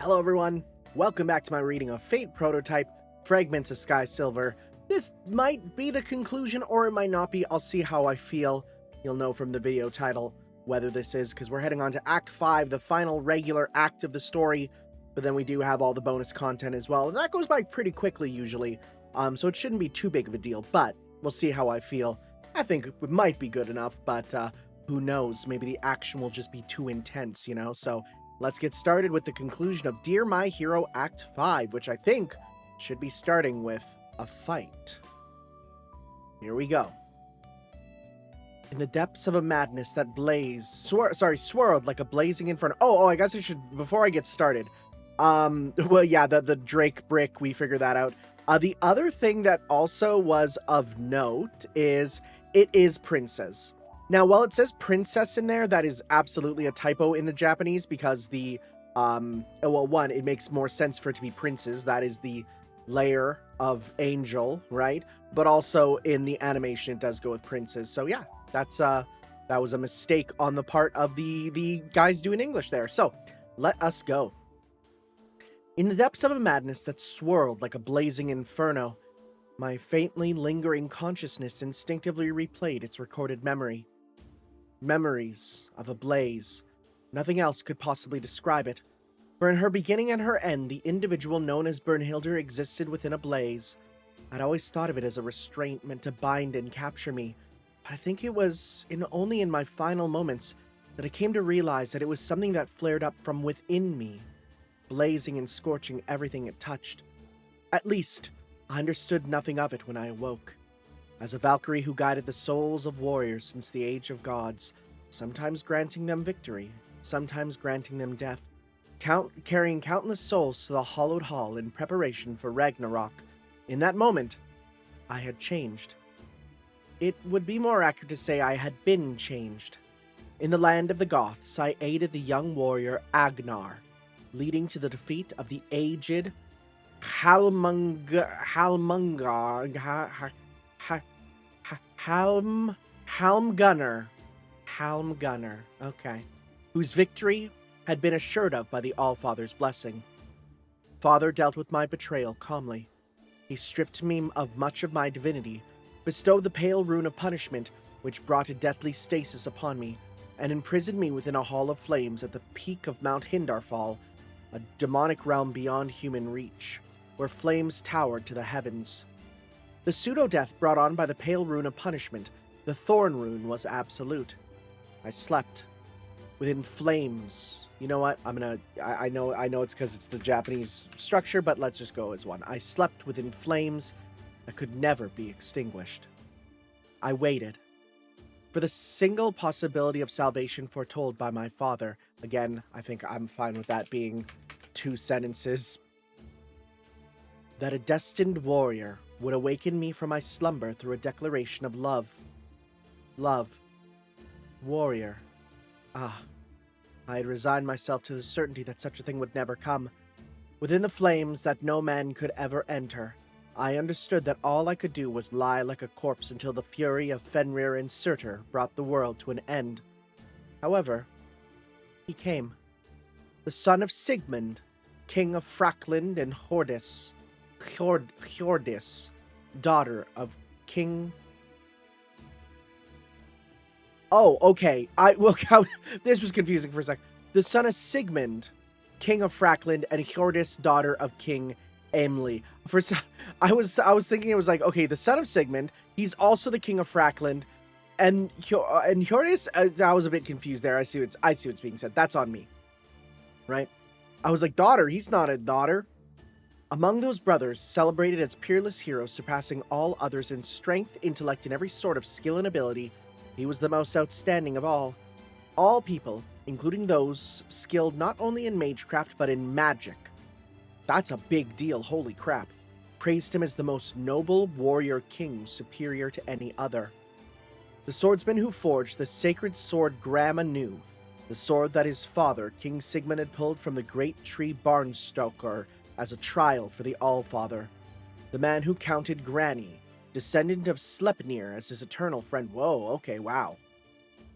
Hello everyone, welcome back to my reading of Fate Prototype, Fragments of Sky Silver. This might be the conclusion or it might not be. I'll see how I feel. You'll know from the video title whether this is, because we're heading on to Act 5, the final regular act of the story, but then we do have all the bonus content as well, and that goes by pretty quickly usually, so it shouldn't be too big of a deal, but we'll see how I feel. I think it might be good enough, but who knows, maybe the action will just be too intense, you know, so let's get started with the conclusion of Dear My Hero Act 5, which I think should be starting with a fight. Here we go. In the depths of a madness that swirled like a blazing inferno. I guess I should, before I get started. Well, yeah, the Drake brick, we figured that out. The other thing that also was of note is it is princess. Now, while it says princess in there, that is absolutely a typo in the Japanese because the, one, it makes more sense for it to be princes. That is the layer of angel, right? But also in the animation, it does go with princes. So yeah, that's, that was a mistake on the part of the guys doing English there. So let us go. In the depths of a madness that swirled like a blazing inferno, my faintly lingering consciousness instinctively replayed its recorded memory. Memories of a blaze. Nothing else could possibly describe it, for in her beginning and her end, the individual known as Bernhilder existed within a blaze. I'd always thought of it as a restraint meant to bind and capture me, but I think it was only in my final moments that I came to realize that it was something that flared up from within me, blazing and scorching everything it touched. At least, I understood nothing of it when I awoke. As a Valkyrie who guided the souls of warriors since the age of gods, sometimes granting them victory, sometimes granting them death, carrying countless souls to the hallowed hall in preparation for Ragnarok. In that moment, I had changed. It would be more accurate to say I had been changed. In the land of the Goths, I aided the young warrior Agnar, leading to the defeat of the aged Halmgunner, okay, whose victory had been assured of by the Allfather's blessing. Father dealt with my betrayal calmly. He stripped me of much of my divinity, bestowed the pale rune of punishment, which brought a deathly stasis upon me, and imprisoned me within a hall of flames at the peak of Mount Hindarfall, a demonic realm beyond human reach, where flames towered to the heavens. The pseudo-death brought on by the pale rune of punishment, the thorn rune, was absolute. I slept within flames. You know what? I know it's because it's the Japanese structure, but let's just go as one. I slept within flames that could never be extinguished. I waited for the single possibility of salvation foretold by my father. Again, I think I'm fine with that being 2 sentences. That a destined warrior would awaken me from my slumber through a declaration of love. Love. Warrior. Ah. I had resigned myself to the certainty that such a thing would never come. Within the flames that no man could ever enter, I understood that all I could do was lie like a corpse until the fury of Fenrir and Surtur brought the world to an end. However, he came. The son of Sigmund, king of Frackland and Hjordis, daughter of King... Oh, okay. This was confusing for a sec. The son of Sigmund, king of Frackland, and Hjordis, daughter of King Aemily. I was thinking it was like, okay, the son of Sigmund, he's also the king of Frackland, and Hjordis. I was a bit confused there. I see what's being said. That's on me, right? I was like, daughter. He's not a daughter. Among those brothers, celebrated as peerless heroes, surpassing all others in strength, intellect, and every sort of skill and ability, he was the most outstanding of all. All people, including those skilled not only in magecraft but in magic. That's a big deal, holy crap. Praised him as the most noble warrior king, superior to any other. The swordsman who forged the sacred sword Gram anew, the sword that his father, King Sigmund, had pulled from the great tree Barnstoker as a trial for the Allfather. The man who counted Granny, descendant of Sleipnir, as his eternal friend. Whoa, okay, wow.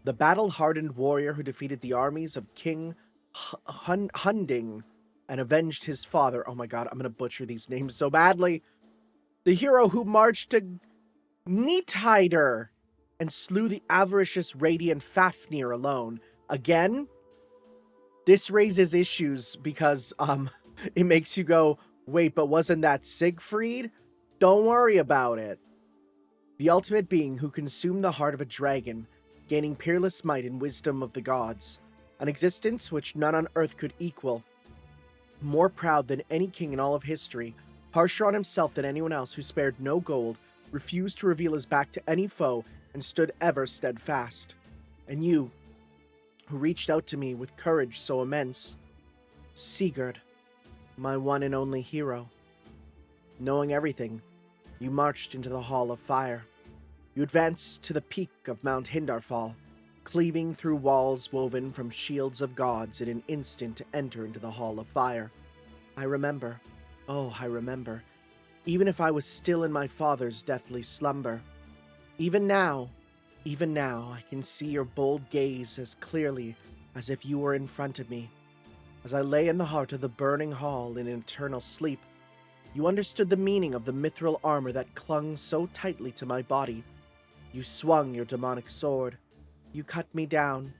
The battle-hardened warrior who defeated the armies of King Hunding and avenged his father. Oh my god, I'm gonna butcher these names so badly. The hero who marched to Neco-Tan and slew the avaricious Radiant Fafnir alone. Again, this raises issues because it makes you go, wait, but wasn't that Siegfried? Don't worry about it. The ultimate being who consumed the heart of a dragon, gaining peerless might and wisdom of the gods, an existence which none on earth could equal. More proud than any king in all of history, harsher on himself than anyone else, who spared no gold, refused to reveal his back to any foe, and stood ever steadfast. And you, who reached out to me with courage so immense, Sigurd, my one and only hero. Knowing everything, you marched into the Hall of Fire. You advanced to the peak of Mount Hindarfall, cleaving through walls woven from shields of gods in an instant to enter into the Hall of Fire. I remember, oh, I remember, even if I was still in my father's deathly slumber. Even now, I can see your bold gaze as clearly as if you were in front of me. As I lay in the heart of the burning hall in eternal sleep, you understood the meaning of the mithril armor that clung so tightly to my body. You swung your demonic sword. You cut me down.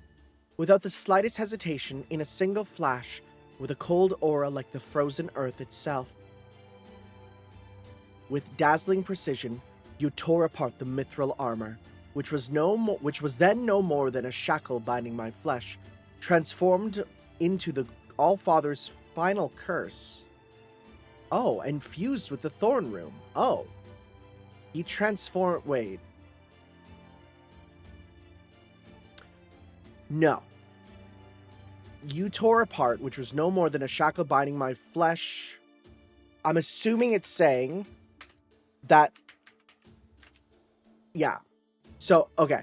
Without the slightest hesitation, in a single flash, with a cold aura like the frozen earth itself. With dazzling precision, you tore apart the mithril armor, which was then no more than a shackle binding my flesh, transformed into the Allfather's final curse. Oh, and fused with the Thorn Room. Oh. He transformed... Wait. No. You tore apart, which was no more than a shackle binding my flesh. I'm assuming it's saying that... Yeah. So, okay.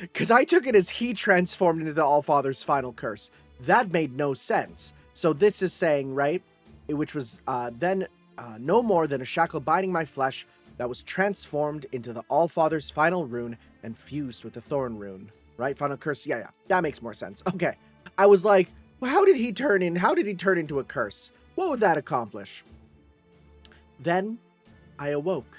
Because I took it as he transformed into the Allfather's final curse. That made no sense. So this is saying, right, which was then no more than a shackle binding my flesh that was transformed into the Allfather's final rune and fused with the Thorn Rune. Right? Final curse. Yeah. That makes more sense. Okay. I was like, well, how did he turn into a curse? What would that accomplish? Then I awoke.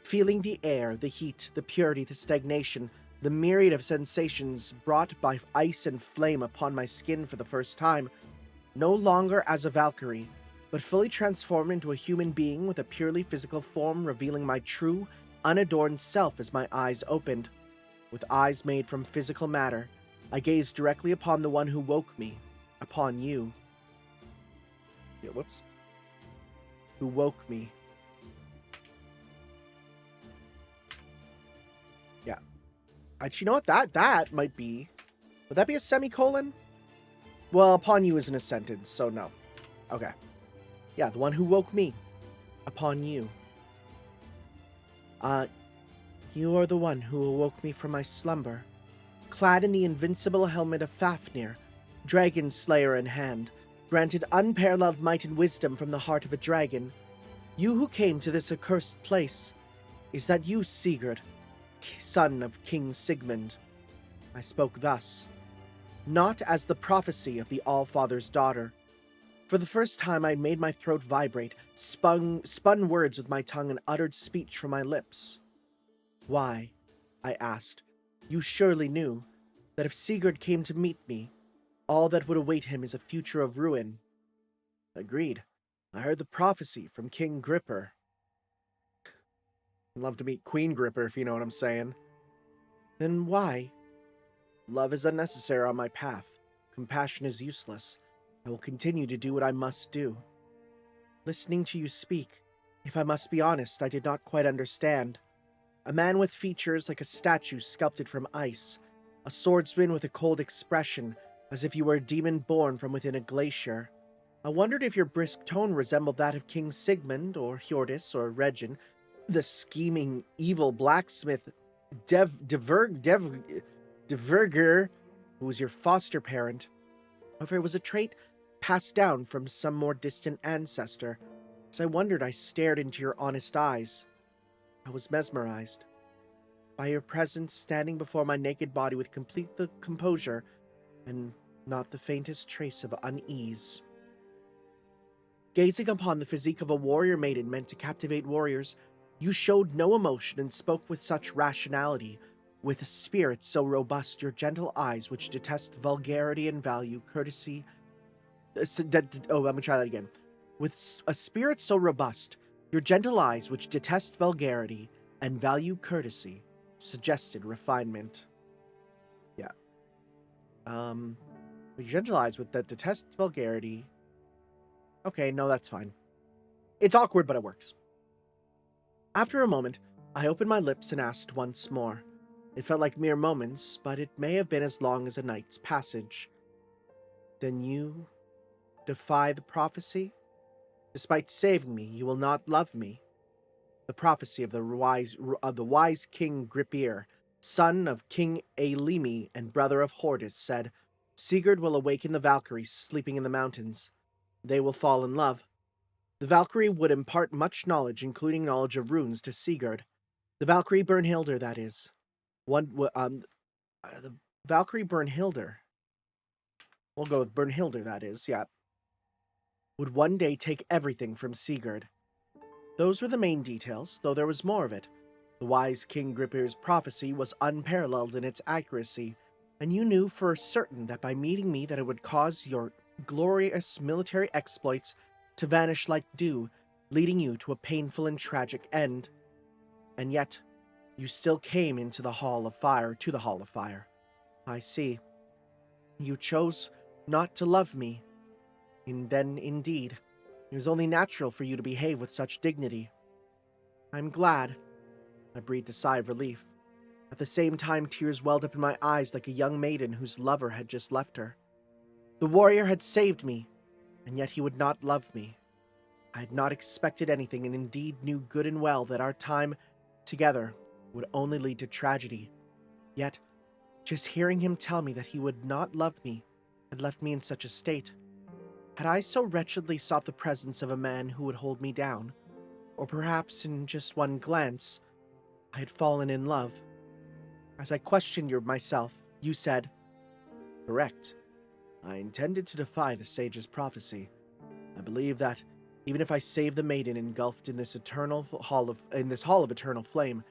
Feeling the air, the heat, the purity, the stagnation, the myriad of sensations brought by ice and flame upon my skin for the first time, no longer as a Valkyrie, but fully transformed into a human being with a purely physical form, revealing my true, unadorned self as my eyes opened. With eyes made from physical matter, I gazed directly upon the one who woke me, upon you. Yeah, whoops. Who woke me. Yeah. You know what? That might be... Would that be a semicolon? Well, upon you isn't a sentence, so no. Okay. Yeah, the one who woke me. Upon you. You are the one who awoke me from my slumber. Clad in the invincible helmet of Fafnir, dragon slayer in hand, granted unparalleled might and wisdom from the heart of a dragon. You who came to this accursed place. Is that you, Sigurd, son of King Sigmund? I spoke thus, not as the prophecy of the Allfather's daughter. For the first time I made my throat vibrate, spun words with my tongue, and uttered speech from my lips. Why? I asked. You surely knew that if Sigurd came to meet me, all that would await him is a future of ruin. Agreed. I heard the prophecy from King Gripper. I'd love to meet Queen Gripper, if you know what I'm saying. Then why? Love is unnecessary on my path. Compassion is useless. I will continue to do what I must do. Listening to you speak, if I must be honest, I did not quite understand. A man with features like a statue sculpted from ice. A swordsman with a cold expression, as if you were a demon born from within a glacier. I wondered if your brisk tone resembled that of King Sigmund, or Hjordis, or Regin, the scheming, evil blacksmith Deverger, who was your foster parent, or if it was a trait passed down from some more distant ancestor. As I wondered, I stared into your honest eyes. I was mesmerized by your presence, standing before my naked body with complete composure and not the faintest trace of unease. Gazing upon the physique of a warrior maiden meant to captivate warriors, you showed no emotion and spoke with such rationality. With a spirit so robust, your gentle eyes, which detest vulgarity and value courtesy... let me try that again. With a spirit so robust, your gentle eyes, which detest vulgarity and value courtesy, suggested refinement. Yeah. Your gentle eyes that detest vulgarity... Okay, no, that's fine. It's awkward, but it works. After a moment, I opened my lips and asked once more. It felt like mere moments, but it may have been as long as a night's passage. Then you defy the prophecy? Despite saving me, you will not love me. The prophecy of the wise King Gripir, son of King Aelimi and brother of Hordis, said, Sigurd will awaken the Valkyries sleeping in the mountains. They will fall in love. The Valkyrie would impart much knowledge, including knowledge of runes, to Sigurd. The Valkyrie Bernhilder, that is. The Valkyrie Bernhilder. We'll go with Bernhilder, that is, yeah. Would one day take everything from Sigurd. Those were the main details, though there was more of it. The wise King Gripir's prophecy was unparalleled in its accuracy, and you knew for certain that by meeting me that it would cause your glorious military exploits to vanish like dew, leading you to a painful and tragic end. And yet, you still came to the Hall of Fire. I see. You chose not to love me. And then, indeed, it was only natural for you to behave with such dignity. I'm glad. I breathed a sigh of relief. At the same time, tears welled up in my eyes like a young maiden whose lover had just left her. The warrior had saved me, and yet he would not love me. I had not expected anything, and indeed knew good and well that our time together would only lead to tragedy. Yet, just hearing him tell me that he would not love me had left me in such a state. Had I so wretchedly sought the presence of a man who would hold me down? Or perhaps, in just one glance, I had fallen in love. As I questioned myself, you said, Correct. I intended to defy the sage's prophecy. I believe that, even if I save the maiden engulfed in this hall of eternal flame,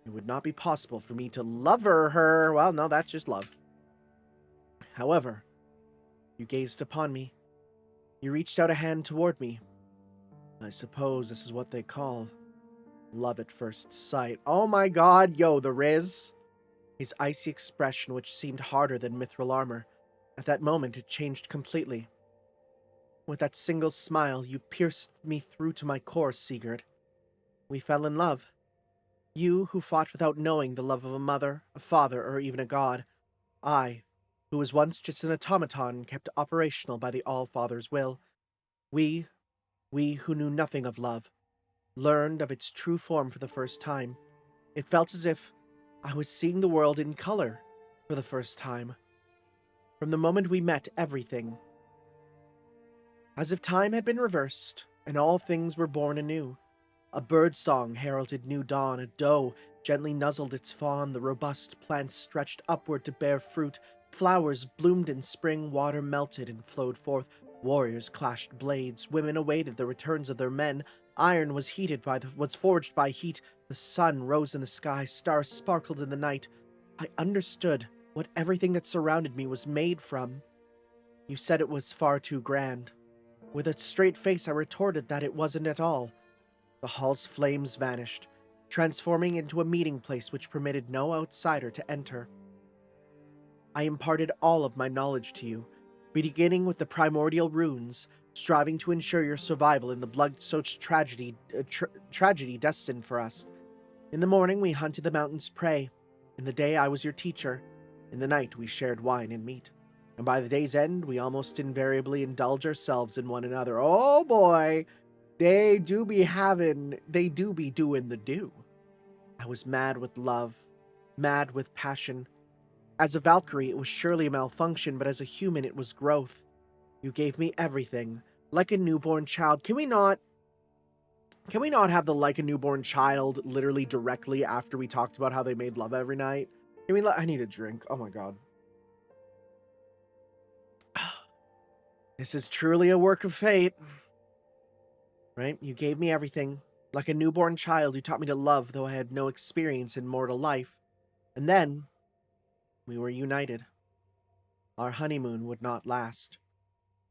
it would not be possible for me to love her. Well, no, that's just love. However, you gazed upon me. You reached out a hand toward me. I suppose this is what they call love at first sight. Oh my god, yo, the Riz. His icy expression, which seemed harder than mithril armor. At that moment, it changed completely. With that single smile, you pierced me through to my core, Sigurd. We fell in love. You, who fought without knowing the love of a mother, a father, or even a god. I, who was once just an automaton kept operational by the All-Father's will. We who knew nothing of love, learned of its true form for the first time. It felt as if I was seeing the world in color for the first time. From the moment we met, everything, as if time had been reversed, and all things were born anew. A bird-song heralded new dawn, a doe gently nuzzled its fawn, the robust plants stretched upward to bear fruit, flowers bloomed in spring, water melted and flowed forth, warriors clashed blades, women awaited the returns of their men, iron was forged by heat, the sun rose in the sky, stars sparkled in the night. I understood what everything that surrounded me was made from. You said it was far too grand. With a straight face, I retorted that it wasn't at all. The hall's flames vanished, transforming into a meeting place which permitted no outsider to enter. I imparted all of my knowledge to you, beginning with the primordial runes, striving to ensure your survival in the blood-soaked tragedy destined for us. In the morning, we hunted the mountain's prey. In the day, I was your teacher. In the night, we shared wine and meat. And by the day's end, we almost invariably indulge ourselves in one another. Oh boy, they do be doing the do. I was mad with love, mad with passion. As a Valkyrie, it was surely a malfunction, but as a human, it was growth. You gave me everything, like a newborn child. Can we not have the like a newborn child literally directly after we talked about how they made love every night? I need a drink. Oh my god. This is truly a work of fate. right? You gave me everything. Like a newborn child, you taught me to love, though I had no experience in mortal life. And then, we were united. Our honeymoon would not last.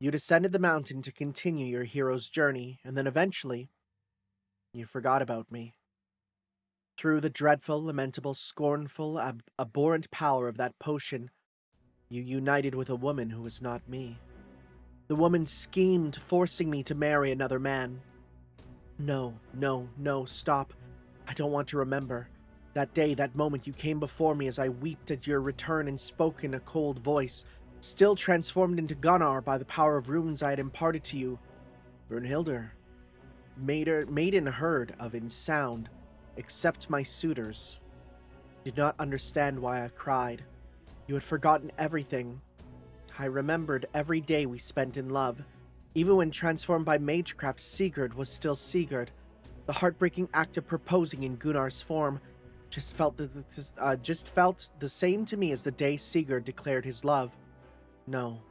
You descended the mountain to continue your hero's journey, and then eventually, you forgot about me. Through the dreadful, lamentable, scornful, abhorrent power of that potion, you united with a woman who was not me. The woman schemed, forcing me to marry another man. No, no, no, stop. I don't want to remember. That day, that moment you came before me as I wept at your return and spoke in a cold voice, still transformed into Gunnar by the power of runes I had imparted to you. Brunhilde, maiden heard of in sound, except my suitors, did not understand why I cried. You had forgotten everything. I remembered every day we spent in love. Even when transformed by magecraft, Sigurd was still Sigurd. The heartbreaking act of proposing in Gunnar's form just felt the same to me as the day Sigurd declared his love. No,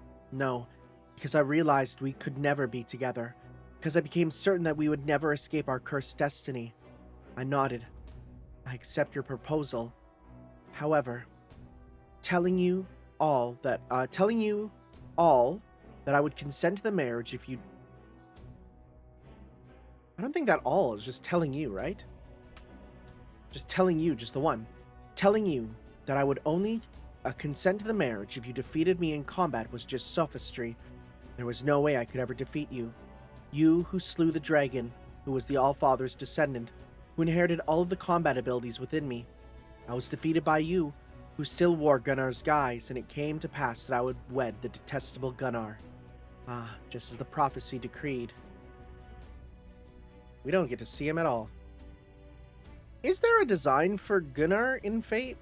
because I realized we could never be together, because I became certain that we would never escape our cursed destiny. I nodded. I accept your proposal. However, telling you all that I would consent to the marriage if you... I don't think that all is just telling you, right? Just telling you, just the one. Telling you that I would only consent to the marriage if you defeated me in combat was just sophistry. There was no way I could ever defeat you. You who slew the dragon, who was the Allfather's descendant, who inherited all of the combat abilities within me. I was defeated by you, who still wore Gunnar's guise, and it came to pass that I would wed the detestable Gunnar. Ah, just as the prophecy decreed. We don't get to see him at all. Is there a design for Gunnar in Fate?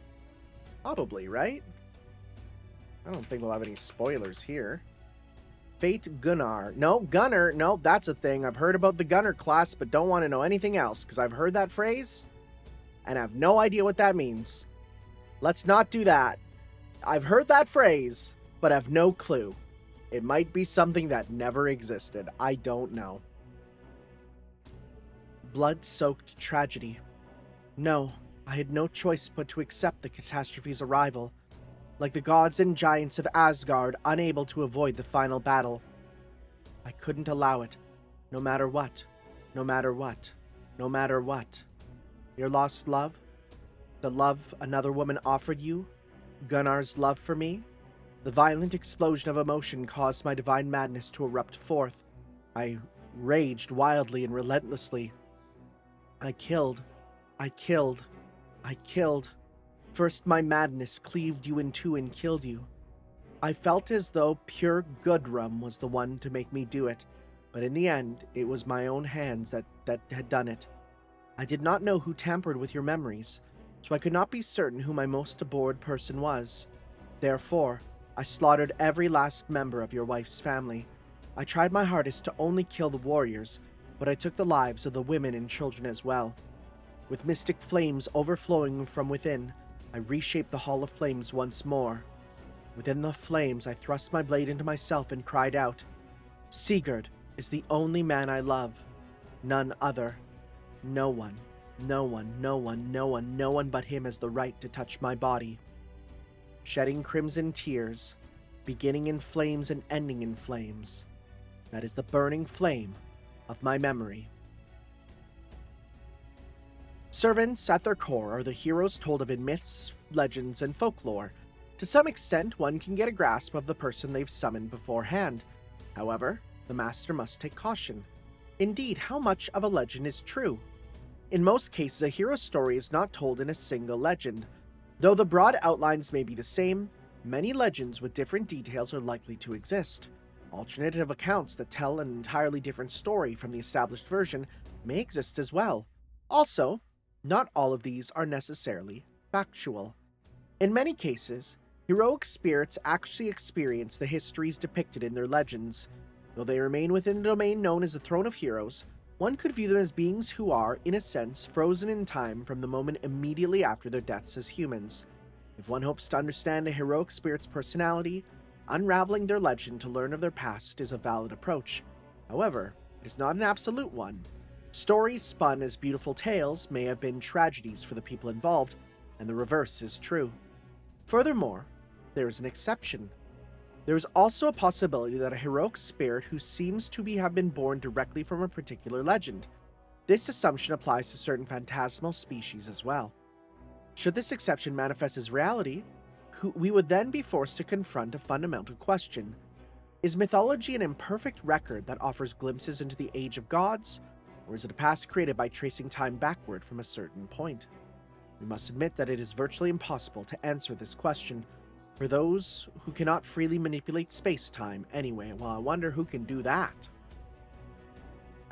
Probably, right? I don't think we'll have any spoilers here. Fate Gunnar. No, Gunnar. No, that's a thing. I've heard about the Gunnar class, but don't want to know anything else, because I've heard that phrase, and I have no idea what that means. Let's not do that. I've heard that phrase, but have no clue. It might be something that never existed. I don't know. Blood-soaked tragedy. No, I had no choice but to accept the catastrophe's arrival. Like the gods and giants of Asgard, unable to avoid the final battle. I couldn't allow it, no matter what, no matter what, no matter what. Your lost love? The love another woman offered you? Gunnar's love for me? The violent explosion of emotion caused my divine madness to erupt forth. I raged wildly and relentlessly. I killed. First my madness cleaved you in two and killed you. I felt as though pure Gudrun was the one to make me do it, but in the end, it was my own hands that had done it. I did not know who tampered with your memories, so I could not be certain who my most abhorred person was. Therefore, I slaughtered every last member of your wife's family. I tried my hardest to only kill the warriors, but I took the lives of the women and children as well. With mystic flames overflowing from within, I reshaped the Hall of Flames once more. Within the flames, I thrust my blade into myself and cried out, Sigurd is the only man I love. None other. No one but him has the right to touch my body. Shedding crimson tears, beginning in flames and ending in flames. That is the burning flame of my memory. Servants, at their core, are the heroes told of in myths, legends, and folklore. To some extent, one can get a grasp of the person they've summoned beforehand. However, the master must take caution. Indeed, how much of a legend is true? In most cases, a hero's story is not told in a single legend. Though the broad outlines may be the same, many legends with different details are likely to exist. Alternative accounts that tell an entirely different story from the established version may exist as well. Also, not all of these are necessarily factual. In many cases, heroic spirits actually experience the histories depicted in their legends. Though they remain within the domain known as the Throne of Heroes, one could view them as beings who are, in a sense, frozen in time from the moment immediately after their deaths as humans. If one hopes to understand a heroic spirit's personality, unraveling their legend to learn of their past is a valid approach. However, It is not an absolute one. Stories spun as beautiful tales may have been tragedies for the people involved, and the reverse is true. Furthermore, there is an exception. There is also a possibility that a heroic spirit who seems to have been born directly from a particular legend. This assumption applies to certain phantasmal species as well. Should this exception manifest as reality, we would then be forced to confront a fundamental question. Is mythology an imperfect record that offers glimpses into the age of gods, or is it a past created by tracing time backward from a certain point? We must admit that it is virtually impossible to answer this question for those who cannot freely manipulate space-time anyway. Well, I wonder who can do that.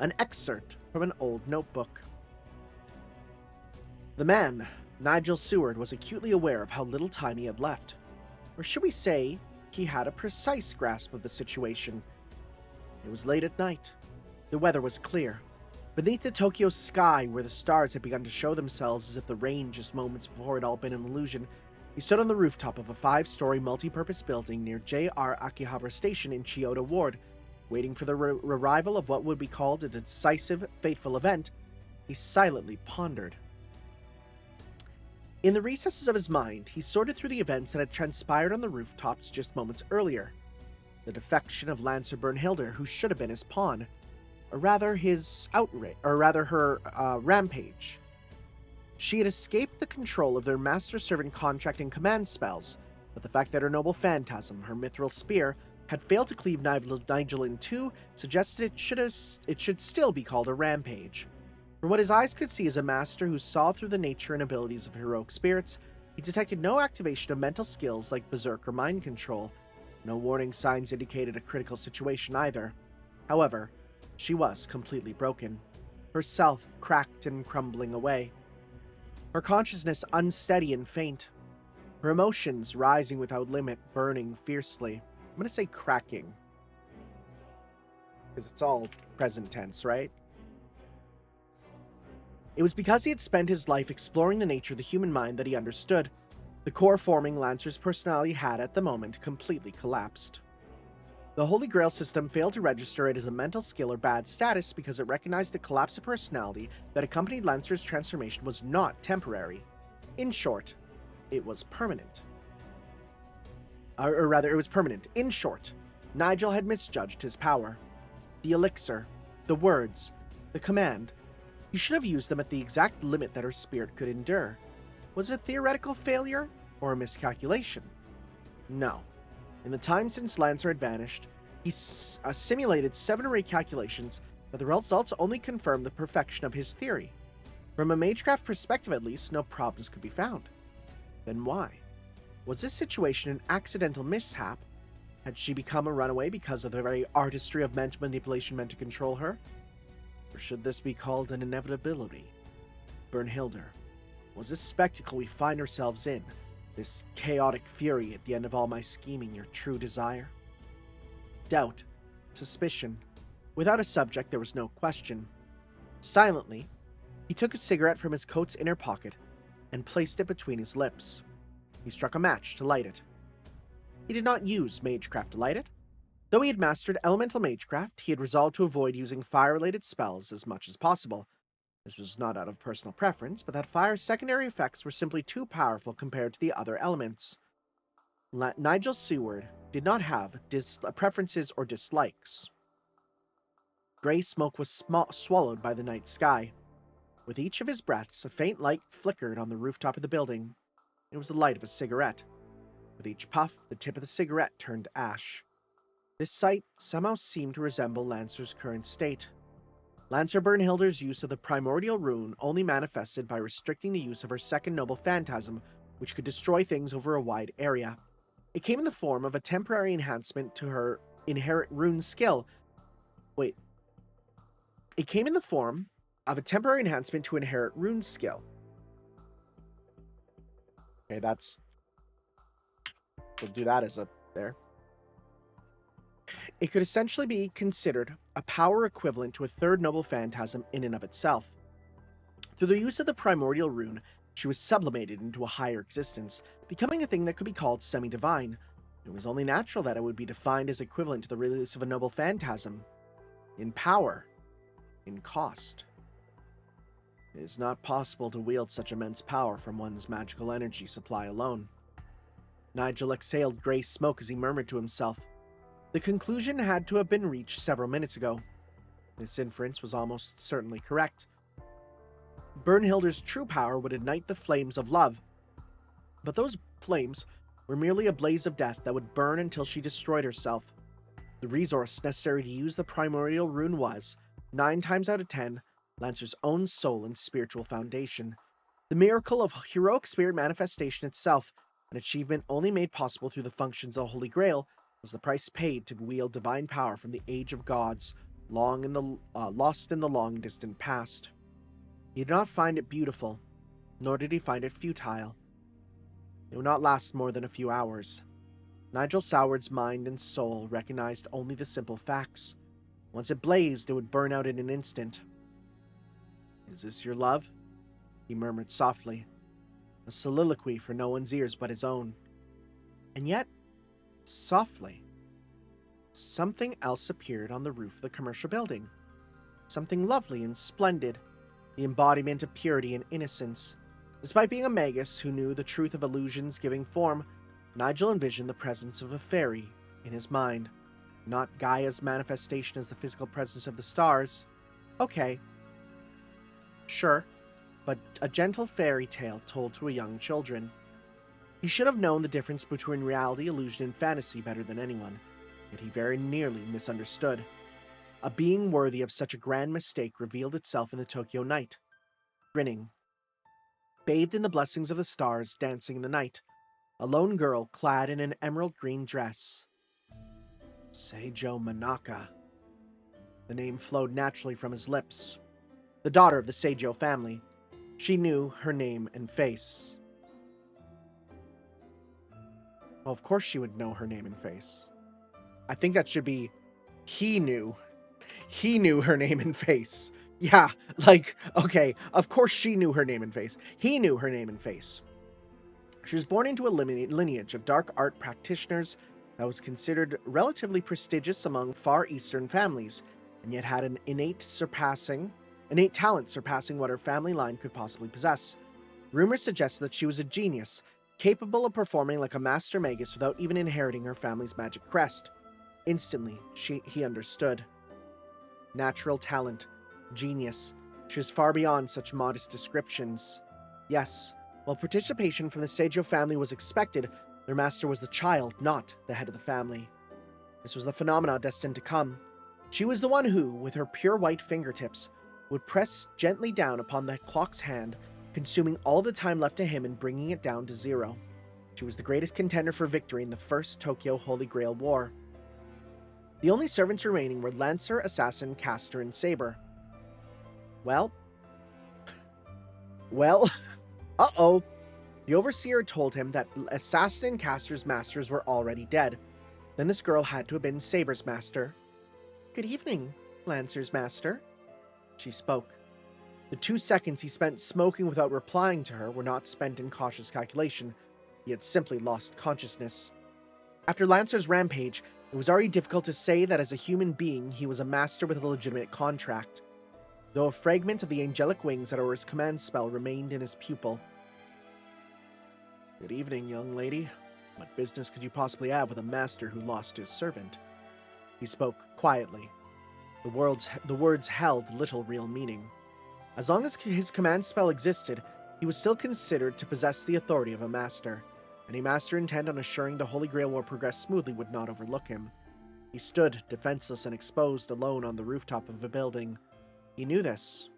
An excerpt from an old notebook. The man, Nigel Seward, was acutely aware of how little time he had left. Or should we say, he had a precise grasp of the situation. It was late at night. The weather was clear. Beneath the Tokyo sky, where the stars had begun to show themselves as if the rain just moments before had all been an illusion, he stood on the rooftop of a 5-story multi-purpose building near J.R. Akihabara Station in Chiyoda Ward, waiting for the arrival of what would be called a decisive, fateful event. He silently pondered. In the recesses of his mind, he sorted through the events that had transpired on the rooftops just moments earlier. The defection of Lancer Bernhilder, who should have been his pawn, or rather her rampage. She had escaped the control of their master-servant contract and command spells, but the fact that her noble phantasm, her mithril spear, had failed to cleave Nigel in two suggested it should still be called a rampage. From what his eyes could see as a master who saw through the nature and abilities of heroic spirits, he detected no activation of mental skills like berserker mind control. No warning signs indicated a critical situation either. However, she was completely broken, herself cracked and crumbling away. Her consciousness unsteady and faint. Her emotions rising without limit, burning fiercely. I'm going to say cracking, because it's all present tense, right? It was because he had spent his life exploring the nature of the human mind that he understood. The core forming Lancer's personality had, at the moment, completely collapsed. The Holy Grail system failed to register it as a mental skill or bad status because it recognized the collapse of personality that accompanied Lancer's transformation was not temporary. In short, it was permanent. It was permanent. In short, Nigel had misjudged his power. The elixir, the words, the command. He should have used them at the exact limit that her spirit could endure. Was it a theoretical failure or a miscalculation? No. In the time since Lancer had vanished, he simulated 7 or 8 calculations, but the results only confirmed the perfection of his theory. From a magecraft perspective at least, no problems could be found. Then why? Was this situation an accidental mishap? Had she become a runaway because of the very artistry of mental manipulation meant to control her? Or should this be called an inevitability? Bernhilder, was this spectacle we find ourselves in, this chaotic fury at the end of all my scheming, your true desire? Doubt, suspicion. Without a subject, there was no question. Silently, he took a cigarette from his coat's inner pocket and placed it between his lips. He struck a match to light it. He did not use magecraft to light it. Though he had mastered elemental magecraft, he had resolved to avoid using fire-related spells as much as possible. This was not out of personal preference, but that fire's secondary effects were simply too powerful compared to the other elements. Nigel Seward did not have preferences or dislikes. Grey smoke was swallowed by the night sky. With each of his breaths, a faint light flickered on the rooftop of the building. It was the light of a cigarette. With each puff, the tip of the cigarette turned to ash. This sight somehow seemed to resemble Lancer's current state. Lancer Bernhilder's use of the primordial rune only manifested by restricting the use of her second noble phantasm, which could destroy things over a wide area. It came in the form of a temporary enhancement to her inherent rune skill. It came in the form of a temporary enhancement to inherent rune skill. Okay, we'll do that as a there. It could essentially be considered a power equivalent to a third noble phantasm in and of itself. Through the use of the primordial rune, she was sublimated into a higher existence, becoming a thing that could be called semi-divine. It was only natural that it would be defined as equivalent to the release of a noble phantasm. In power, in cost. It is not possible to wield such immense power from one's magical energy supply alone. Nigel exhaled gray smoke as he murmured to himself. The conclusion had to have been reached several minutes ago. This inference was almost certainly correct. Bernhilder's true power would ignite the flames of love, but those flames were merely a blaze of death that would burn until she destroyed herself. The resource necessary to use the primordial rune was, 9 times out of 10, Lancer's own soul and spiritual foundation. The miracle of heroic spirit manifestation itself, an achievement only made possible through the functions of the Holy Grail, was the price paid to wield divine power from the age of gods, lost in the long distant past. He did not find it beautiful, nor did he find it futile. It would not last more than a few hours. Nigel Soward's mind and soul recognized only the simple facts. Once it blazed, it would burn out in an instant. "Is this your love?" he murmured softly, a soliloquy for no one's ears but his own. And yet, softly, something else appeared on the roof of the commercial building. Something lovely and splendid, the embodiment of purity and innocence. Despite being a magus who knew the truth of illusions giving form, Nigel envisioned the presence of a fairy in his mind. Not Gaia's manifestation as the physical presence of the stars. Okay. Sure, but a gentle fairy tale told to a young children. He should have known the difference between reality, illusion, and fantasy better than anyone, yet he very nearly misunderstood. A being worthy of such a grand mistake revealed itself in the Tokyo night. Grinning, bathed in the blessings of the stars, dancing in the night, a lone girl clad in an emerald green dress. Seijo Manaka. The name flowed naturally from his lips. The daughter of the Seijo family. She knew her name and face. Well, of course she would know her name and face. I think that should be, he knew. He knew her name and face. Yeah, like, okay, of course she knew her name and face. He knew her name and face. She was born into a lineage of dark art practitioners that was considered relatively prestigious among Far Eastern families, and yet had an innate talent surpassing what her family line could possibly possess. Rumors suggest that she was a genius, capable of performing like a master magus without even inheriting her family's magic crest. Instantly, he understood. Natural talent, genius. She was far beyond such modest descriptions. Yes, while participation from the Seijo family was expected, their master was the child, not the head of the family. This was the phenomena destined to come. She was the one who, with her pure white fingertips, would press gently down upon the clock's hand, consuming all the time left to him and bringing it down to 0. She was the greatest contender for victory in the First Tokyo Holy Grail War. The only servants remaining were Lancer, Assassin, Caster, and Saber. Well, uh-oh. The Overseer told him that Assassin and Caster's masters were already dead. Then this girl had to have been Saber's master. "Good evening, Lancer's master," she spoke. The 2 seconds he spent smoking without replying to her were not spent in cautious calculation. He had simply lost consciousness. After Lancer's rampage, it was already difficult to say that as a human being he was a master with a legitimate contract, though a fragment of the angelic wings that were his command spell remained in his pupil. "Good evening, young lady. What business could you possibly have with a master who lost his servant?" He spoke quietly. The words held little real meaning. As long as his command spell existed, he was still considered to possess the authority of a master. Any master intent on assuring the Holy Grail will progress smoothly would not overlook him. He stood, defenseless and exposed, alone on the rooftop of a building. He knew this.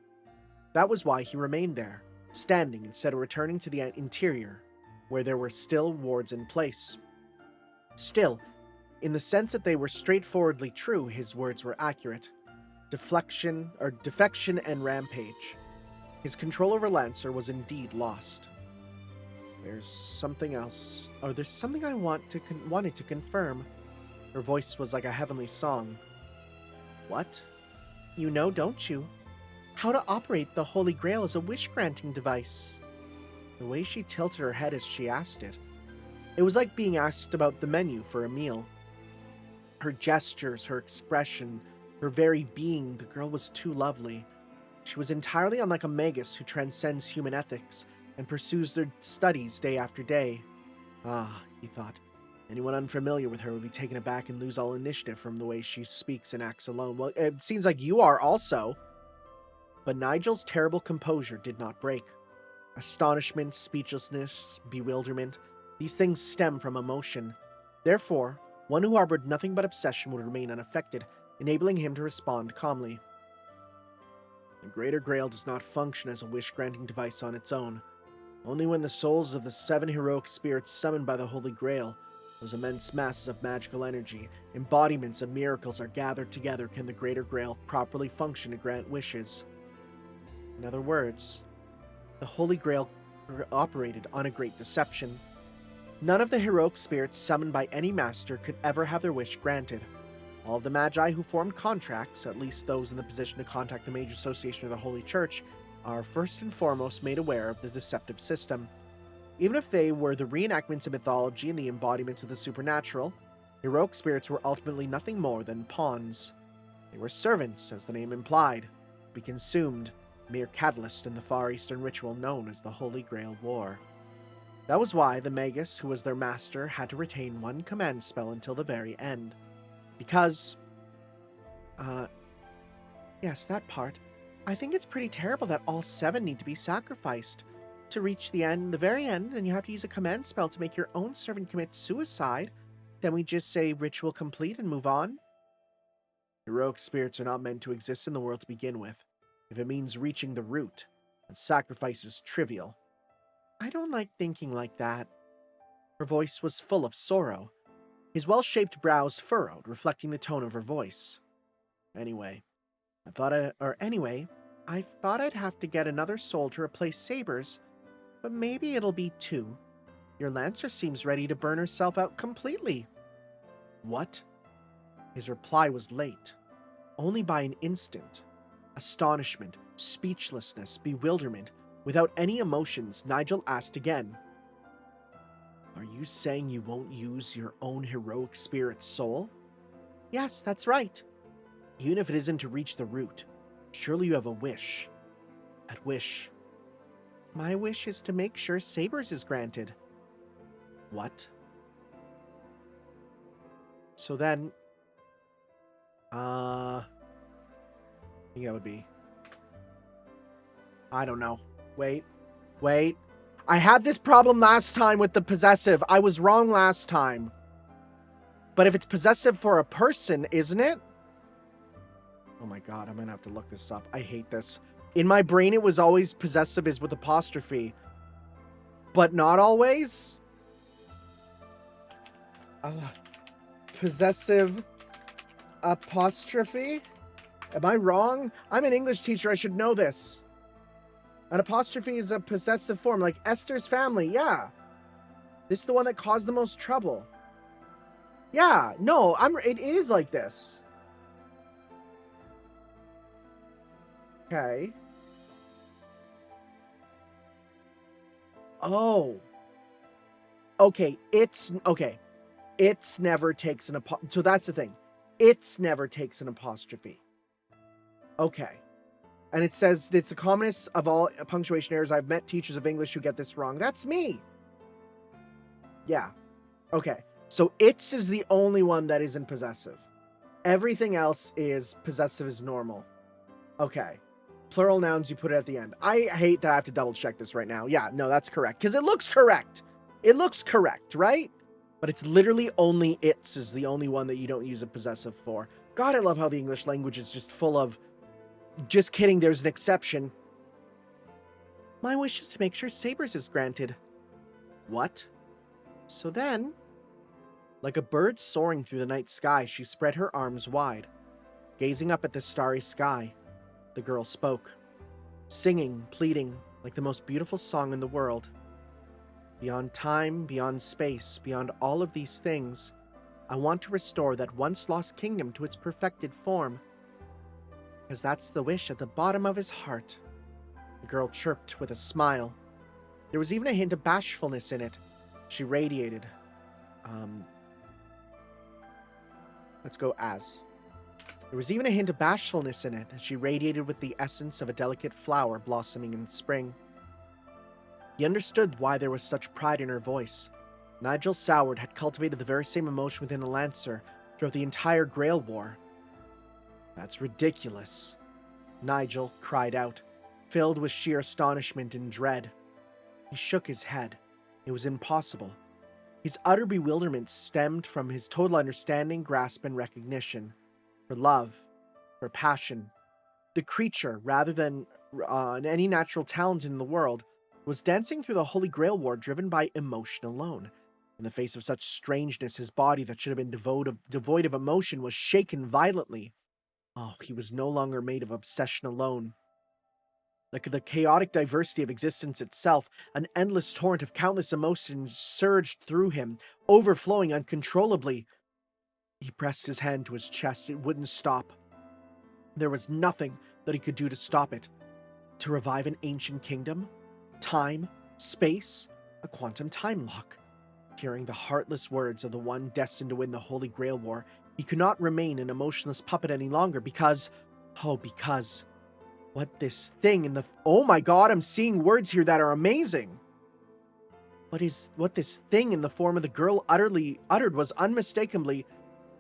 That was why he remained there, standing instead of returning to the interior, where there were still wards in place. Still, in the sense that they were straightforwardly true, his words were accurate. Defection and rampage. His control over Lancer was indeed lost. There's something else. There's something I wanted to confirm. Her voice was like a heavenly song. What? You know, don't you? How to operate the Holy Grail as a wish-granting device. The way she tilted her head as she asked it. It was like being asked about the menu for a meal. Her gestures, her expression, Her very being, the girl was too lovely. She was entirely unlike a magus who transcends human ethics and pursues their studies day after day. Ah, he thought. Anyone unfamiliar with her would be taken aback and lose all initiative from the way she speaks and acts alone. Well, it seems like you are also. But Nigel's terrible composure did not break. Astonishment, speechlessness, bewilderment, these things stem from emotion. Therefore, one who harbored nothing but obsession would remain unaffected, enabling him to respond calmly. The Greater Grail does not function as a wish-granting device on its own. Only when the souls of the 7 heroic spirits summoned by the Holy Grail, those immense masses of magical energy, embodiments of miracles, are gathered together, can the Greater Grail properly function to grant wishes. In other words, the Holy Grail operated on a great deception. None of the heroic spirits summoned by any master could ever have their wish granted. All of the Magi who formed contracts, at least those in the position to contact the major association of the Holy Church, are first and foremost made aware of the deceptive system. Even if they were the reenactments of mythology and the embodiments of the supernatural, heroic spirits were ultimately nothing more than pawns. They were servants, as the name implied, to be consumed, mere catalyst in the Far Eastern ritual known as the Holy Grail War. That was why the Magus, who was their master, had to retain one command spell until the very end. Because... yes, that part. I think it's pretty terrible that all 7 need to be sacrificed. To reach the very end, then you have to use a command spell to make your own servant commit suicide. Then we just say ritual complete and move on? Heroic spirits are not meant to exist in the world to begin with. If it means reaching the root, then sacrifice is trivial. I don't like thinking like that. Her voice was full of sorrow. His well-shaped brows furrowed, reflecting the tone of her voice. Anyway, I thought I'd have to get another soul to replace Saber's, but maybe it'll be 2. Your Lancer seems ready to burn herself out completely. What? His reply was late, only by an instant. Astonishment, speechlessness, bewilderment. Without any emotions, Nigel asked again. Are you saying you won't use your own heroic spirit's soul? Yes, that's right. Even if it isn't to reach the root, surely you have a wish. That wish. My wish is to make sure Saber's is granted. What? So then... I think that would be... I don't know. Wait. I had this problem last time with the possessive. I was wrong last time. But if it's possessive for a person, isn't it? Oh my god, I'm gonna have to look this up. I hate this. In my brain, it was always possessive is with apostrophe. But not always? Possessive apostrophe? Am I wrong? I'm an English teacher. I should know this. An apostrophe is a possessive form, like Esther's family. Yeah. This is the one that caused the most trouble. Yeah. No, it is like this. Okay. Oh. Okay. It's never takes an apostrophe. So that's the thing. It's never takes an apostrophe. Okay. And it says, it's the commonest of all punctuation errors. I've met teachers of English who get this wrong. That's me. Yeah. Okay. So its is the only one that isn't possessive. Everything else is possessive as normal. Okay. Plural nouns, you put it at the end. I hate that I have to double check this right now. Yeah, no, that's correct. Because it looks correct. It looks correct, right? But it's literally only its is the only one that you don't use a possessive for. God, I love how the English language is just full of... Just kidding, there's an exception. My wish is to make sure Saber's is granted. What? So then... Like a bird soaring through the night sky, she spread her arms wide. Gazing up at the starry sky, the girl spoke. Singing, pleading, like the most beautiful song in the world. Beyond time, beyond space, beyond all of these things, I want to restore that once lost kingdom to its perfected form. Because that's the wish at the bottom of his heart. The girl chirped with a smile. There was even a hint of bashfulness in it. She radiated. Let's go as. There was even a hint of bashfulness in it, as she radiated with the essence of a delicate flower blossoming in spring. He understood why there was such pride in her voice. Nigel Soward had cultivated the very same emotion within a Lancer throughout the entire Grail War. That's ridiculous, Nigel cried out, filled with sheer astonishment and dread. He shook his head. It was impossible. His utter bewilderment stemmed from his total understanding, grasp, and recognition. For love, for passion. The creature, rather than any natural talent in the world, was dancing through the Holy Grail War driven by emotion alone. In the face of such strangeness, his body that should have been devoid of emotion was shaken violently. Oh, he was no longer made of obsession alone. Like the chaotic diversity of existence itself, an endless torrent of countless emotions surged through him, overflowing uncontrollably. He pressed his hand to his chest. It wouldn't stop. There was nothing that he could do to stop it. To revive an ancient kingdom? Time? Space? A quantum time lock? Hearing the heartless words of the one destined to win the Holy Grail War, he could not remain an emotionless puppet any longer because... What this thing in the... Oh my god, I'm seeing words here that are amazing! What this thing in the form of the girl uttered was unmistakably,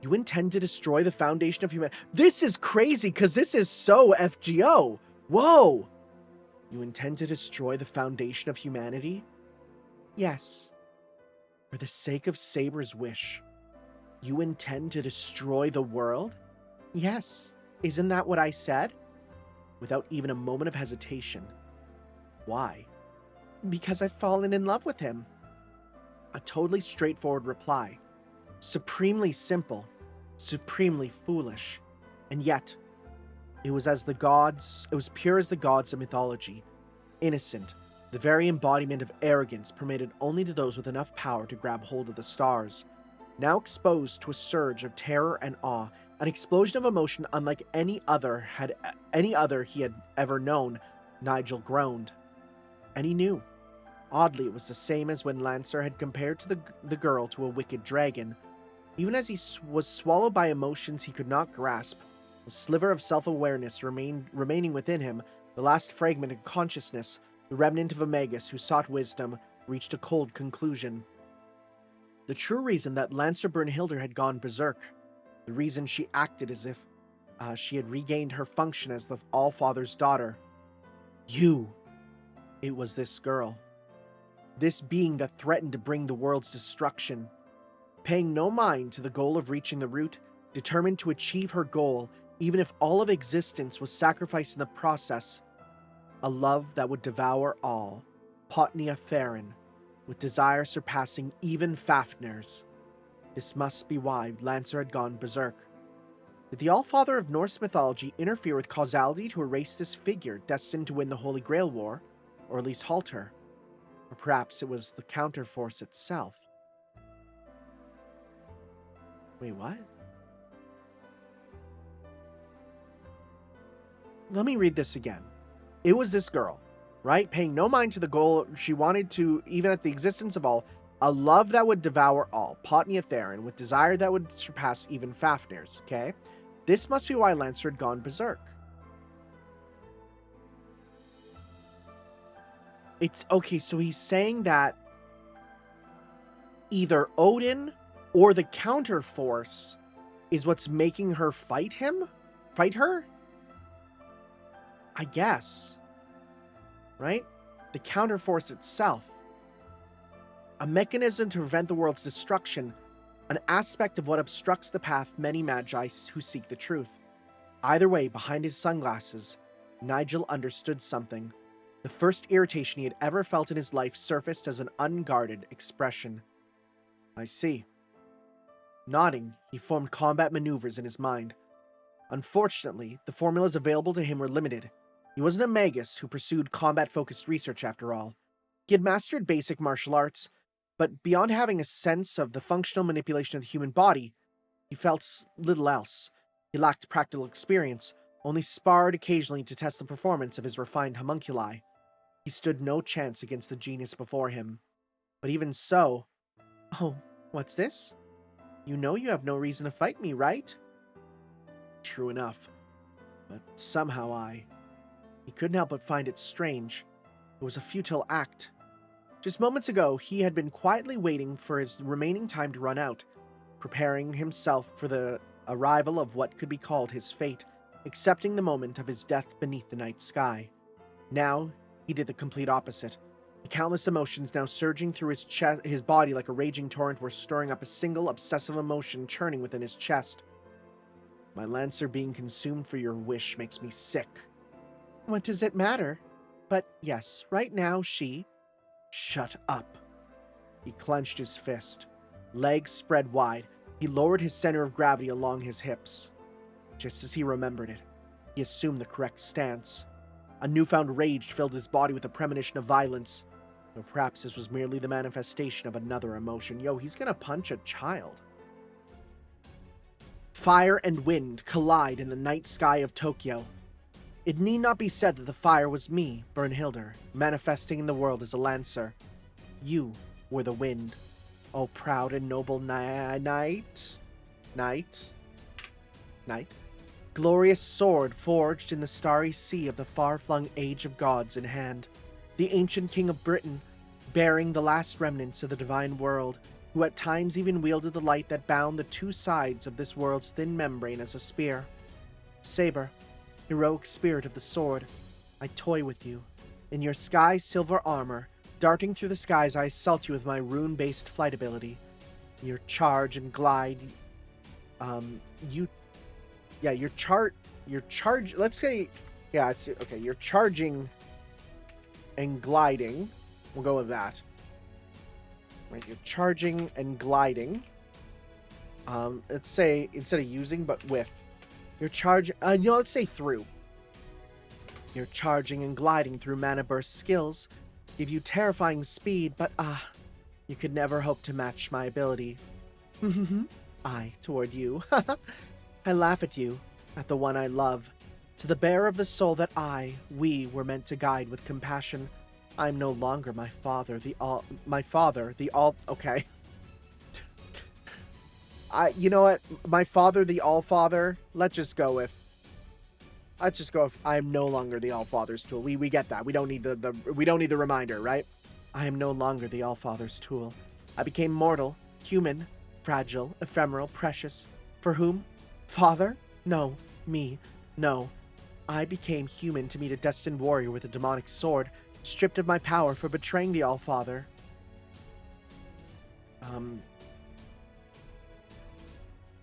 "You intend to destroy the foundation of humanity." This is crazy, because this is so FGO! Whoa! You intend to destroy the foundation of humanity? Yes. For the sake of Saber's wish. You intend to destroy the world? Yes. Isn't that what I said? Without even a moment of hesitation. Why? Because I've fallen in love with him. A totally straightforward reply. Supremely simple. Supremely foolish. And yet, it was pure as the gods of mythology. Innocent. The very embodiment of arrogance permitted only to those with enough power to grab hold of the stars. Now exposed to a surge of terror and awe, an explosion of emotion unlike any other he had ever known, Nigel groaned. And he knew. Oddly, it was the same as when Lancer had compared the girl to a wicked dragon. Even as he was swallowed by emotions he could not grasp, a sliver of self-awareness remaining within him, the last fragment of consciousness, the remnant of a magus who sought wisdom, reached a cold conclusion. The true reason that Lancer Brunhilde had gone berserk, the reason she acted as if she had regained her function as the Allfather's daughter. It was this girl. This being that threatened to bring the world's destruction. Paying no mind to the goal of reaching the root, determined to achieve her goal, even if all of existence was sacrificed in the process. A love that would devour all, Potnia Therin, with desire surpassing even Fafnir's. This must be why Lancer had gone berserk. Did the Allfather of Norse mythology interfere with causality to erase this figure destined to win the Holy Grail War, or at least halt her? Or perhaps it was the counterforce itself. Wait, what? Let me read this again. It was this girl, right? Paying no mind to the goal she wanted to, even at the existence of all, a love that would devour all, Potnia Therin, with desire that would surpass even Fafnir's, okay? This must be why Lancer had gone berserk. It's okay, so he's saying that either Odin or the counterforce is what's making her fight him? Fight her? I guess. Right? The counterforce itself. A mechanism to prevent the world's destruction, an aspect of what obstructs the path many magi who seek the truth. Either way, behind his sunglasses, Nigel understood something. The first irritation he had ever felt in his life surfaced as an unguarded expression. I see. Nodding, he formed combat maneuvers in his mind. Unfortunately, the formulas available to him were limited. He wasn't a magus who pursued combat-focused research after all. He had mastered basic martial arts, but beyond having a sense of the functional manipulation of the human body, he felt little else. He lacked practical experience, only sparred occasionally to test the performance of his refined homunculi. He stood no chance against the genius before him. But even so... Oh, what's this? You know you have no reason to fight me, right? True enough. But somehow He couldn't help but find it strange. It was a futile act. Just moments ago, he had been quietly waiting for his remaining time to run out, preparing himself for the arrival of what could be called his fate, accepting the moment of his death beneath the night sky. Now, he did the complete opposite. The countless emotions now surging through his body like a raging torrent were stirring up a single obsessive emotion churning within his chest. My Lancer being consumed for your wish makes me sick. What does it matter? But yes, right now she... Shut up. He clenched his fist. Legs spread wide, he lowered his center of gravity along his hips. Just as he remembered it, he assumed the correct stance. A newfound rage filled his body with a premonition of violence. Or perhaps this was merely the manifestation of another emotion. Yo, he's gonna punch a child. Fire and wind collide in the night sky of Tokyo. It need not be said that the fire was me, Bernhilder, manifesting in the world as a Lancer. You were the wind. Oh, proud and noble knight. Glorious sword forged in the starry sea of the far-flung age of gods in hand. The ancient king of Britain, bearing the last remnants of the divine world, who at times even wielded the light that bound the two sides of this world's thin membrane as a spear. Saber, heroic spirit of the sword, I toy with you. In your sky silver armor, darting through the skies, I assault you with my rune-based flight ability. Your charge and glide, your charging and gliding. We'll go with that. Right, you're charging and gliding. Let's say, instead of using, but with. You're charging, let's say through. You're charging and gliding through mana burst skills. Give you terrifying speed, but you could never hope to match my ability. I, toward you. I laugh at you, at the one I love. To the bearer of the soul that we were meant to guide with compassion. I'm no longer my father, okay. You know what? My father, the All-Father, let's just go with I'm no longer the All-Father's tool. We get that. We don't need the reminder, right? I am no longer the All-Father's tool. I became mortal, human, fragile, ephemeral, precious. For whom? Father? No. Me? No. I became human to meet a destined warrior with a demonic sword, stripped of my power for betraying the All-Father.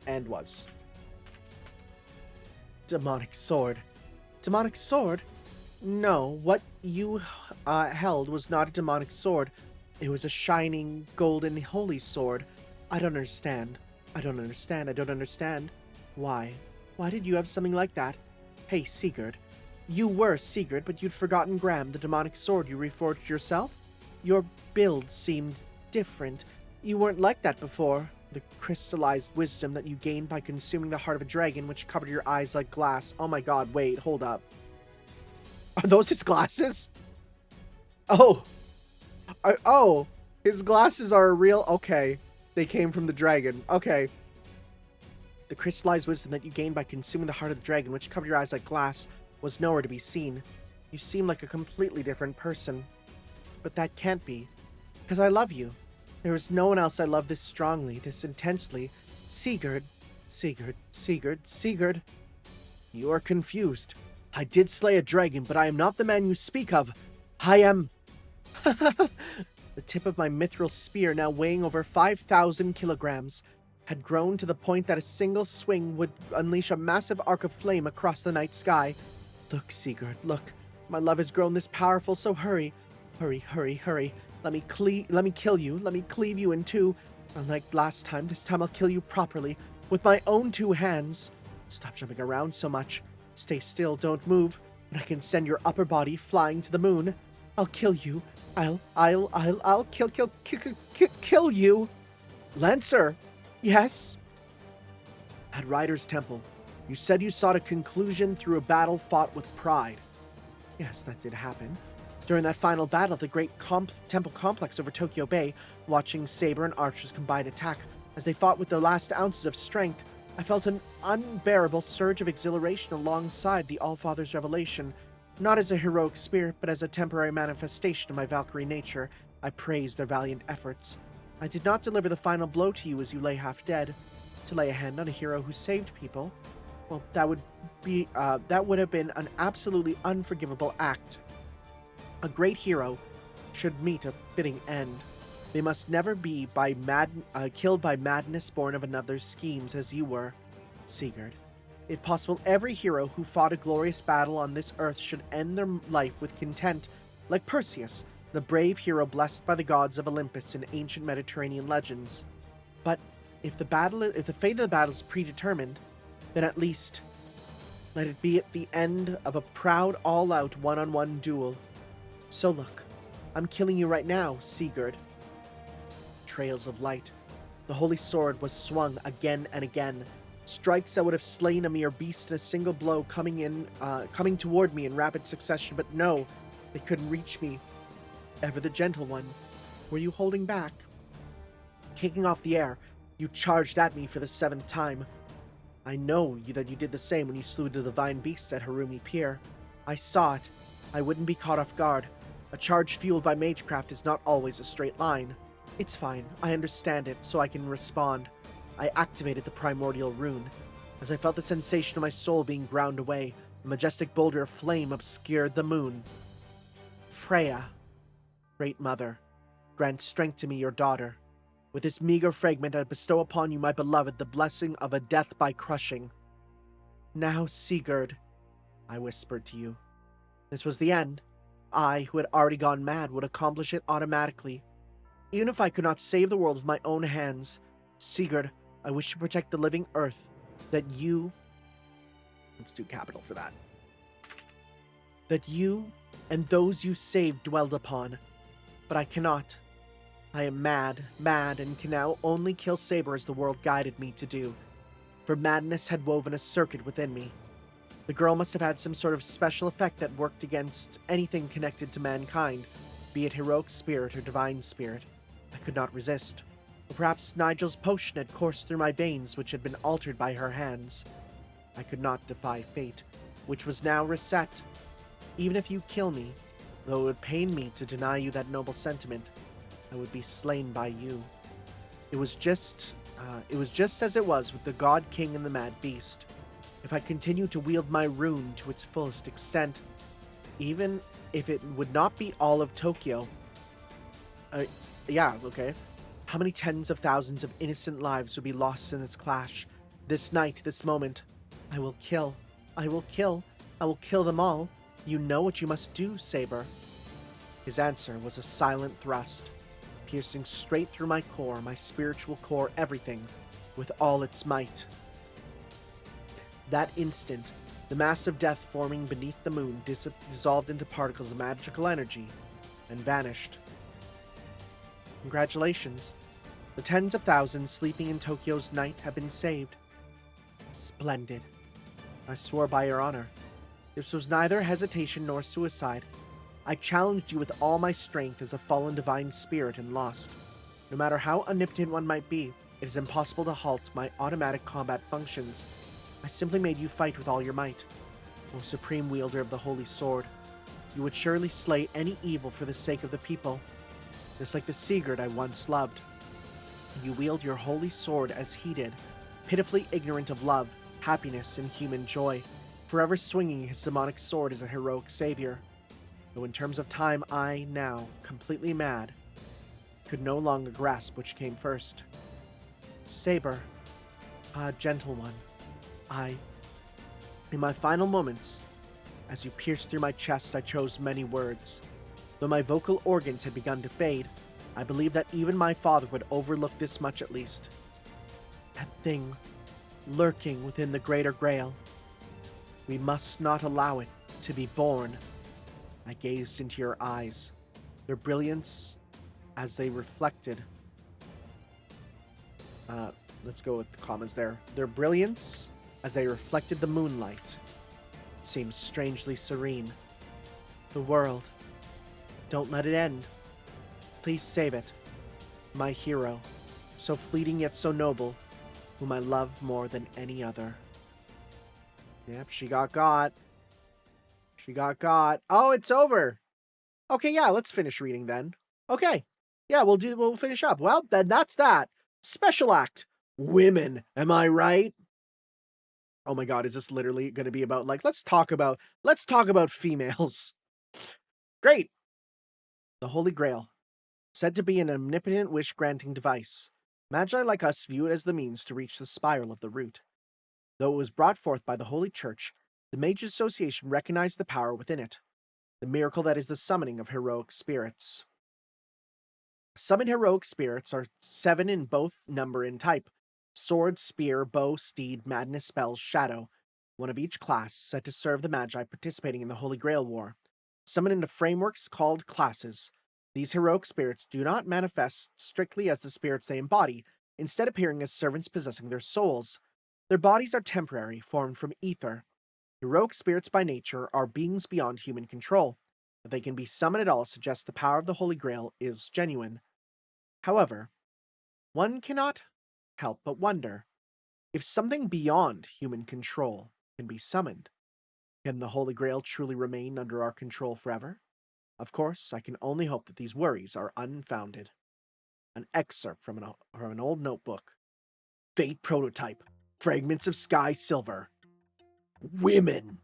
And was. Demonic sword. Demonic sword? No, what you held was not a demonic sword. It was a shining, golden, holy sword. I don't understand. Why? Why did you have something like that? Hey, Sigurd. You were Sigurd, but you'd forgotten Graham, the demonic sword you reforged yourself? Your build seemed different. You weren't like that before. The crystallized wisdom that you gained by consuming the heart of a dragon, which covered your eyes like glass. Oh my god, wait, hold up. Are those his glasses? Oh, his glasses are real. Okay, they came from the dragon. Okay. The crystallized wisdom that you gained by consuming the heart of the dragon, which covered your eyes like glass, was nowhere to be seen. You seem like a completely different person. But that can't be, because I love you. There is no one else I love this strongly, this intensely. Sigurd. You are confused. I did slay a dragon, but I am not the man you speak of. I am... The tip of my mithril spear, now weighing over 5,000 kilograms, had grown to the point that a single swing would unleash a massive arc of flame across the night sky. Look, Sigurd, look. My love has grown this powerful, so hurry. Hurry. Let me kill you. Let me cleave you in two. Unlike last time, this time I'll kill you properly, with my own two hands. Stop jumping around so much. Stay still, don't move, but I can send your upper body flying to the moon. I'll kill you. I'll kill you. Lancer! Yes? At Ryder's Temple, you said you sought a conclusion through a battle fought with pride. Yes, that did happen. During that final battle, the great temple complex over Tokyo Bay, watching Saber and Archer's combined attack, as they fought with their last ounces of strength, I felt an unbearable surge of exhilaration alongside the Allfather's revelation. Not as a heroic spirit, but as a temporary manifestation of my Valkyrie nature, I praised their valiant efforts. I did not deliver the final blow to you as you lay half dead. To lay a hand on a hero who saved people, well, that would have been an absolutely unforgivable act. A great hero should meet a fitting end. They must never be killed by madness born of another's schemes, as you were, Sigurd. If possible, every hero who fought a glorious battle on this earth should end their life with content, like Perseus, the brave hero blessed by the gods of Olympus in ancient Mediterranean legends. But if the fate of the battle is predetermined, then at least let it be at the end of a proud, all-out one-on-one duel. So look, I'm killing you right now, Sigurd. Trails of light. The holy sword was swung again and again. Strikes that would have slain a mere beast in a single blow coming toward me in rapid succession, but no, they couldn't reach me. Ever the gentle one, were you holding back? Kicking off the air, you charged at me for the 7th time. I know that you did the same when you slew the divine beast at Harumi Pier. I saw it. I wouldn't be caught off guard. A charge fueled by magecraft is not always a straight line. It's fine, I understand it, so I can respond. I activated the primordial rune. As I felt the sensation of my soul being ground away, a majestic boulder of flame obscured the moon. Freya, Great Mother, grant strength to me, your daughter. With this meager fragment I bestow upon you, my beloved, the blessing of a death by crushing. Now, Sigurd, I whispered to you. This was the end. I, who had already gone mad, would accomplish it automatically. Even if I could not save the world with my own hands, Sigurd, I wish to protect the living earth, that you... Let's do capital for that. That you and those you saved dwelled upon. But I cannot. I am mad, and can now only kill Saber as the world guided me to do. For madness had woven a circuit within me. The girl must have had some sort of special effect that worked against anything connected to mankind, be it heroic spirit or divine spirit. I could not resist. Or perhaps Nigel's potion had coursed through my veins, which had been altered by her hands. I could not defy fate, which was now reset. Even if you kill me, though it would pain me to deny you that noble sentiment, I would be slain by you. It was just as it was with the God King and the Mad Beast. If I continued to wield my rune to its fullest extent, even if it would not be all of Tokyo, how many tens of thousands of innocent lives would be lost in this clash? This night, this moment, I will kill them all. You know what you must do, Saber. His answer was a silent thrust, piercing straight through my core, my spiritual core, everything, with all its might. That instant, the mass of death forming beneath the moon dissolved into particles of magical energy and vanished. Congratulations. The tens of thousands sleeping in Tokyo's night have been saved. Splendid. I swore by your honor. This was neither hesitation nor suicide. I challenged you with all my strength as a fallen divine spirit and lost. No matter how omnipotent one might be, it is impossible to halt my automatic combat functions. I simply made you fight with all your might. O supreme wielder of the holy sword, you would surely slay any evil for the sake of the people. Just like the Sigurd I once loved. You wield your holy sword as he did, pitifully ignorant of love, happiness, and human joy, forever swinging his demonic sword as a heroic savior. Though in terms of time I, now, completely mad, could no longer grasp which came first. Saber, gentle one, in my final moments, as you pierced through my chest, I chose many words. Though my vocal organs had begun to fade, I believed that even my father would overlook this much at least. That thing, lurking within the greater grail. We must not allow it to be born. I gazed into your eyes, their brilliance as they reflected. Let's go with the commas there. Their brilliance as they reflected the moonlight seemed strangely serene. The world, don't let it end. Please save it. My hero, so fleeting yet so noble, whom I love more than any other. Yep, she got got. She got got. Oh, it's over. Okay, yeah, let's finish reading then. Okay. Yeah, we'll finish up. Well, then that's that. Special act. Women, am I right? Oh my god, is this literally going to be about like let's talk about females. Great. The Holy Grail, said to be an omnipotent wish-granting device. Magi like us view it as the means to reach the spiral of the root. Though it was brought forth by the Holy Church, the Mage Association recognized the power within it, the miracle that is the summoning of heroic spirits. Summoned heroic spirits are 7 in both number and type: sword, spear, bow, steed, madness, spells, shadow, one of each class, set to serve the Magi participating in the Holy Grail War. Summoned into frameworks called classes, these heroic spirits do not manifest strictly as the spirits they embody, instead appearing as servants possessing their souls. Their bodies are temporary, formed from ether. Heroic spirits by nature are beings beyond human control. That they can be summoned at all suggests the power of the Holy Grail is genuine. However, one cannot help but wonder, if something beyond human control can be summoned, can the Holy Grail truly remain under our control forever? Of course, I can only hope that these worries are unfounded. An excerpt from an old notebook. Fate Prototype. Fragments of Sky Silver. Women!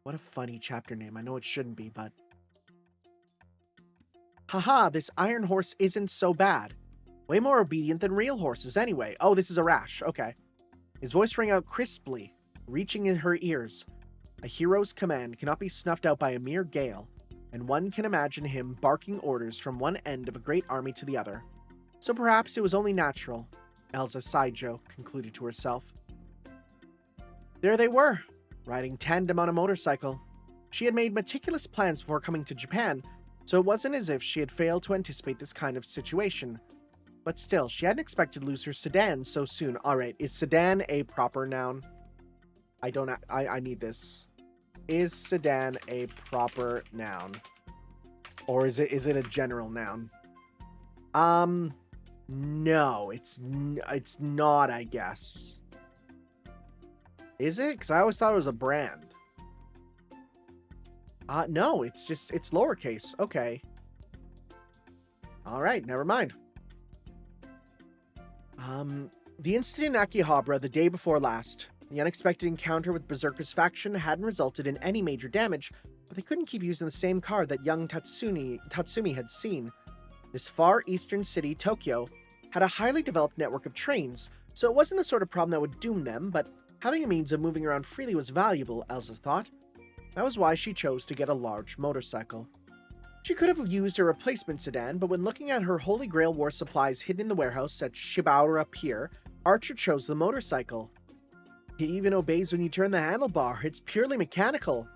What a funny chapter name. I know it shouldn't be, but... Haha, this iron horse isn't so bad. Way more obedient than real horses anyway. Oh, this is a rash. Okay. His voice rang out crisply, reaching in her ears. A hero's command cannot be snuffed out by a mere gale, and one can imagine him barking orders from one end of a great army to the other. So perhaps it was only natural, Elsa side-joke concluded to herself. There they were, riding tandem on a motorcycle. She had made meticulous plans before coming to Japan, so it wasn't as if she had failed to anticipate this kind of situation. But still, she hadn't expected to lose her sedan so soon. Alright, is sedan a proper noun? I need this. Is sedan a proper noun? Or is it a general noun? No, it's not, I guess. Is it? Because I always thought it was a brand. No, it's lowercase. Okay. Alright, never mind. The incident in Akihabara the day before last. The unexpected encounter with Berserker's faction hadn't resulted in any major damage, but they couldn't keep using the same card that young Tatsumi had seen. This far eastern city, Tokyo, had a highly developed network of trains, so it wasn't the sort of problem that would doom them, but having a means of moving around freely was valuable, Elsa thought. That was why she chose to get a large motorcycle. She could have used a replacement sedan, but when looking at her Holy Grail War supplies hidden in the warehouse at Shibaura Pier, Archer chose the motorcycle. It even obeys when you turn the handlebar. It's purely mechanical.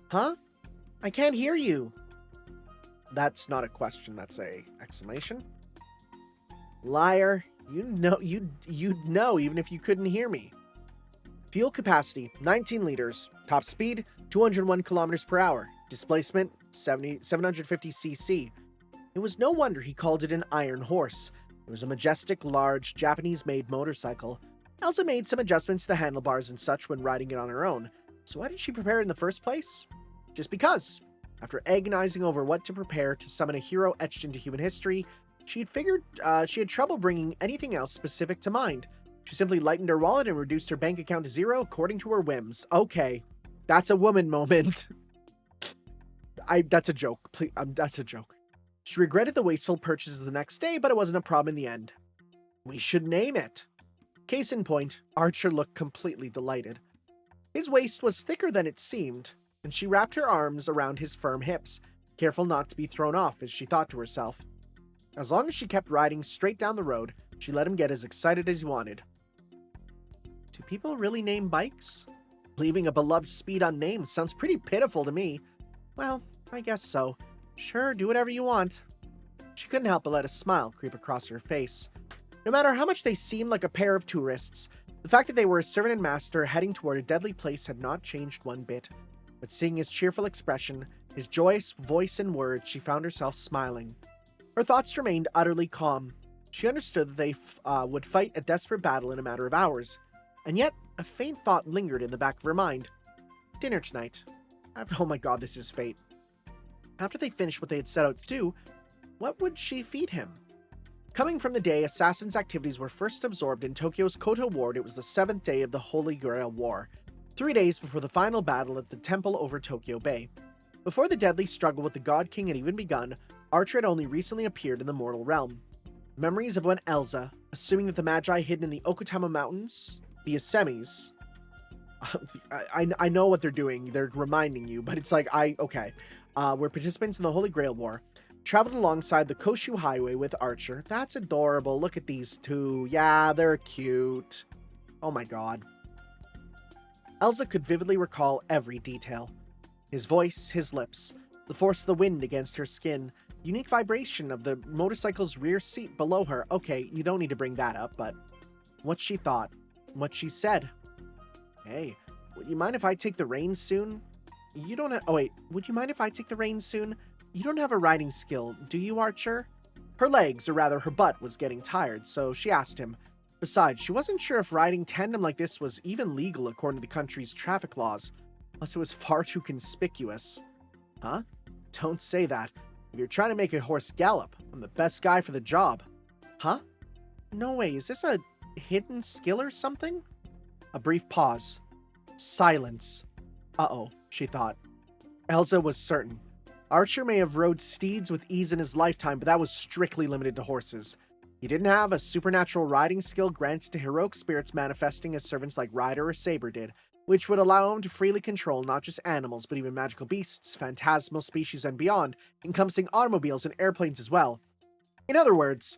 Huh? I can't hear you. That's not a question, that's a exclamation. Liar. You'd know even if you couldn't hear me. Fuel capacity, 19 liters. Top speed, 201 kilometers per hour. Displacement, 750 cc. It was no wonder he called it an iron horse. It was a majestic, large, Japanese-made motorcycle. Elsa made some adjustments to the handlebars and such when riding it on her own. So why did she prepare it in the first place? Just because. After agonizing over what to prepare to summon a hero etched into human history, she had figured she had trouble bringing anything else specific to mind. She simply lightened her wallet and reduced her bank account to 0 according to her whims. Okay, that's a woman moment. That's a joke. Please, that's a joke. She regretted the wasteful purchases the next day, but it wasn't a problem in the end. We should name it. Case in point, Archer looked completely delighted. His waist was thicker than it seemed, and she wrapped her arms around his firm hips, careful not to be thrown off, as she thought to herself. As long as she kept riding straight down the road, she let him get as excited as he wanted. Do people really name bikes? Leaving a beloved speed unnamed sounds pretty pitiful to me. Well, I guess so. Sure, do whatever you want. She couldn't help but let a smile creep across her face. No matter how much they seemed like a pair of tourists, the fact that they were a servant and master heading toward a deadly place had not changed one bit. But seeing his cheerful expression, his joyous voice and words, she found herself smiling. Her thoughts remained utterly calm. She understood that they would fight a desperate battle in a matter of hours, and yet a faint thought lingered in the back of her mind. Dinner tonight. Oh my god, this is fate. After they finished what they had set out to do, what would she feed him? Coming from the day Assassin's activities were first absorbed in Tokyo's Koto Ward, it was the 7th day of the Holy Grail War, 3 days before the final battle at the temple over Tokyo Bay. Before the deadly struggle with the God King had even begun, Archer had only recently appeared in the mortal realm. Memories of when Elsa, assuming that the Magi hidden in the Okutama Mountains, the Yosemis, I know what they're doing, they're reminding you, but it's like, were participants in the Holy Grail War, traveled alongside the Koshu Highway with Archer. That's adorable. Look at these two. Yeah, they're cute. Oh my god. Elsa could vividly recall every detail. His voice, his lips, the force of the wind against her skin, unique vibration of the motorcycle's rear seat below her. Okay, you don't need to bring that up, but what she thought, what she said. Hey, would you mind if I take the reins soon? You don't have... Oh wait, would you mind if I take the reins soon? You don't have a riding skill, do you, Archer? Her legs, or rather her butt, was getting tired, so she asked him. Besides, she wasn't sure if riding tandem like this was even legal according to the country's traffic laws, plus it was far too conspicuous. Huh? Don't say that. If you're trying to make a horse gallop, I'm the best guy for the job. Huh? No way, is this a hidden skill or something? A brief pause. Silence. Uh-oh, she thought. Elsa was certain. Archer may have rode steeds with ease in his lifetime, but that was strictly limited to horses. He didn't have a supernatural riding skill granted to heroic spirits manifesting as servants like Ryder or Saber did, which would allow him to freely control not just animals, but even magical beasts, phantasmal species, and beyond, encompassing automobiles and airplanes as well. In other words,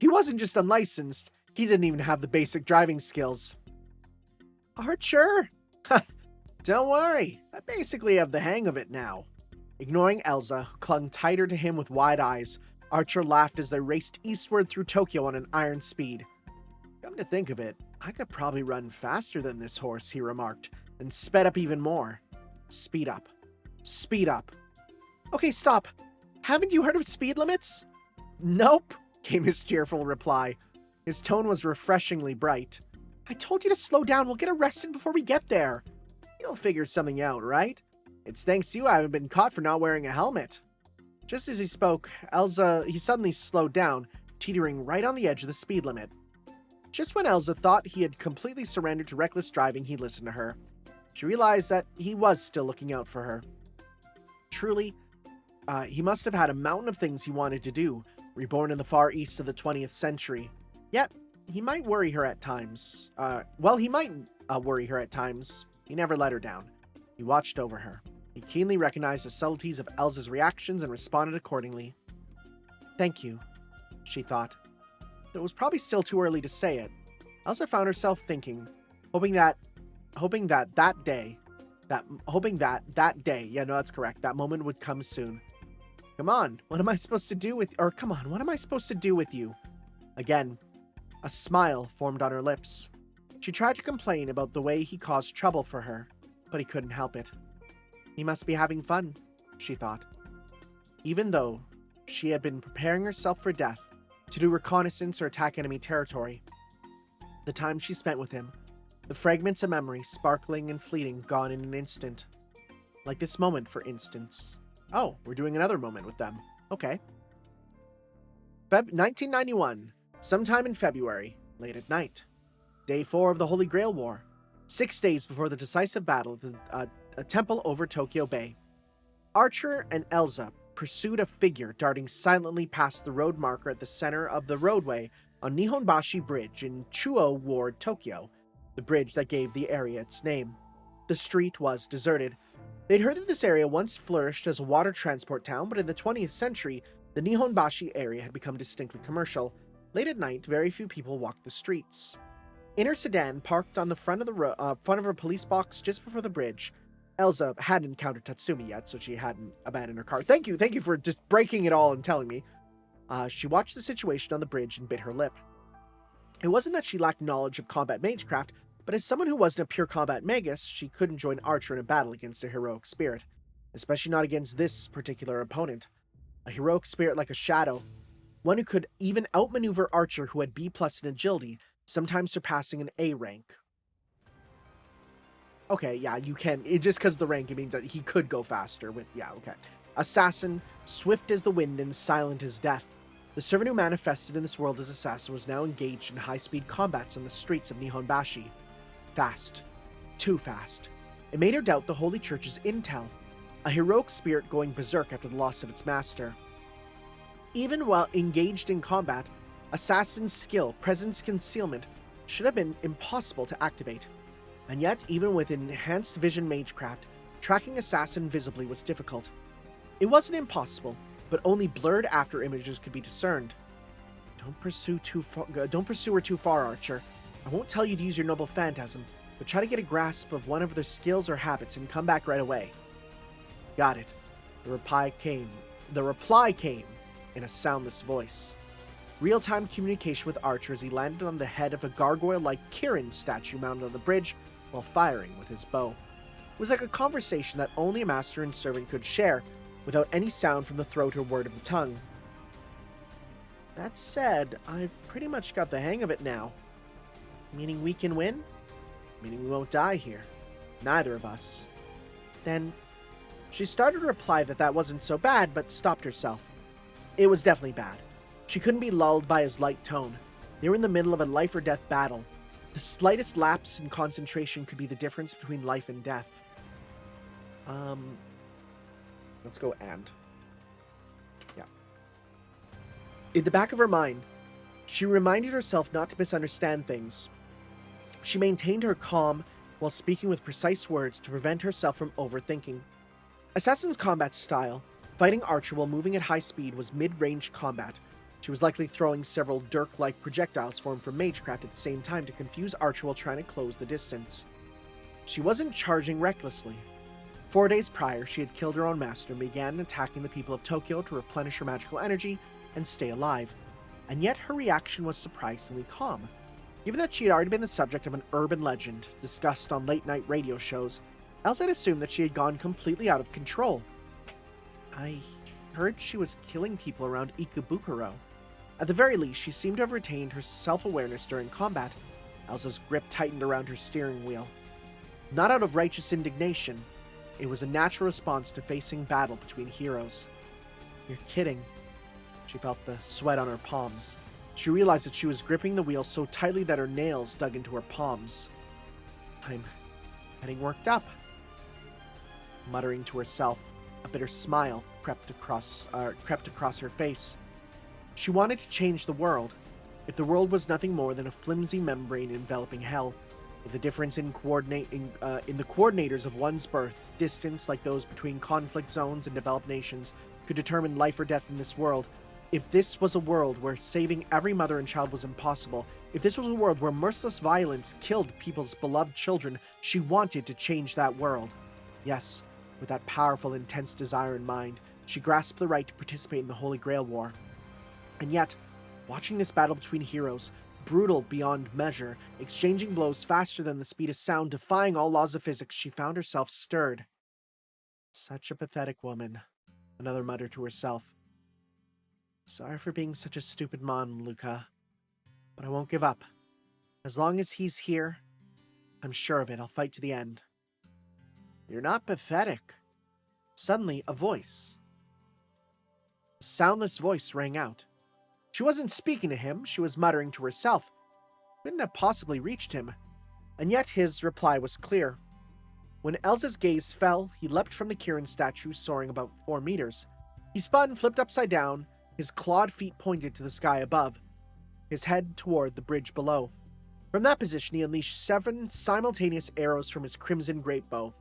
he wasn't just unlicensed, he didn't even have the basic driving skills. Archer? Don't worry, I basically have the hang of it now. Ignoring Elsa, who clung tighter to him with wide eyes, Archer laughed as they raced eastward through Tokyo on an iron speed. Come to think of it, I could probably run faster than this horse, he remarked, and sped up even more. Speed up. Speed up. Okay, stop. Haven't you heard of speed limits? Nope, came his cheerful reply. His tone was refreshingly bright. I told you to slow down, we'll get arrested before we get there. You'll figure something out, right? It's thanks to you I haven't been caught for not wearing a helmet. Just as he spoke, he suddenly slowed down, teetering right on the edge of the speed limit. Just when Elsa thought he had completely surrendered to reckless driving, he listened to her. She realized that he was still looking out for her. Truly, he must have had a mountain of things he wanted to do, reborn in the far east of the 20th century. Yet, he might worry her at times. He might worry her at times. He never let her down. He watched over her. He keenly recognized the subtleties of Elsa's reactions and responded accordingly. Thank you, she thought. Though it was probably still too early to say it. Elsa found herself thinking, hoping that day, that moment would come soon. Come on, what am I supposed to do with you? Again, a smile formed on her lips. She tried to complain about the way he caused trouble for her, but he couldn't help it. He must be having fun, she thought. Even though she had been preparing herself for death, to do reconnaissance or attack enemy territory. The time she spent with him, the fragments of memory sparkling and fleeting, gone in an instant. Like this moment, for instance. Oh, we're doing another moment with them. Okay. 1991, sometime in February, late at night. Day 4 of the Holy Grail War. 6 days before the decisive battle at a temple over Tokyo Bay. Archer and Elsa pursued a figure darting silently past the road marker at the center of the roadway on Nihonbashi Bridge in Chuo Ward, Tokyo, the bridge that gave the area its name. The street was deserted. They'd heard that this area once flourished as a water transport town, but in the 20th century, the Nihonbashi area had become distinctly commercial. Late at night, very few people walked the streets. In her sedan, parked on the front of her police box just before the bridge, Elsa hadn't encountered Tatsumi yet, so she hadn't abandoned her car. Thank you for just breaking it all and telling me. She watched the situation on the bridge and bit her lip. It wasn't that she lacked knowledge of combat magecraft, but as someone who wasn't a pure combat magus, she couldn't join Archer in a battle against a heroic spirit, especially not against this particular opponent. A heroic spirit like a shadow. one who could even outmaneuver Archer, who had B+ in agility, sometimes surpassing an A rank. Okay, yeah, you can. Just because of the rank, it means that he could go faster with, yeah, okay. Assassin, swift as the wind and silent as death. The servant who manifested in this world as assassin was now engaged in high-speed combats on the streets of Nihonbashi. Fast. Too fast. It made her doubt the Holy Church's intel, a heroic spirit going berserk after the loss of its master. Even while engaged in combat, Assassin's skill, presence, concealment should have been impossible to activate. And yet, even with enhanced vision magecraft, tracking Assassin visibly was difficult. It wasn't impossible, but only blurred after images could be discerned. Don't pursue her too far, Archer. I won't tell you to use your noble phantasm, but try to get a grasp of one of their skills or habits and come back right away. Got it. The reply came in a soundless voice. Real-time communication with Archer as he landed on the head of a gargoyle-like Kirin statue mounted on the bridge while firing with his bow. It was like a conversation that only a master and servant could share, without any sound from the throat or word of the tongue. That said, I've pretty much got the hang of it now. Meaning we can win? Meaning we won't die here. Neither of us. Then, she started to reply that wasn't so bad, but stopped herself. It was definitely bad. She couldn't be lulled by his light tone. They were in the middle of a life-or-death battle. The slightest lapse in concentration could be the difference between life and death. Let's go and. Yeah. In the back of her mind, she reminded herself not to misunderstand things. She maintained her calm while speaking with precise words to prevent herself from overthinking. Assassin's combat style, fighting Archer while moving at high speed, was mid-range combat. She was likely throwing several dirk-like projectiles formed from magecraft at the same time to confuse Archer while trying to close the distance. She wasn't charging recklessly. 4 days prior, she had killed her own master and began attacking the people of Tokyo to replenish her magical energy and stay alive. And yet her reaction was surprisingly calm. Given that she had already been the subject of an urban legend discussed on late-night radio shows, Elsa had assumed that she had gone completely out of control. I heard she was killing people around Ikebukuro. At the very least, she seemed to have retained her self-awareness during combat. Elsa's grip tightened around her steering wheel. Not out of righteous indignation, it was a natural response to facing battle between heroes. You're kidding. She felt the sweat on her palms. She realized that she was gripping the wheel so tightly that her nails dug into her palms. I'm getting worked up. Muttering to herself, a bitter smile crept across her face. She wanted to change the world. If the world was nothing more than a flimsy membrane enveloping hell, if the difference in the coordinators of one's birth, distance like those between conflict zones and developed nations, could determine life or death in this world, if this was a world where saving every mother and child was impossible, if this was a world where merciless violence killed people's beloved children, she wanted to change that world. Yes, with that powerful, intense desire in mind, she grasped the right to participate in the Holy Grail War. And yet, watching this battle between heroes, brutal beyond measure, exchanging blows faster than the speed of sound, defying all laws of physics, she found herself stirred. Such a pathetic woman, another muttered to herself. Sorry for being such a stupid mom, Luca, but I won't give up. As long as he's here, I'm sure of it, I'll fight to the end. You're not pathetic. Suddenly, a voice. A soundless voice rang out. She wasn't speaking to him, she was muttering to herself. Couldn't have possibly reached him. And yet his reply was clear. When Elsa's gaze fell, he leapt from the Kirin statue, soaring about 4 meters. He spun, flipped upside down, his clawed feet pointed to the sky above, his head toward the bridge below. From that position, he unleashed 7 simultaneous arrows from his crimson grape bow.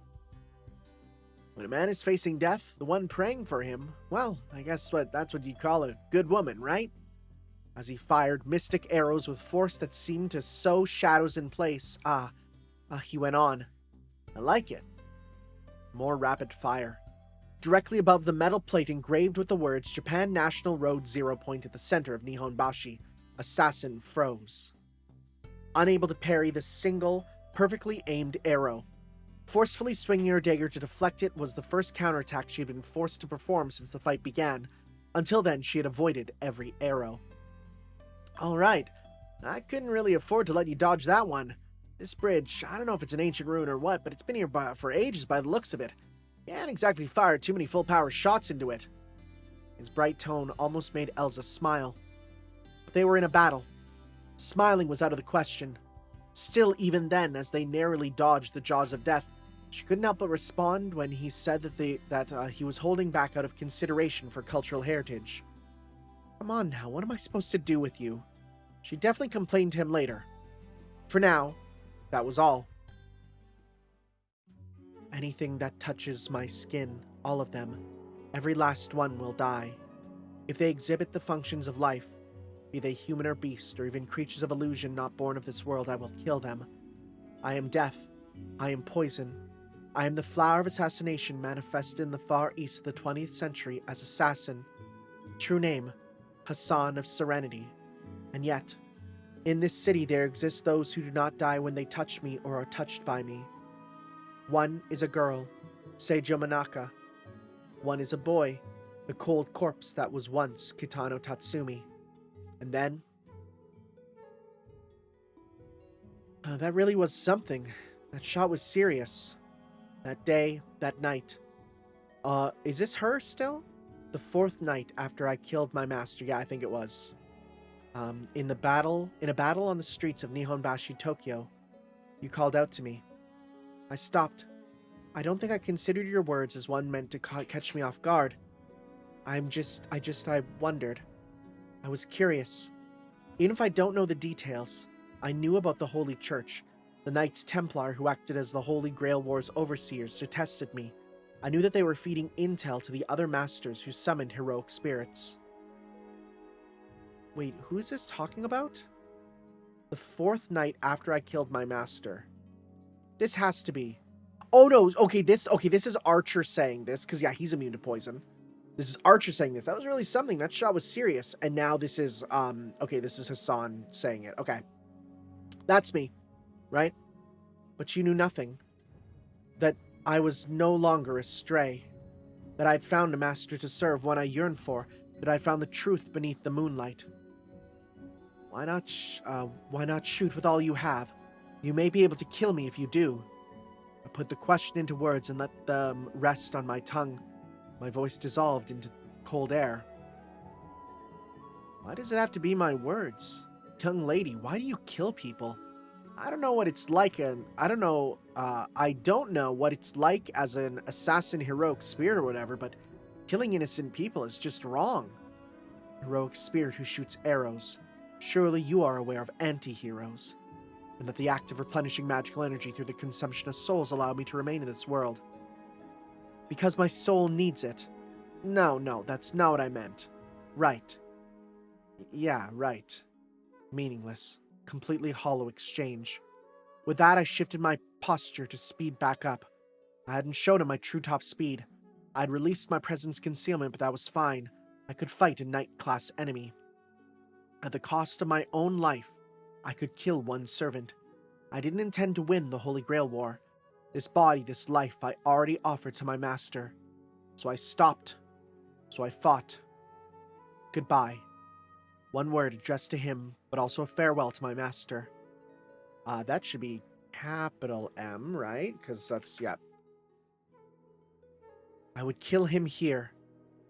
When a man is facing death, the one praying for him, well, I guess that's what you'd call a good woman, right? As he fired mystic arrows with force that seemed to sew shadows in place, he went on. I like it. More rapid fire. Directly above the metal plate engraved with the words Japan National Road 0 point at the center of Nihonbashi, Assassin froze. Unable to parry the single, perfectly aimed arrow. Forcefully swinging her dagger to deflect it was the first counterattack she had been forced to perform since the fight began. Until then, she had avoided every arrow. All right, I couldn't really afford to let you dodge that one. This bridge, I don't know if it's an ancient ruin or what, but it's been here for ages by the looks of it. Can't exactly fire too many full-power shots into it. His bright tone almost made Elsa smile. But they were in a battle. Smiling was out of the question. Still, even then, as they narrowly dodged the jaws of death, she couldn't help but respond when he said that he was holding back out of consideration for cultural heritage. Come on now, what am I supposed to do with you? She definitely complained to him later. For now, that was all. Anything that touches my skin, all of them, every last one will die. If they exhibit the functions of life, be they human or beast, or even creatures of illusion not born of this world, I will kill them. I am death. I am poison. I am the flower of assassination manifested in the far east of the 20th century as assassin. True name, Hassan of Serenity. And yet, in this city there exist those who do not die when they touch me or are touched by me. One is a girl, Seijo Manaka. One is a boy, the cold corpse that was once Kitano Tatsumi. And then... that really was something. That shot was serious. That day, that night. Is this her still? The fourth night after I killed my master. Yeah, I think it was. In a battle on the streets of Nihonbashi, Tokyo, you called out to me. I stopped. I don't think I considered your words as one meant to catch me off guard. I wondered. I was curious. Even if I don't know the details, I knew about the Holy Church, the Knights Templar who acted as the Holy Grail War's overseers to test me. I knew that they were feeding intel to the other masters who summoned heroic spirits. Wait, who is this talking about? The fourth night after I killed my master. This has to be... Oh no, okay, this is Archer saying this, because yeah, he's immune to poison. This is Archer saying this. That was really something. That shot was serious. And now this is, okay, this is Hassan saying it. Okay. That's me, right? But you knew nothing. That I was no longer a stray. That I'd found a master to serve, one I yearned for. That I'd found the truth beneath the moonlight. Why not shoot with all you have? You may be able to kill me if you do. I put the question into words and let them rest on my tongue. My voice dissolved into cold air. Why does it have to be my words? Young lady, why do you kill people? I don't know what it's like, and I don't know what it's like as an assassin heroic spirit or whatever, but killing innocent people is just wrong. Heroic spirit who shoots arrows. Surely you are aware of anti-heroes, and that the act of replenishing magical energy through the consumption of souls allowed me to remain in this world. Because my soul needs it. No, that's not what I meant. Right. Yeah, right. Meaningless. Completely hollow exchange. With that, I shifted my posture to speed back up. I hadn't shown him my true top speed. I'd released my presence concealment, but that was fine. I could fight a knight-class enemy. At the cost of my own life, I could kill one servant. I didn't intend to win the Holy Grail War. This body, this life, I already offered to my master. So I stopped. So I fought. Goodbye. One word addressed to him, but also a farewell to my master. That should be capital M, right? Because that's, yeah. I would kill him here,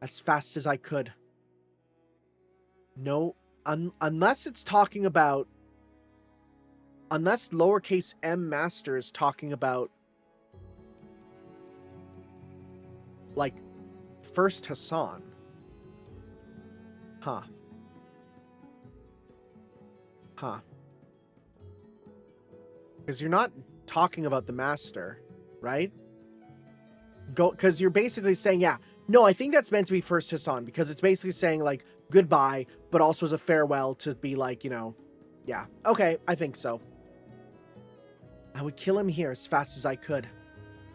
as fast as I could. No, unless it's talking about... Unless lowercase m master is talking about... like, first Hassan. Huh. Because you're not talking about the master, right? Because you're basically saying, yeah, no, I think that's meant to be first Hassan, because it's basically saying, like, goodbye, but also as a farewell to be like, you know, yeah, okay, I think so. I would kill him here as fast as I could.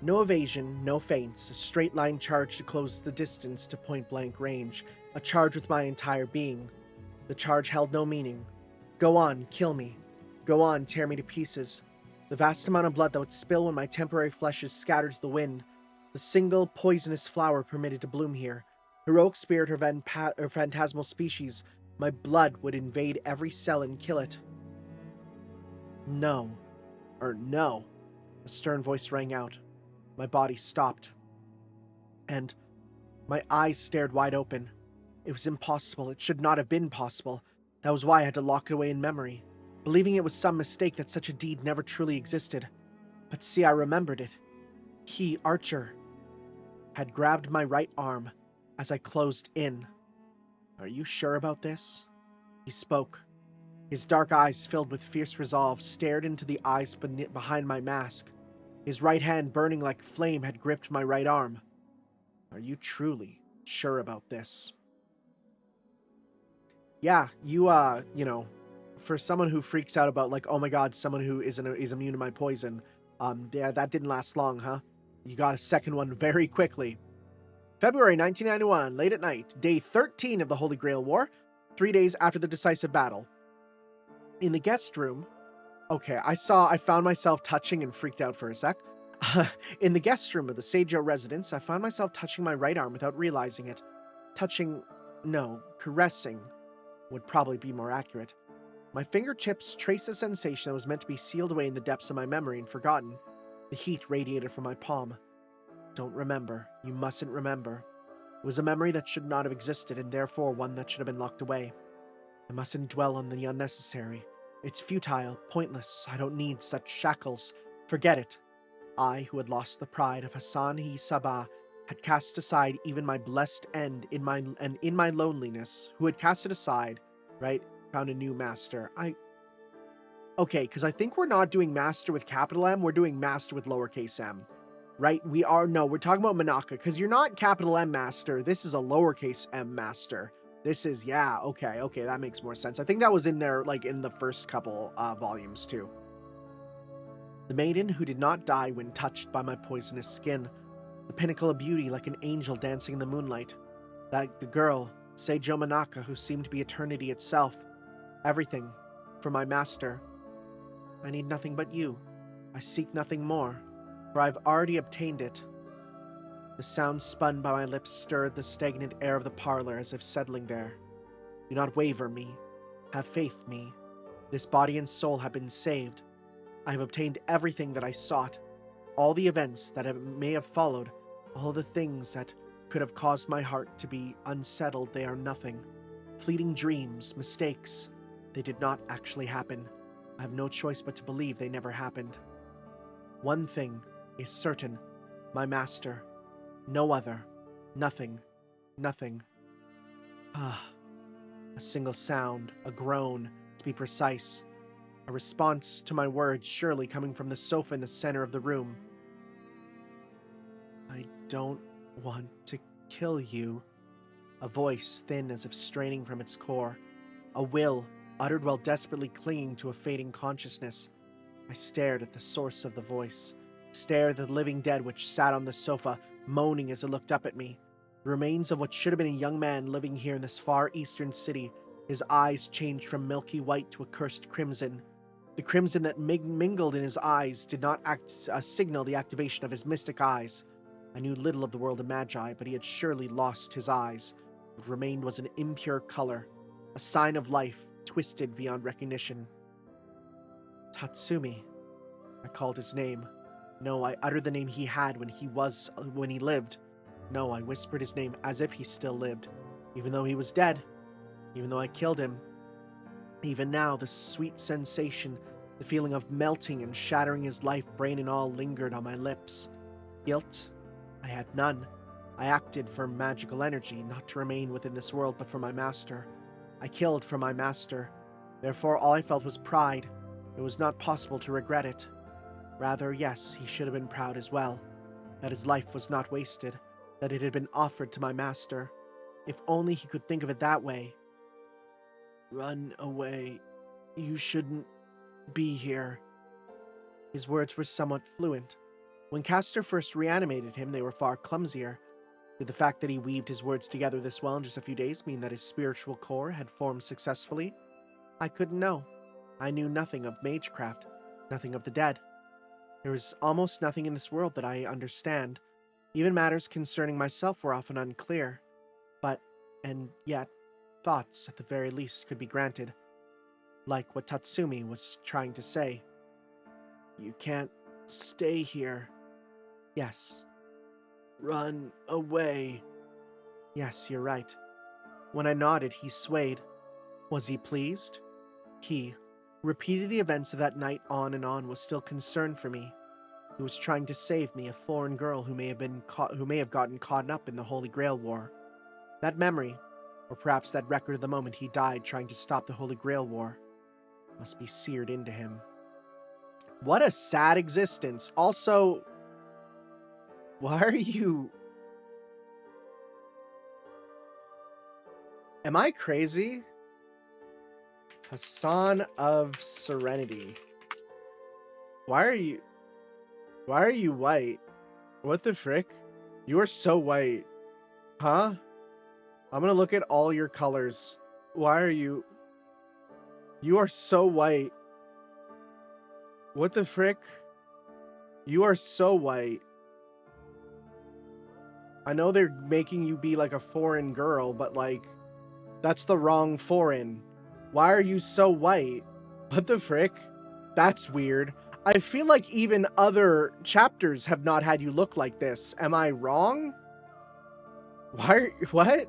No evasion, no feints, a straight line charge to close the distance to point-blank range, a charge with my entire being. The charge held no meaning. Go on, kill me. Go on, tear me to pieces. The vast amount of blood that would spill when my temporary flesh is scattered to the wind. The single poisonous flower permitted to bloom here. Heroic spirit or phantasmal species, my blood would invade every cell and kill it. No. No. A stern voice rang out. My body stopped. And my eyes stared wide open. It was impossible. It should not have been possible. That was why I had to lock it away in memory, believing it was some mistake that such a deed never truly existed. But see, I remembered it. He, Archer, had grabbed my right arm as I closed in. Are you sure about this? He spoke. His dark eyes, filled with fierce resolve, stared into the eyes behind my mask. His right hand, burning like flame, had gripped my right arm. Are you truly sure about this? Yeah, you know, for someone who freaks out about, like, oh my god, someone who is immune to my poison, yeah, that didn't last long, huh? You got a second one very quickly. February 1991, late at night, day 13 of the Holy Grail War, 3 days after the decisive battle. In the guest room, okay, I found myself touching and freaked out for a sec. In the guest room of the Seijo residence, I found myself touching my right arm without realizing it. Caressing would probably be more accurate. My fingertips traced a sensation that was meant to be sealed away in the depths of my memory and forgotten. The heat radiated from my palm. Don't remember. You mustn't remember. It was a memory that should not have existed, and therefore one that should have been locked away. I mustn't dwell on the unnecessary. It's futile, pointless. I don't need such shackles. Forget it. I, who had lost the pride of Hassan-i-Sabah, had cast aside even my blessed end in my loneliness, who had cast it aside, right? Found a new master. Okay, because I think we're not doing master with capital M, we're doing master with lowercase m. Right? We're talking about Manaka, because you're not capital M master, this is a lowercase m master. This is, yeah, okay, that makes more sense. I think that was in there, like, in the first couple volumes, too. The maiden who did not die when touched by my poisonous skin. The pinnacle of beauty, like an angel dancing in the moonlight. The girl, Seijo Manaka, who seemed to be eternity itself. Everything, for my master. I need nothing but you. I seek nothing more, for I've already obtained it. The sound spun by my lips stirred the stagnant air of the parlor as if settling there. Do not waver, me. Have faith, me. This body and soul have been saved. I have obtained everything that I sought. All the events that may have followed, all the things that could have caused my heart to be unsettled, they are nothing. Fleeting dreams, mistakes. They did not actually happen. I have no choice but to believe they never happened. One thing is certain. My master. No other. Nothing. Nothing. Ah. A single sound, a groan, to be precise. A response to my words, surely coming from the sofa in the center of the room. I don't want to kill you. A voice, thin as if straining from its core. A will, uttered while desperately clinging to a fading consciousness. I stared at the source of the voice. Stared at the living dead which sat on the sofa, moaning as it looked up at me. The remains of what should have been a young man living here in this far eastern city. His eyes changed from milky white to a cursed crimson. The crimson that mingled in his eyes did not signal the activation of his mystic eyes. I knew little of the world of Magi, but he had surely lost his eyes. What remained was an impure color, a sign of life, twisted beyond recognition. Tatsumi. I called his name. No, I uttered the name he had when he lived. No, I whispered his name as if he still lived, even though he was dead, even though I killed him. Even now, the sweet sensation, the feeling of melting and shattering his life, brain and all, lingered on my lips. Guilt? I had none. I acted for magical energy, not to remain within this world, but for my master. I killed for my master. Therefore, all I felt was pride. It was not possible to regret it. Rather, yes, he should have been proud as well. That his life was not wasted. That it had been offered to my master. If only he could think of it that way. Run away. You shouldn't be here. His words were somewhat fluent. When Castor first reanimated him, they were far clumsier. Did the fact that he weaved his words together this well in just a few days mean that his spiritual core had formed successfully? I couldn't know. I knew nothing of magecraft, nothing of the dead. There was almost nothing in this world that I understand. Even matters concerning myself were often unclear. And yet, thoughts, at the very least, could be granted. Like what Tatsumi was trying to say. You can't stay here. Yes. Run away. Yes, you're right. When I nodded, he swayed. Was he pleased? He, repeating the events of that night on and on, was still concerned for me. He was trying to save me, a foreign girl who may have gotten caught up in the Holy Grail War. That memory, or perhaps that record of the moment he died trying to stop the Holy Grail War, must be seared into him. What a sad existence. Also, why are you... Am I crazy? Hassan of Serenity. Why are you white? What the frick? You are so white. Huh? I'm gonna look at all your colors. Why are you... You are so white. What the frick? You are so white. I know they're making you be like a foreign girl, but like, that's the wrong foreign. Why are you so white? What the frick? That's weird. I feel like even other chapters have not had you look like this. Am I wrong? What?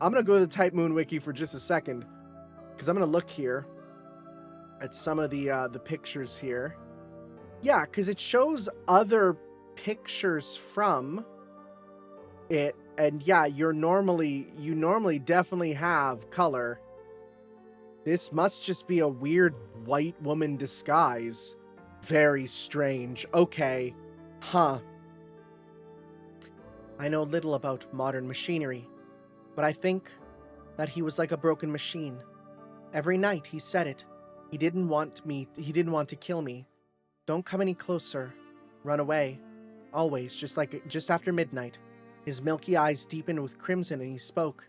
I'm gonna go to the Type Moon Wiki for just a second, because I'm gonna look here at some of the pictures here. Yeah, because it shows other pictures from it, and yeah, you normally definitely have color. This must just be a weird white woman disguise. Very strange. Okay. Huh. I know little about modern machinery, but I think that he was like a broken machine. Every night he said it. He didn't want to kill me. Don't come any closer. Run away. Always, just after midnight. His milky eyes deepened with crimson and he spoke.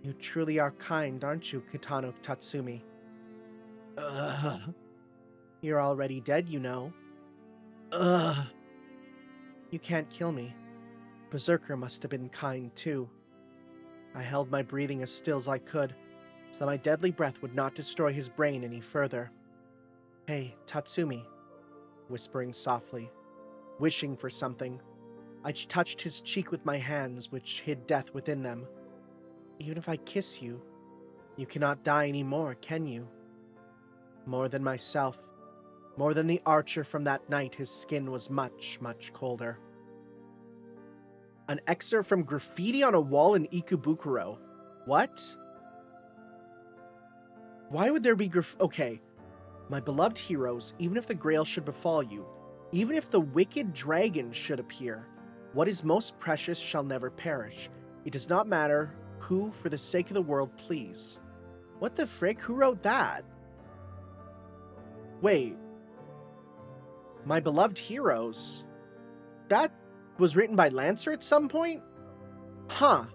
You truly are kind, aren't you, Kitano Tatsumi? Ugh. You're already dead, you know. Ugh. You can't kill me. Berserker must have been kind, too. I held my breathing as still as I could, so that my deadly breath would not destroy his brain any further. Hey, Tatsumi, whispering softly, wishing for something. I touched his cheek with my hands, which hid death within them. Even if I kiss you, you cannot die anymore, can you? More than myself, more than the archer from that night, his skin was much, much colder. An excerpt from graffiti on a wall in Ikebukuro. What? Why would there be Okay. My beloved heroes, even if the Grail should befall you, even if the wicked dragon should appear, what is most precious shall never perish. It does not matter who, for the sake of the world, please. What the frick? Who wrote that? Wait. My beloved heroes? That was written by Lancer at some point? Huh.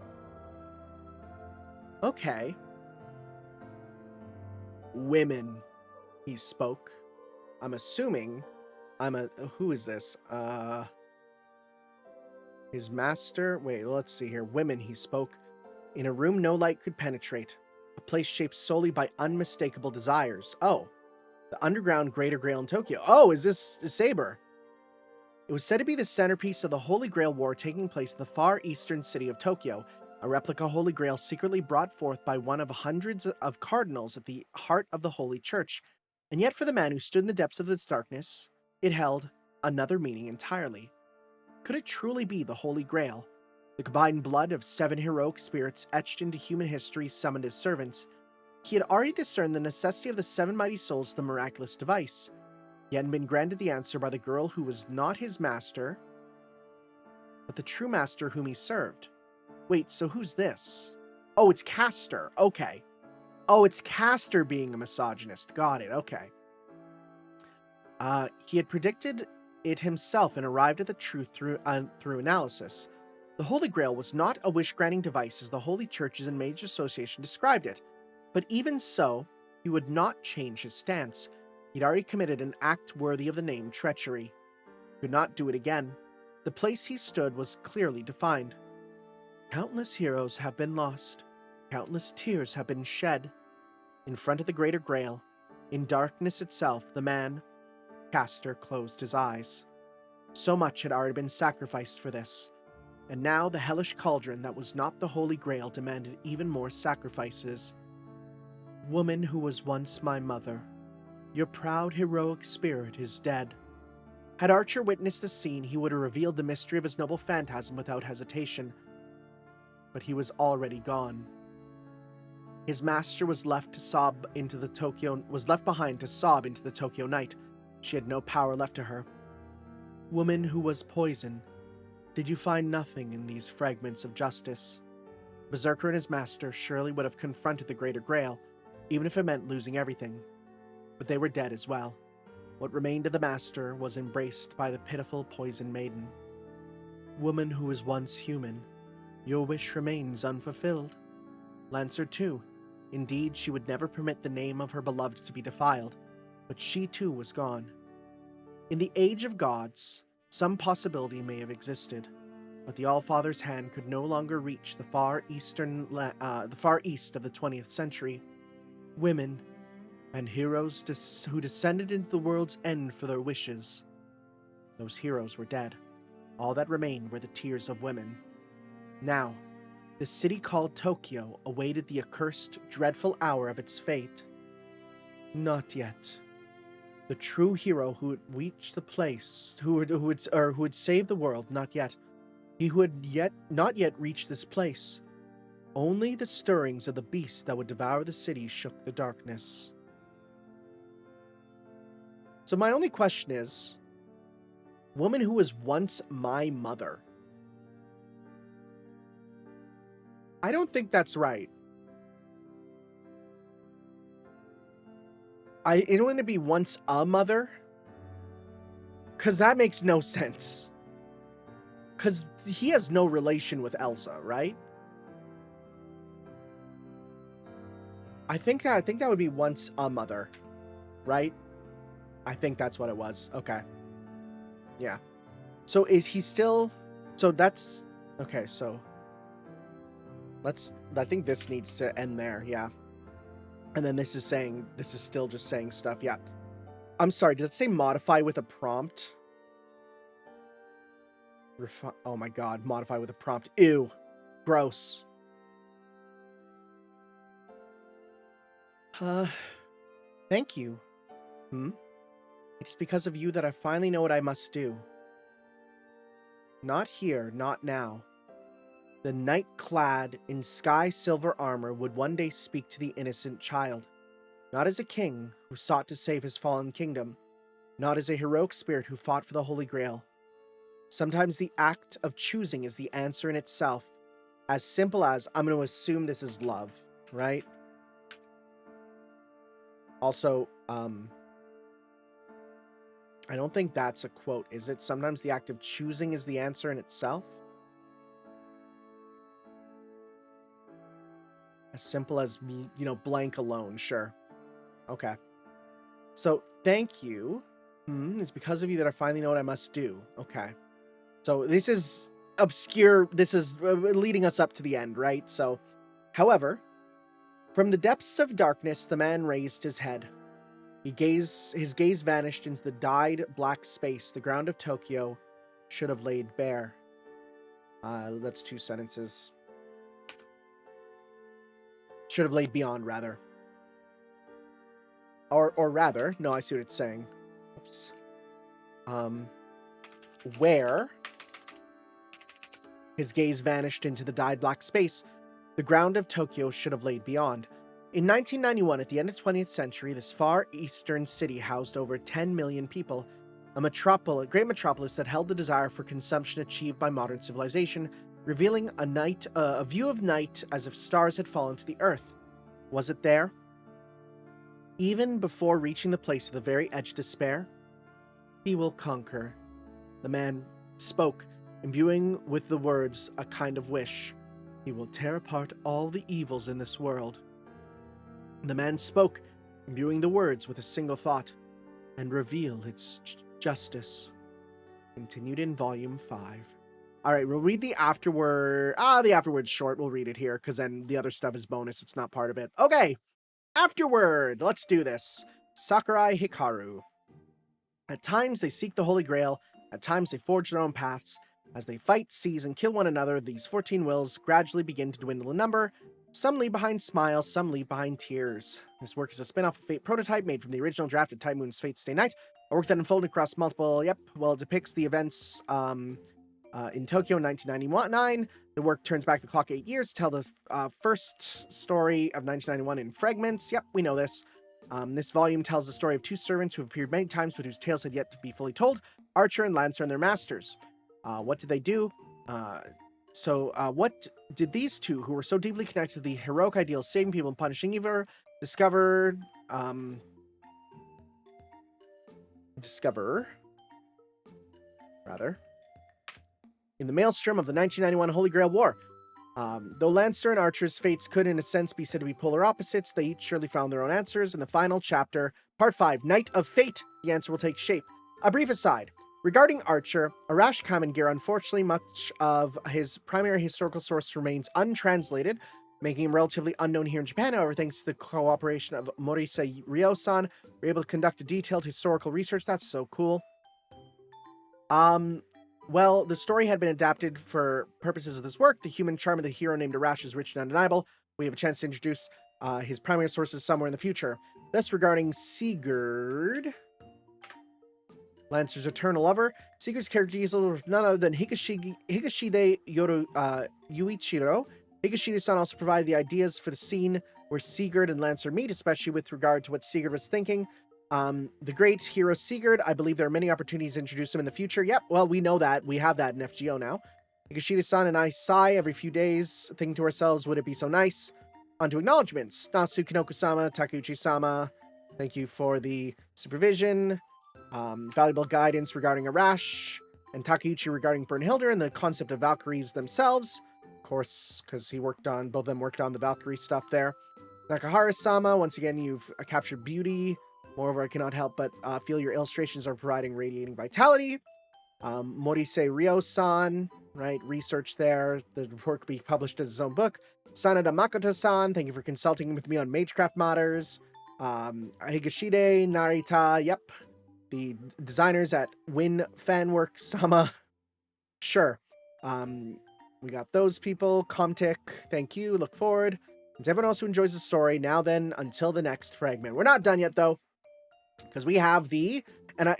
Okay. Women, he spoke. I'm assuming who is this? His master? Wait, let's see here. Women, he spoke. In a room no light could penetrate. A place shaped solely by unmistakable desires. Oh. The underground Greater Grail in Tokyo. Oh, is this a saber? It was said to be the centerpiece of the Holy Grail War taking place in the far eastern city of Tokyo, a replica Holy Grail secretly brought forth by one of hundreds of cardinals at the heart of the Holy Church. And yet for the man who stood in the depths of this darkness, it held another meaning entirely. Could it truly be the Holy Grail? The combined blood of 7 heroic spirits etched into human history summoned as servants. He had already discerned the necessity of the 7 mighty souls of the miraculous device. He hadn't been granted the answer by the girl who was not his master, but the true master whom he served. Wait, so who's this? Oh, it's Castor. Okay. Oh, it's Castor being a misogynist. Got it. Okay. He had predicted it himself and arrived at the truth through analysis. The Holy Grail was not a wish-granting device as the Holy Churches and Major Association described it. But even so, he would not change his stance. He'd already committed an act worthy of the name treachery. He could not do it again. The place he stood was clearly defined. Countless heroes have been lost. Countless tears have been shed. In front of the Greater Grail, in darkness itself, the man, Caster, closed his eyes. So much had already been sacrificed for this, and now the hellish cauldron that was not the Holy Grail demanded even more sacrifices. Woman who was once my mother, your proud heroic spirit is dead. Had Archer witnessed the scene, he would have revealed the mystery of his noble phantasm without hesitation. But he was already gone. His master was left behind to sob into the Tokyo night. She had no power left to her. Woman who was poison, did you find nothing in these fragments of justice? Berserker and his master surely would have confronted the Greater Grail, even if it meant losing everything. But they were dead as well. What remained of the master was embraced by the pitiful poison maiden. Woman who was once human, your wish remains unfulfilled. Lancer too. Indeed, she would never permit the name of her beloved to be defiled, but she too was gone. In the age of gods, some possibility may have existed, but the All-Father's hand could no longer reach the far east of the 20th century. Women and heroes who descended into the world's end for their wishes. Those heroes were dead. All that remained were the tears of women. Now, the city called Tokyo awaited the accursed, dreadful hour of its fate. Not yet. The true hero who would reach the place, who would save the world, not yet. He who had not yet reached this place. Only the stirrings of the beast that would devour the city shook the darkness. So my only question is, woman who was once my mother. I don't think that's right. It wouldn't be once a mother? Because that makes no sense. Because he has no relation with Elsa, right? I think that would be once a mother, right? I think that's what it was. Okay. Yeah. So is he still... So that's... Okay, so... I think this needs to end there, yeah. And then this is still just saying stuff, yeah. I'm sorry, does it say modify with a prompt? Oh my god, modify with a prompt. Ew. Gross. Thank you. It's because of you that I finally know what I must do. Not here, not now. The knight clad in sky silver armor would one day speak to the innocent child, not as a king who sought to save his fallen kingdom, not as a heroic spirit who fought for the Holy Grail. Sometimes the act of choosing is the answer in itself, as simple as, I'm going to assume this is love, right? Also, I don't think that's a quote, is it? Sometimes the act of choosing is the answer in itself? As simple as, blank alone, sure. Okay. So, thank you. It's because of you that I finally know what I must do. Okay. So, this is obscure. This is leading us up to the end, right? So, however, from the depths of darkness, the man raised his head. His gaze vanished into the dyed black space the ground of Tokyo should have laid bare. That's two sentences. Should have laid beyond, rather. Or rather, no, I see what it's saying. Oops. Where his gaze vanished into the dyed black space, the ground of Tokyo should have laid beyond. In 1991, at the end of the 20th century, this far eastern city housed over 10 million people, a great metropolis that held the desire for consumption achieved by modern civilization, revealing a view of night as if stars had fallen to the earth. Was it there? Even before reaching the place of the very edge of despair? He will conquer. The man spoke, imbuing with the words a kind of wish. He will tear apart all the evils in this world. The man spoke, imbuing the words with a single thought, and reveal its justice. Continued in Volume 5. All right, we'll read the afterword. The afterword's short. We'll read it here because then the other stuff is bonus. It's not part of it. Okay, afterword. Let's do this. Sakurai Hikaru. At times they seek the Holy Grail. At times they forge their own paths. As they fight, seize, and kill one another, these 14 wills gradually begin to dwindle in number. Some leave behind smiles, some leave behind tears. This work is a spin-off of Fate prototype made from the original draft of Time Moon's Fate Stay Night, a work that unfolded across multiple, it depicts the events in Tokyo in 1999. The work turns back the clock 8 years to tell the first story of 1991 in Fragments. Yep, we know this. This volume tells the story of two servants who have appeared many times but whose tales had yet to be fully told, Archer and Lancer and their masters. What did they do? What did these two, who were so deeply connected to the heroic ideal of saving people and punishing evil, discover, in the maelstrom of the 1991 Holy Grail War? Though Lancer and Archer's fates could, in a sense, be said to be polar opposites, they each surely found their own answers. In the final chapter, Part 5, Night of Fate, the answer will take shape. A brief aside. Regarding Archer, Arash Kamengir, unfortunately, much of his primary historical source remains untranslated, making him relatively unknown here in Japan. However, thanks to the cooperation of Morisa Ryo-san, we're able to conduct a detailed historical research. That's so cool. Well, the story had been adapted for purposes of this work. The human charm of the hero named Arash is rich and undeniable. We have a chance to introduce his primary sources somewhere in the future. Thus, regarding Sigurd, Lancer's eternal lover, Sigurd's character is none other than Higashide Yuichiro. Higashide-san also provided the ideas for the scene where Sigurd and Lancer meet, especially with regard to what Sigurd was thinking. The great hero Sigurd, I believe there are many opportunities to introduce him in the future. Yep, well, we know that. We have that in FGO now. Higashide-san and I sigh every few days, thinking to ourselves, would it be so nice? On to acknowledgements. Nasu Kinoku-sama, Takeuchi-sama, thank you for the supervision. Valuable guidance regarding Arash, and Takeuchi regarding Brunhilde and the concept of Valkyries themselves. Of course, because both of them worked on the Valkyrie stuff there. Nakahara-sama, once again, you've captured beauty. Moreover, I cannot help but feel your illustrations are providing radiating vitality. Morise Ryo-san, right, research there. The work will be published as his own book. Sanada Makoto-san, thank you for consulting with me on Magecraft matters. Higashide, Narita, yep. The designers at Win Fanworks Sama. Sure. We got those people. Comtic, thank you. Look forward. And to everyone else who enjoys the story. Now then, until the next fragment. We're not done yet, though. Because we have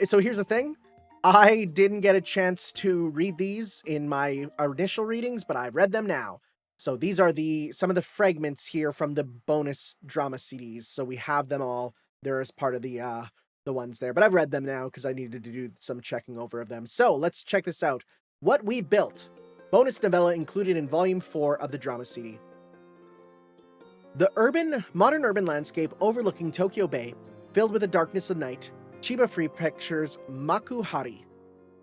so here's the thing. I didn't get a chance to read these in my initial readings, but I've read them now. So these are some of the fragments here from the bonus drama CDs. So we have them all there as part of the ones there, but I've read them now because I needed to do some checking over of them. So let's check this out. What We Built. Bonus novella included in Volume 4 of the drama CD. The modern urban landscape overlooking Tokyo Bay, filled with the darkness of night, Chiba Prefecture's Makuhari,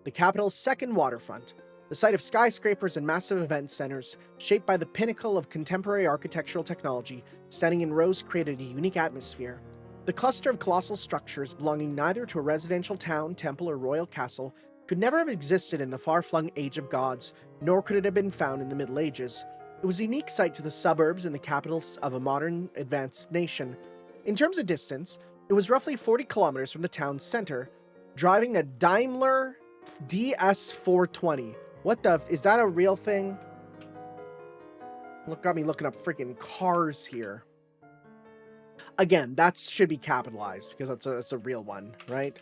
the capital's second waterfront, the site of skyscrapers and massive event centers, shaped by the pinnacle of contemporary architectural technology, standing in rows created a unique atmosphere. The cluster of colossal structures belonging neither to a residential town, temple, or royal castle could never have existed in the far-flung Age of Gods, nor could it have been found in the Middle Ages. It was a unique site to the suburbs and the capitals of a modern, advanced nation. In terms of distance, it was roughly 40 kilometers from the town's center. Driving a Daimler DS420. Is that a real thing? Got me looking up freaking cars here. Again, that should be capitalized because that's a real one, right?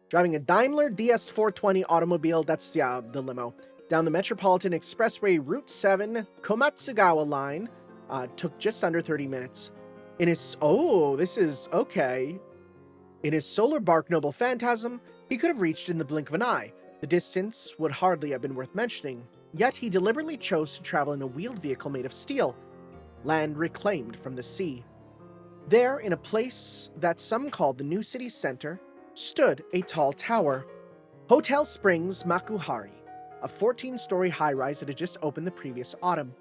Driving a Daimler DS420 automobile, that's the limo, down the Metropolitan Expressway Route 7 Komatsugawa line took just under 30 minutes. In his solar bark Noble Phantasm, he could have reached in the blink of an eye. The distance would hardly have been worth mentioning, yet he deliberately chose to travel in a wheeled vehicle made of steel, land reclaimed from the sea. There, in a place that some called the New City Center, stood a tall tower. Hotel Springs Makuhari, a 14-story high-rise that had just opened the previous autumn.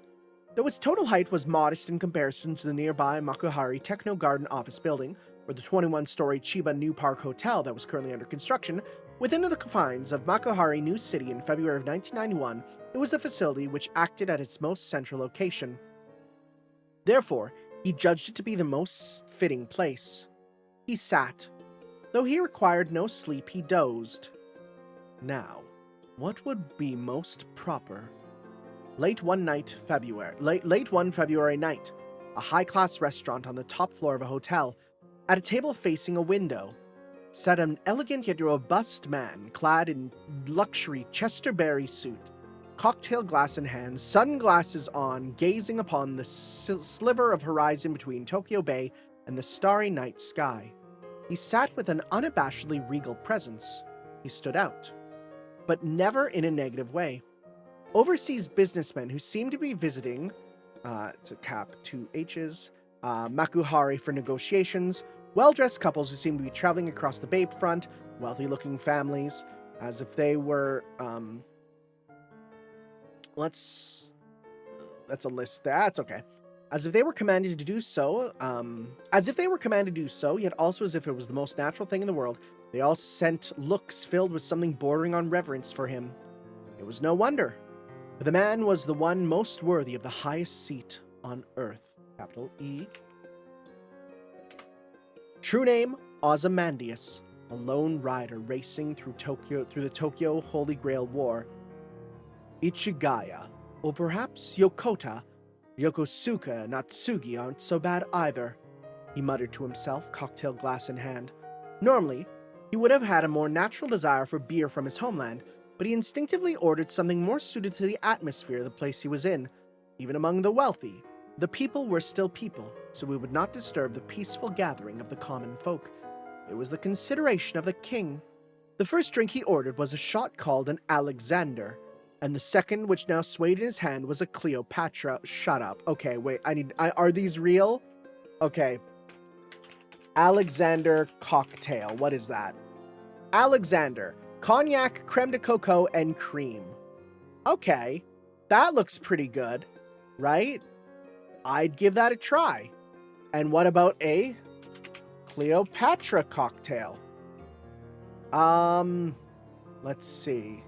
Though its total height was modest in comparison to the nearby Makuhari Techno Garden office building, or the 21-story Chiba New Park Hotel that was currently under construction, Within the confines of Makuhari New City in February of 1991, it was the facility which acted at its most central location. Therefore, he judged it to be the most fitting place. He sat. Though he required no sleep, he dozed. Now, what would be most proper? Late one February night, a high-class restaurant on the top floor of a hotel, at a table facing a window, sat an elegant yet robust man clad in luxury Chesterberry suit, cocktail glass in hand, sunglasses on, gazing upon the sliver of horizon between Tokyo Bay and the starry night sky. He sat with an unabashedly regal presence. He stood out, but never in a negative way. Overseas businessmen who seemed to be visiting, it's a cap, 2 H's, Makuhari for negotiations, well-dressed couples who seemed to be traveling across the Bayfront, wealthy-looking families, as if they were, that's a list there, that's okay. As if they were commanded to do so, yet also as if it was the most natural thing in the world, they all sent looks filled with something bordering on reverence for him. It was no wonder, for the man was the one most worthy of the highest seat on earth. Capital E. True name, Ozymandias, a lone rider racing through the Tokyo Holy Grail War. Ichigaya, or perhaps Yokota, Yokosuka and Natsugi aren't so bad either, he muttered to himself, cocktail glass in hand. Normally, he would have had a more natural desire for beer from his homeland, but he instinctively ordered something more suited to the atmosphere of the place he was in. Even among the wealthy, the people were still people, so we would not disturb the peaceful gathering of the common folk. It was the consideration of the king. The first drink he ordered was a shot called an Alexander, and the second, which now swayed in his hand, was a Cleopatra. Shut up. Okay, wait, are these real? Okay. Alexander cocktail. What is that? Alexander. Cognac, creme de coco, and cream. Okay. That looks pretty good, right? I'd give that a try. And what about a Cleopatra cocktail? Let's see.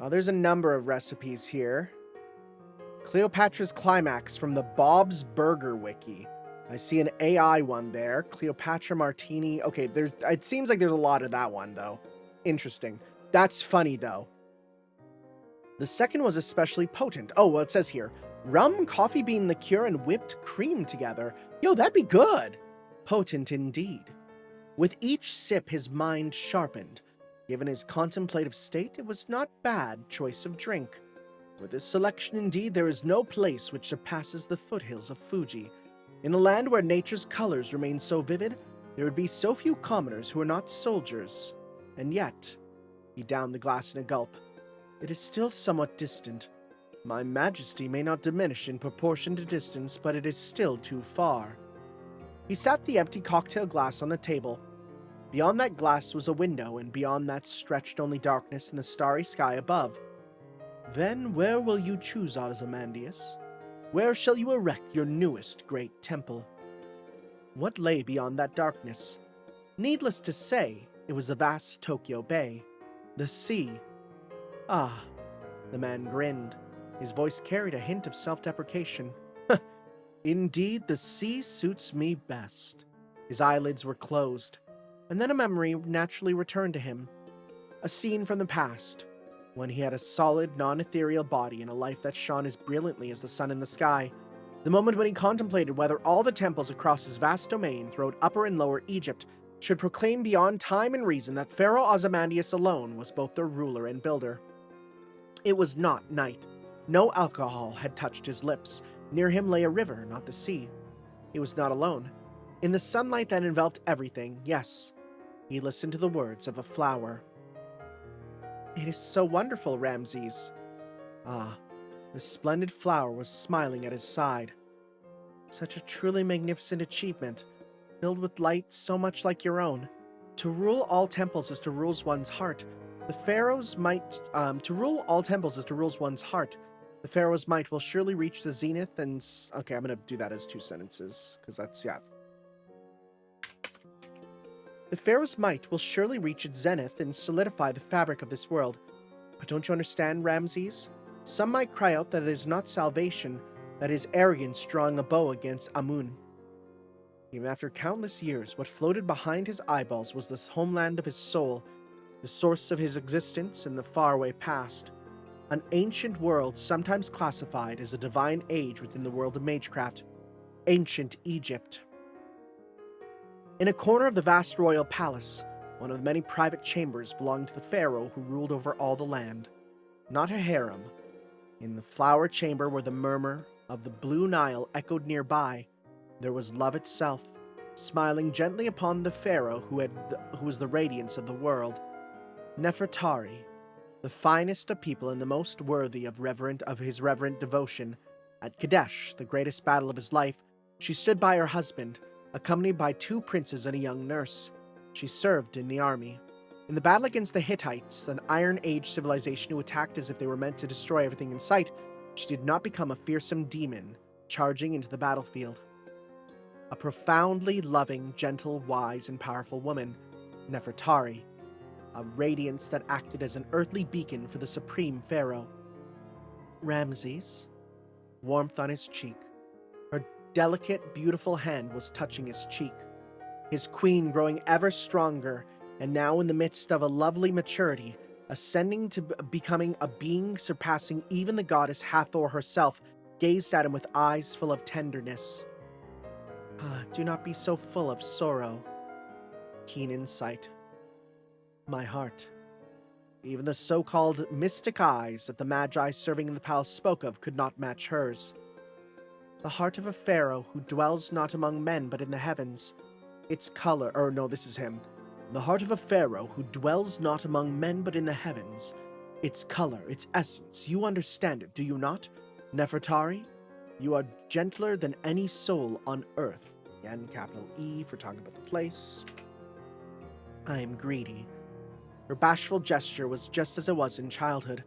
Oh, there's a number of recipes here. Cleopatra's Climax from the Bob's Burger Wiki. I see an AI one there. Cleopatra Martini. Okay, it seems like there's a lot of that one, though. Interesting. That's funny, though. The second was especially potent. Oh, well, it says here, rum, coffee bean liqueur, and whipped cream together. Yo, that'd be good. Potent indeed. With each sip, his mind sharpened. Given his contemplative state, it was not bad choice of drink. For this selection, indeed, there is no place which surpasses the foothills of Fuji. In a land where nature's colors remain so vivid, there would be so few commoners who are not soldiers. And yet, he downed the glass in a gulp. It is still somewhat distant. My majesty may not diminish in proportion to distance, but it is still too far. He sat the empty cocktail glass on the table. Beyond that glass was a window, and beyond that stretched only darkness and the starry sky above. Then where will you choose, Ozymandias? Where shall you erect your newest great temple? What lay beyond that darkness? Needless to say, it was the vast Tokyo Bay. The sea. Ah, the man grinned. His voice carried a hint of self-deprecation. Indeed, the sea suits me best. His eyelids were closed, and then a memory naturally returned to him. A scene from the past, when he had a solid, non-ethereal body and a life that shone as brilliantly as the sun in the sky. The moment when he contemplated whether all the temples across his vast domain throughout Upper and Lower Egypt should proclaim beyond time and reason that Pharaoh Ozymandias alone was both their ruler and builder. It was not night. No alcohol had touched his lips. Near him lay a river, not the sea. He was not alone. In the sunlight that enveloped everything, yes, he listened to the words of a flower. It is so wonderful, Ramses. Ah, the splendid flower was smiling at his side. Such a truly magnificent achievement, filled with light so much like your own. To rule all temples is to rule one's heart. The pharaoh's might, to rule all temples is to rule one's heart. The pharaoh's might will surely reach the zenith and... Okay, I'm going to do that as 2 sentences, because that's, yeah. The pharaoh's might will surely reach its zenith and solidify the fabric of this world. But don't you understand, Ramses? Some might cry out that it is not salvation, that is arrogance drawing a bow against Amun. Even after countless years, what floated behind his eyeballs was the homeland of his soul, the source of his existence in the faraway past. An ancient world sometimes classified as a divine age within the world of magecraft. Ancient Egypt. In a corner of the vast royal palace, one of the many private chambers belonged to the pharaoh who ruled over all the land. Not a harem. In the flower chamber where the murmur of the blue Nile echoed nearby, there was love itself, smiling gently upon the pharaoh who was the radiance of the world. Nefertari, the finest of people and the most worthy of his reverent devotion. At Kadesh, the greatest battle of his life, she stood by her husband, accompanied by 2 princes and a young nurse. She served in the army. In the battle against the Hittites, an Iron Age civilization who attacked as if they were meant to destroy everything in sight, she did not become a fearsome demon, charging into the battlefield. A profoundly loving, gentle, wise, and powerful woman, Nefertari, a radiance that acted as an earthly beacon for the supreme pharaoh. Ramses, warmth on his cheek. Her delicate, beautiful hand was touching his cheek. His queen growing ever stronger, and now in the midst of a lovely maturity, ascending to becoming a being surpassing even the goddess Hathor herself, gazed at him with eyes full of tenderness. Do not be so full of sorrow. Keen insight. My heart. Even the so-called mystic eyes that the magi serving in the palace spoke of could not match hers. The heart of a pharaoh who dwells not among men but in the heavens. Its color, this is him. The heart of a pharaoh who dwells not among men but in the heavens. Its color, its essence, you understand it, do you not? Nefertari, you are gentler than any soul on earth. Again, capital E for talking about the place. I am greedy. Her bashful gesture was just as it was in childhood.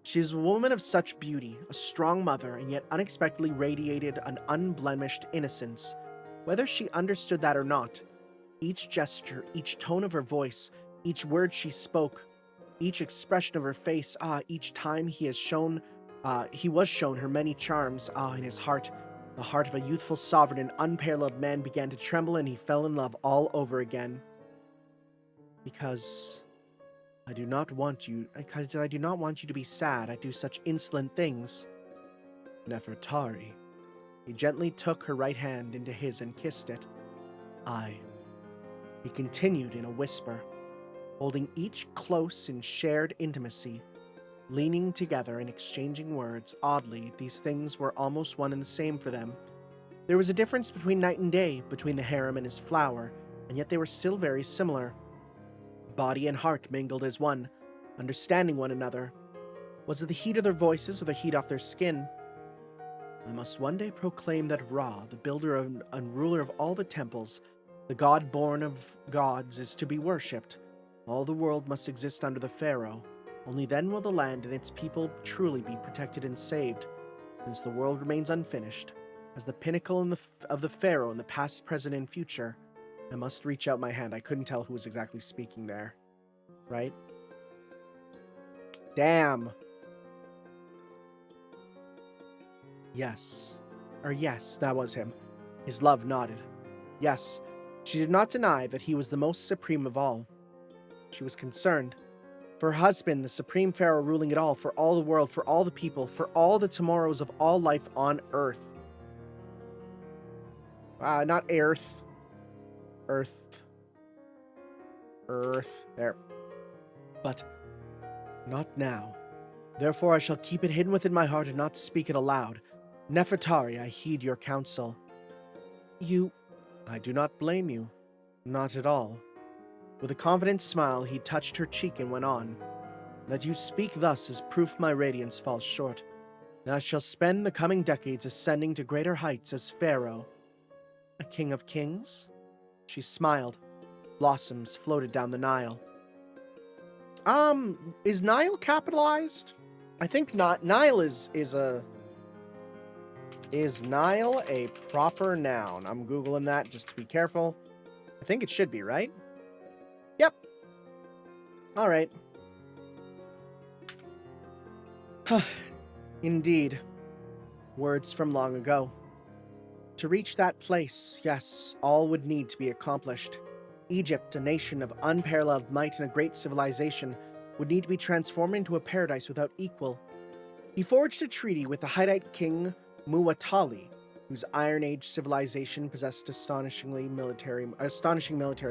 She is a woman of such beauty, a strong mother, and yet unexpectedly radiated an unblemished innocence. Whether she understood that or not, each gesture, each tone of her voice, each word she spoke, each expression of her face, each time he was shown her many charms, in his heart, the heart of a youthful sovereign and unparalleled man began to tremble, and he fell in love all over again. Because I do not want you to be sad. I do such insolent things. Nefertari. He gently took her right hand into his and kissed it. He continued in a whisper, holding each close in shared intimacy, leaning together and exchanging words. Oddly, these things were almost one and the same for them. There was a difference between night and day, between the harem and his flower, and yet they were still very similar. Body and heart mingled as one, understanding one another. Was it the heat of their voices or the heat off their skin? I must one day proclaim that Ra, the builder and ruler of all the temples, the god born of gods, is to be worshipped. All the world must exist under the pharaoh. Only then will the land and its people truly be protected and saved. Since the world remains unfinished, as the pinnacle of the pharaoh in the past, present, and future, I must reach out my hand. I couldn't tell who was exactly speaking there. Right? Damn. Yes, that was him. His love nodded. Yes, she did not deny that he was the most supreme of all. She was concerned. For her husband, the supreme pharaoh ruling it all, for all the world, for all the people, for all the tomorrows of all life on earth. Not earth. Earth. There. But not now. Therefore I shall keep it hidden within my heart and not speak it aloud. Nefertari, I heed your counsel. I do not blame you. Not at all. With a confident smile, he touched her cheek and went on. That you speak thus is proof my radiance falls short. And I shall spend the coming decades ascending to greater heights as Pharaoh. A king of kings? She smiled. Blossoms floated down the Nile. Is Nile capitalized? I think not. Nile is Nile a proper noun? I'm Googling that just to be careful. I think it should be, right? All right. Indeed. Words from long ago. To reach that place, yes, all would need to be accomplished. Egypt, a nation of unparalleled might and a great civilization, would need to be transformed into a paradise without equal. He forged a treaty with the Hittite king Muwatalli, whose Iron Age civilization possessed astonishing military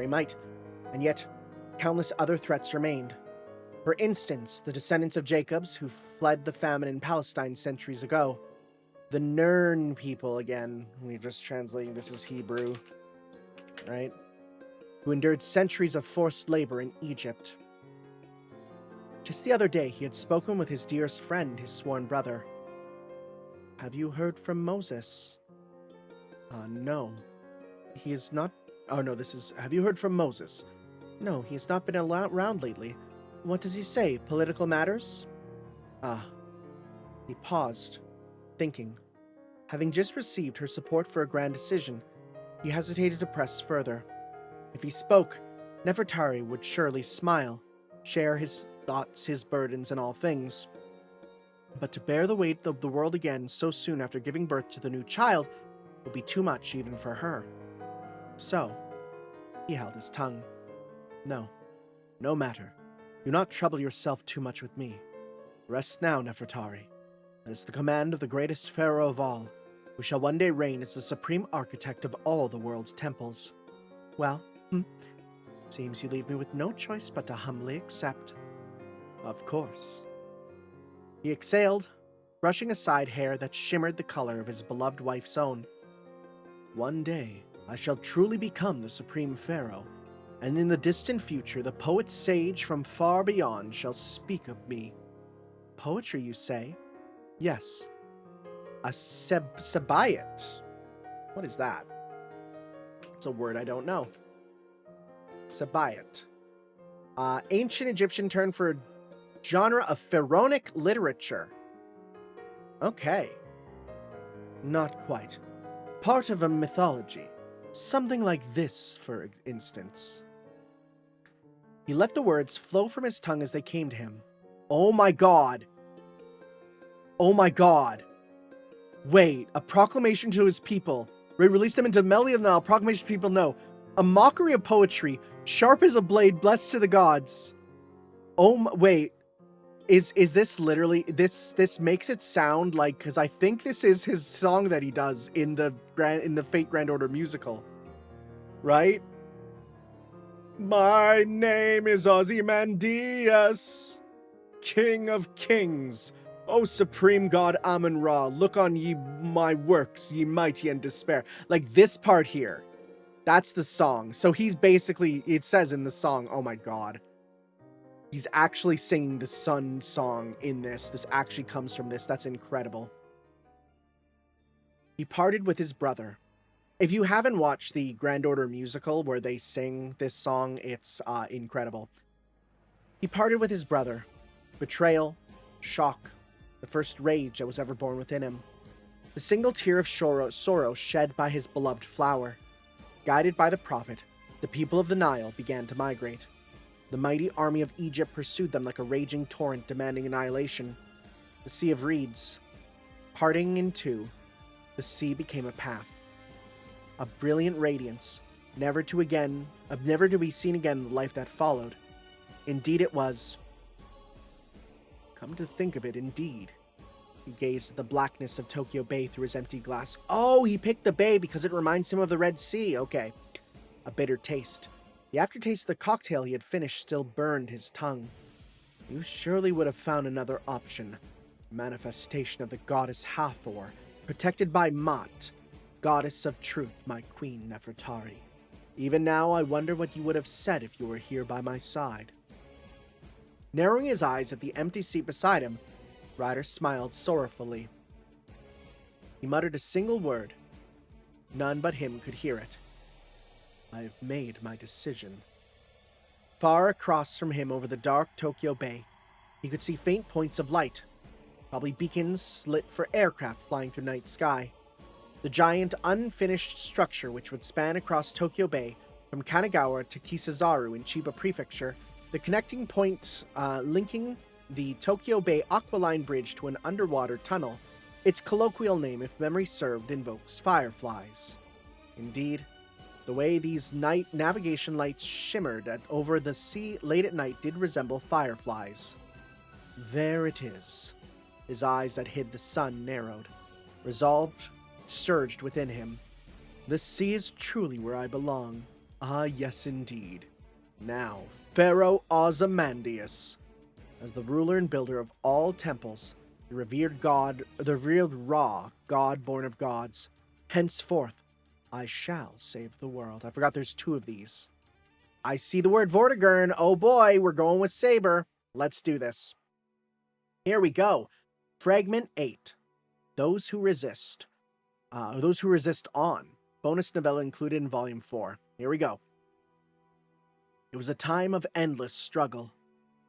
might, and yet countless other threats remained. For instance, the descendants of Jacobs who fled the famine in Palestine centuries ago. The Nern people, again, we're just translating this as Hebrew, right? Who endured centuries of forced labor in Egypt. Just the other day, he had spoken with his dearest friend, his sworn brother. Have you heard from Moses? No. He is not... Oh, no, this is... Have you heard from Moses? No, he has not been around lately. What does he say? Political matters? He paused, thinking. Having just received her support for a grand decision, he hesitated to press further. If he spoke, Nefertari would surely smile, share his thoughts, his burdens, and all things. But to bear the weight of the world again so soon after giving birth to the new child would be too much even for her. So, he held his tongue. No matter. Do not trouble yourself too much with me. Rest now, Nefertari. That is the command of the greatest pharaoh of all, who shall one day reign as the supreme architect of all the world's temples. Well, seems you leave me with no choice but to humbly accept. Of course. He exhaled, brushing aside hair that shimmered the color of his beloved wife's own. One day, I shall truly become the supreme pharaoh, and in the distant future, the poet sage from far beyond shall speak of me. Poetry, you say? Yes. A Sabayat. What is that? It's a word I don't know. Sabayat. Ancient Egyptian term for a genre of pharaonic literature. Okay. Not quite. Part of a mythology. Something like this, for instance. He let the words flow from his tongue as they came to him. Oh my god. Oh my god. Wait, a proclamation to his people. Release them into the melody of the Nile. Proclamation to people know. A mockery of poetry, sharp as a blade, blessed to the gods. Oh my, wait. Is this literally, this makes it sound like, because I think this is his song that he does in the Fate Grand Order musical. Right? My name is Ozymandias, King of Kings. O supreme god Amun-Ra, look on ye my works, ye mighty and despair. Like this part here, that's the song. So he's basically, it says in the song, oh my god. He's actually singing the sun song in this. This actually comes from this. That's incredible. He parted with his brother. If you haven't watched the Grand Order musical where they sing this song, it's incredible. He parted with his brother. Betrayal, shock, the first rage that was ever born within him. The single tear of sorrow shed by his beloved flower. Guided by the prophet, the people of the Nile began to migrate. The mighty army of Egypt pursued them like a raging torrent demanding annihilation. The Sea of Reeds. Parting in two, the sea became a path. A brilliant radiance, never to be seen again in the life that followed. Indeed it was. Come to think of it, indeed. He gazed at the blackness of Tokyo Bay through his empty glass. Oh, he picked the bay because it reminds him of the Red Sea. Okay. A bitter taste. The aftertaste of the cocktail he had finished still burned his tongue. You surely would have found another option. Manifestation of the goddess Hathor, protected by Ma'at, goddess of truth, my queen Nefertari. Even now, I wonder what you would have said if you were here by my side. Narrowing his eyes at the empty seat beside him, Ryder smiled sorrowfully. He muttered a single word. None but him could hear it. I have made my decision. Far across from him over the dark Tokyo Bay, he could see faint points of light, probably beacons lit for aircraft flying through night sky. The giant, unfinished structure which would span across Tokyo Bay from Kanagawa to Kisazaru in Chiba Prefecture The connecting point linking the Tokyo Bay Aqualine Bridge to an underwater tunnel. Its colloquial name, if memory served, invokes fireflies. Indeed, the way these night navigation lights shimmered over the sea late at night did resemble fireflies. There it is. His eyes that hid the sun narrowed. Resolve surged within him. The sea is truly where I belong. Ah, yes, indeed. Now, Pharaoh Ozymandias, as the ruler and builder of all temples, the revered Ra, God born of gods, henceforth I shall save the world. I forgot there's 2 of these. I see the word Vortigern. Oh boy, we're going with Saber. Let's do this. Here we go. Fragment 8. Those who resist. Those who resist on. Bonus novella included in Volume 4. Here we go. It was a time of endless struggle.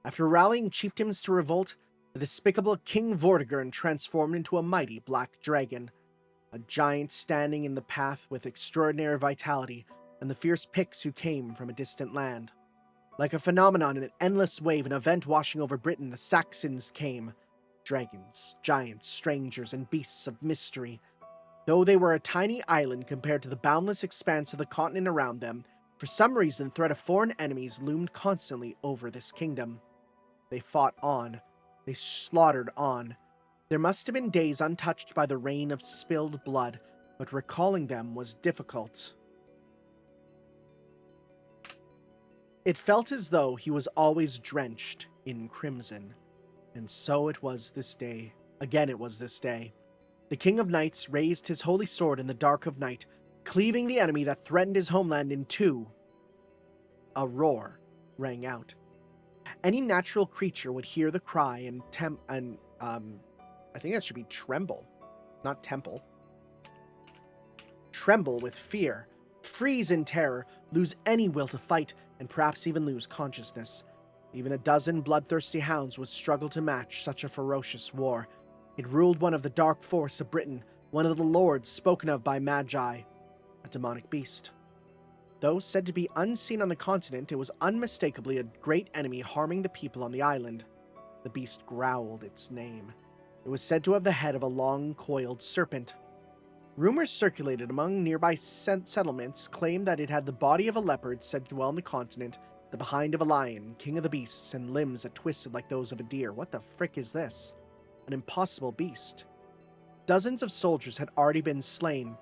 After rallying chieftains to revolt, the despicable King Vortigern transformed into a mighty black dragon, a giant standing in the path with extraordinary vitality and the fierce Picts who came from a distant land. Like a phenomenon in an endless wave, an event washing over Britain, the Saxons came. Dragons, giants, strangers, and beasts of mystery. Though they were a tiny island compared to the boundless expanse of the continent around them, for some reason the threat of foreign enemies loomed constantly over this kingdom. They fought on. They slaughtered on. There must have been days untouched by the rain of spilled blood, but recalling them was difficult. It felt as though he was always drenched in crimson. And so it was this day. Again it was this day. The King of Knights raised his holy sword in the dark of night, cleaving the enemy that threatened his homeland in two. A roar rang out. Any natural creature would hear the cry and I think that should be tremble, not temple. Tremble with fear, freeze in terror, lose any will to fight, and perhaps even lose consciousness. Even a dozen bloodthirsty hounds would struggle to match such a ferocious war. It ruled one of the dark force of Britain, one of the lords spoken of by Magi, a demonic beast. Though said to be unseen on the continent, it was unmistakably a great enemy harming the people on the island. The beast growled its name. It was said to have the head of a long, coiled serpent. Rumors circulated among nearby settlements claimed that it had the body of a leopard said to dwell on the continent, the behind of a lion, king of the beasts, and limbs that twisted like those of a deer. What the frick is this? An impossible beast. Dozens of soldiers had already been slain.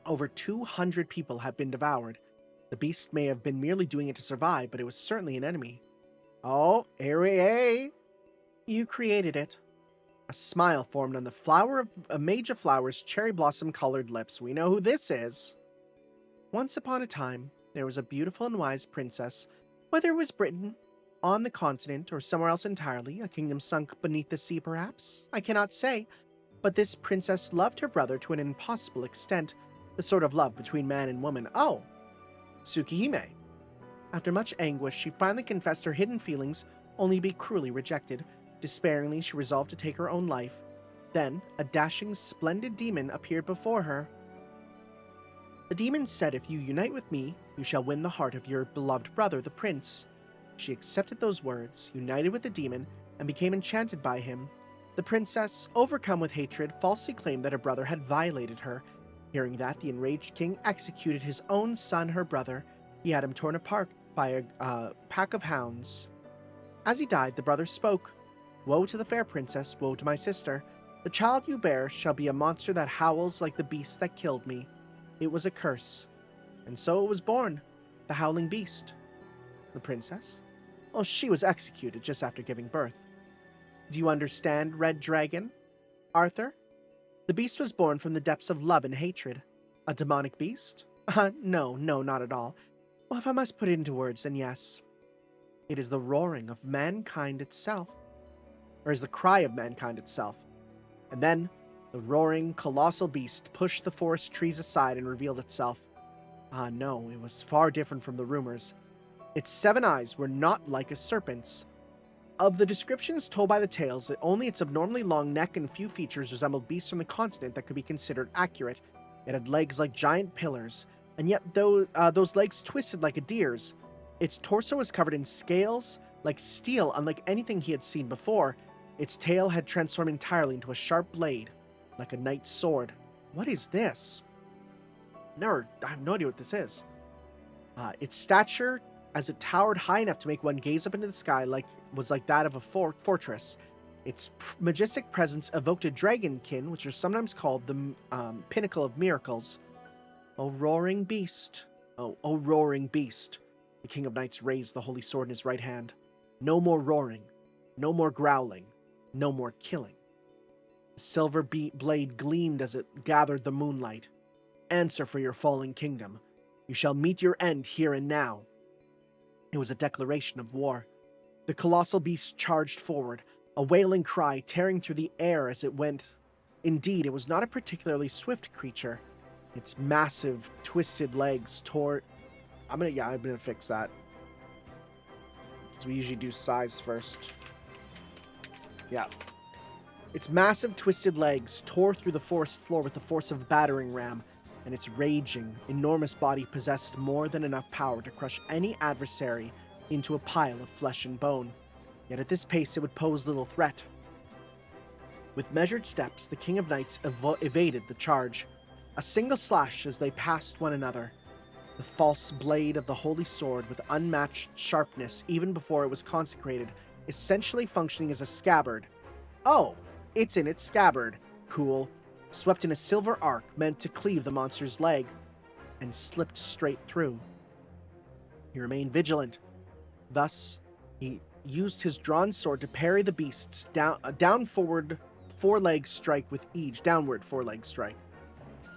Over 200 people have been devoured. The beast may have been merely doing it to survive, but it was certainly an enemy. Oh, hey, you created it. A smile formed on the flower of a mage of flowers' cherry blossom-colored lips. We know who this is. Once upon a time, there was a beautiful and wise princess. Whether it was Britain, on the continent, or somewhere else entirely, a kingdom sunk beneath the sea perhaps, I cannot say. But this princess loved her brother to an impossible extent, the sort of love between man and woman. Oh, Tsukihime. After much anguish, she finally confessed her hidden feelings, only to be cruelly rejected. Despairingly, she resolved to take her own life. Then, a dashing, splendid demon appeared before her. The demon said, "If you unite with me, you shall win the heart of your beloved brother, the prince." She accepted those words, united with the demon, and became enchanted by him. The princess, overcome with hatred, falsely claimed that her brother had violated her. Hearing that, the enraged king executed his own son, her brother. He had him torn apart by a pack of hounds. As he died, the brother spoke. "Woe to the fair princess, woe to my sister. The child you bear shall be a monster that howls like the beast that killed me." It was a curse. And so it was born, the howling beast. The princess? Well, she was executed just after giving birth. Do you understand, Red Dragon? Arthur? The beast was born from the depths of love and hatred. A demonic beast? No, not at all. Well, if I must put it into words, then yes. It is the roaring of mankind itself. Or is the cry of mankind itself. And then, the roaring, colossal beast pushed the forest trees aside and revealed itself. No, it was far different from the rumors. Its 7 eyes were not like a serpent's. Of the descriptions told by the tales, only its abnormally long neck and few features resembled beasts from the continent that could be considered accurate. It had legs like giant pillars, and yet those legs twisted like a deer's. Its torso was covered in scales, like steel, unlike anything he had seen before. Its tail had transformed entirely into a sharp blade, like a knight's sword. What is this? I have no idea what this is. Its stature, as it towered high enough to make one gaze up into the sky, was like that of a fortress. Its majestic presence evoked a dragonkin, which are sometimes called the pinnacle of miracles. O roaring beast! O roaring beast! The King of Knights raised the holy sword in his right hand. No more roaring, no more growling, no more killing. The silver blade gleamed as it gathered the moonlight. Answer for your fallen kingdom. You shall meet your end here and now. It was a declaration of war. The colossal beast charged forward, a wailing cry tearing through the air as it went. Indeed, it was not a particularly swift creature. Its massive, twisted legs tore... I'm gonna fix that. Because we usually do size first. Yeah. Its massive, twisted legs tore through the forest floor with the force of a battering ram, and its raging, enormous body possessed more than enough power to crush any adversary into a pile of flesh and bone. Yet at this pace it would pose little threat. With measured steps, the King of Knights evaded the charge. A single slash as they passed one another. The false blade of the holy sword, with unmatched sharpness even before it was consecrated, essentially functioning as a scabbard. Oh, it's in its scabbard. Cool. Swept in a silver arc meant to cleave the monster's leg, and slipped straight through. He remained vigilant. Thus, he used his drawn sword to parry the beast's downward four-leg strike with each.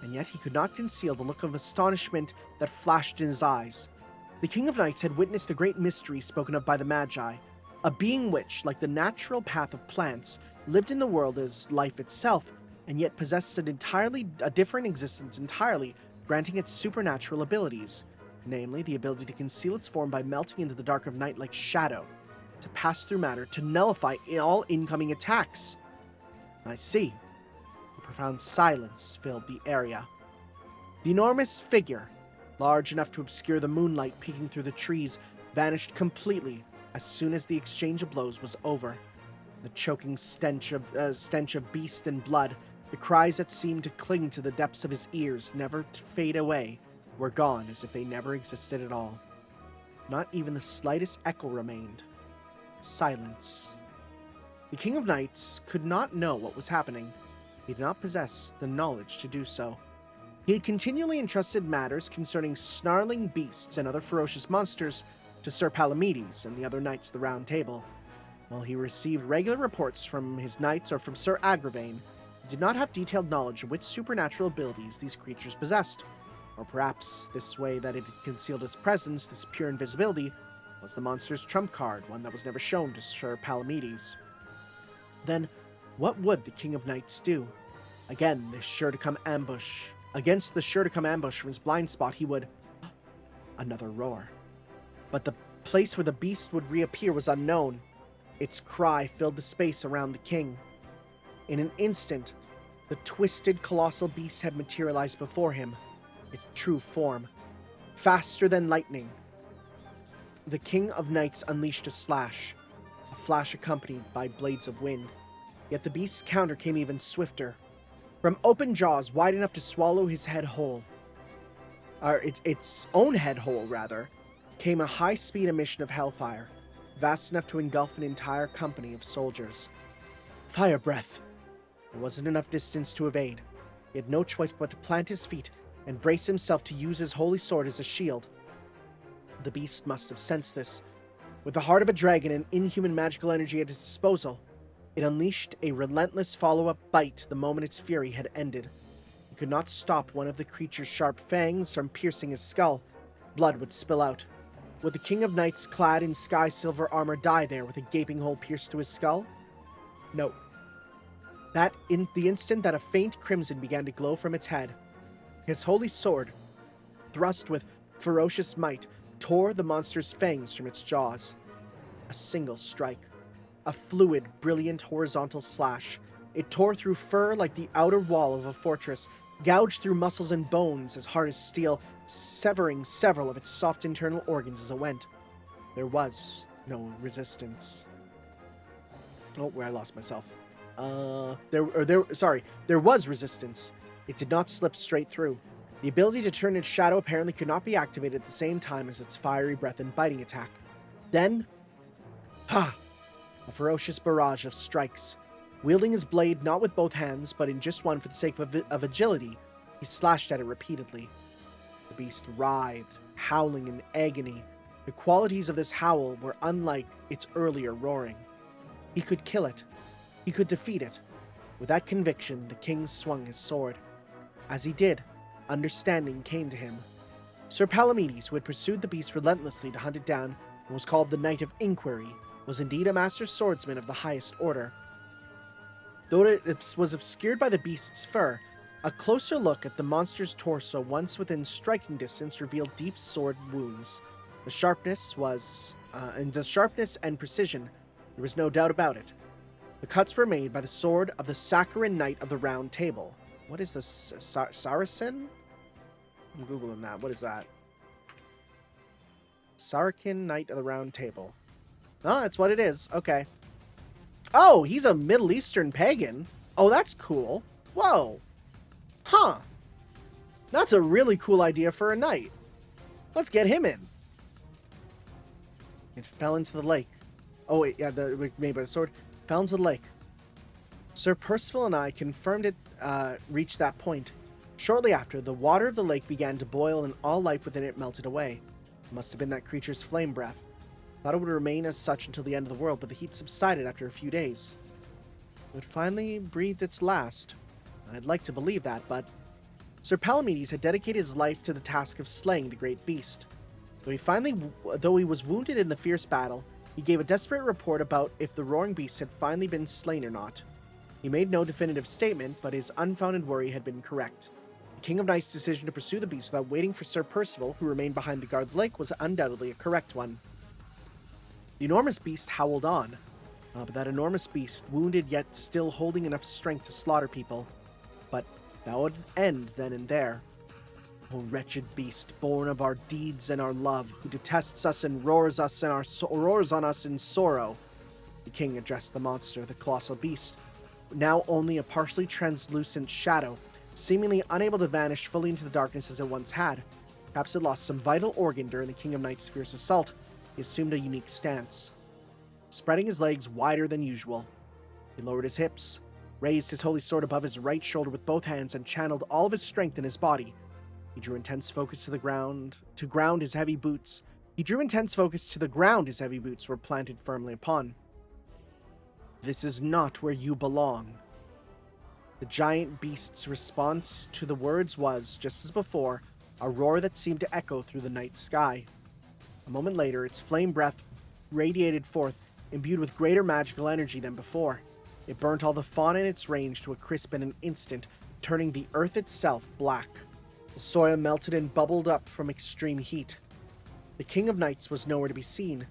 And yet he could not conceal the look of astonishment that flashed in his eyes. The King of Knights had witnessed a great mystery spoken of by the Magi, a being which, like the natural path of plants, lived in the world as life itself, and yet possessed a different existence entirely, granting it supernatural abilities, namely the ability to conceal its form by melting into the dark of night like shadow, to pass through matter, to nullify all incoming attacks. I see. A profound silence filled the area. The enormous figure, large enough to obscure the moonlight peeking through the trees, vanished completely as soon as the exchange of blows was over. The choking stench of beast and blood, the cries that seemed to cling to the depths of his ears, never to fade away, were gone as if they never existed at all. Not even the slightest echo remained. Silence. The King of Knights could not know what was happening. He did not possess the knowledge to do so. He had continually entrusted matters concerning snarling beasts and other ferocious monsters to Sir Palamedes and the other knights of the Round Table. While he received regular reports from his knights or from Sir Agravain, he did not have detailed knowledge of which supernatural abilities these creatures possessed. Or perhaps this way that it had concealed its presence, this pure invisibility, was the monster's trump card, one that was never shown to Sir Palamedes. Then, what would the King of Knights do? Against the sure to come ambush from his blind spot, he would... Another roar. But the place where the beast would reappear was unknown. Its cry filled the space around the king. In an instant, the twisted, colossal beast had materialized before him, its true form. Faster than lightning, the King of Knights unleashed a slash, a flash accompanied by blades of wind. Yet the beast's counter came even swifter. From open jaws wide enough to swallow his head whole, its own head whole, rather, came a high-speed emission of hellfire, vast enough to engulf an entire company of soldiers. Fire breath! There wasn't enough distance to evade. He had no choice but to plant his feet and brace himself to use his holy sword as a shield. The beast must have sensed this. With the heart of a dragon and inhuman magical energy at its disposal, it unleashed a relentless follow-up bite the moment its fury had ended. It could not stop one of the creature's sharp fangs from piercing his skull. Blood would spill out. Would the King of Knights clad in sky-silver armor die there with a gaping hole pierced to his skull? No. In the instant that a faint crimson began to glow from its head, his holy sword, thrust with ferocious might, tore the monster's fangs from its jaws. A single strike. A fluid, brilliant horizontal slash. It tore through fur like the outer wall of a fortress, gouged through muscles and bones as hard as steel, severing several of its soft internal organs as it went. There was no resistance. Oh, where I lost myself. There was resistance. It did not slip straight through. The ability to turn its shadow apparently could not be activated at the same time as its fiery breath and biting attack. Then, ha! A ferocious barrage of strikes. Wielding his blade not with both hands, but in just one for the sake of agility, he slashed at it repeatedly. The beast writhed, howling in agony. The qualities of this howl were unlike its earlier roaring. He could kill it. He could defeat it. With that conviction, the king swung his sword. As he did, understanding came to him. Sir Palamedes, who had pursued the beast relentlessly to hunt it down and was called the Knight of Inquiry, was indeed a master swordsman of the highest order. Though it was obscured by the beast's fur, a closer look at the monster's torso once within striking distance revealed deep sword wounds. The sharpness and precision, there was no doubt about it. The cuts were made by the sword of the Saccharine Knight of the Round Table. What is this? Saracen? I'm Googling that. What is that? Saracen Knight of the Round Table. Oh, that's what it is. Okay. Oh, he's a Middle Eastern pagan. Oh, that's cool. Whoa. Huh. That's a really cool idea for a knight. Let's get him in. It fell into the lake. Oh, wait, yeah, made by the sword. Fell into the lake. Sir Percival and I confirmed it reached that point. Shortly after, the water of the lake began to boil and all life within it melted away. It must have been that creature's flame breath. Thought it would remain as such until the end of the world, but the heat subsided after a few days. It finally breathed its last. I'd like to believe that, but Sir Palamedes had dedicated his life to the task of slaying the great beast. Though he was wounded in the fierce battle, he gave a desperate report about if the roaring beast had finally been slain or not. He made no definitive statement, but his unfounded worry had been correct. The King of Knight's decision to pursue the beast without waiting for Sir Percival, who remained behind to guard the lake, was undoubtedly a correct one. The enormous beast howled on, but that enormous beast, wounded yet still holding enough strength to slaughter people. But that would end then and there. O wretched beast, born of our deeds and our love, who detests us and roars on us in sorrow. The king addressed the monster, the colossal beast, now only a partially translucent shadow, seemingly unable to vanish fully into the darkness as it once had. Perhaps it lost some vital organ during the King of Knight's fierce assault. He assumed a unique stance. Spreading his legs wider than usual, he lowered his hips, raised his holy sword above his right shoulder with both hands, and channeled all of his strength in his body. He drew intense focus to ground his heavy boots were planted firmly upon. This is not where you belong. The giant beast's response to the words was, just as before, a roar that seemed to echo through the night sky. A moment later, its flame breath radiated forth, imbued with greater magical energy than before. It burnt all the fauna in its range to a crisp in an instant, turning the earth itself black. The soil melted and bubbled up from extreme heat. The King of Knights was nowhere to be seen.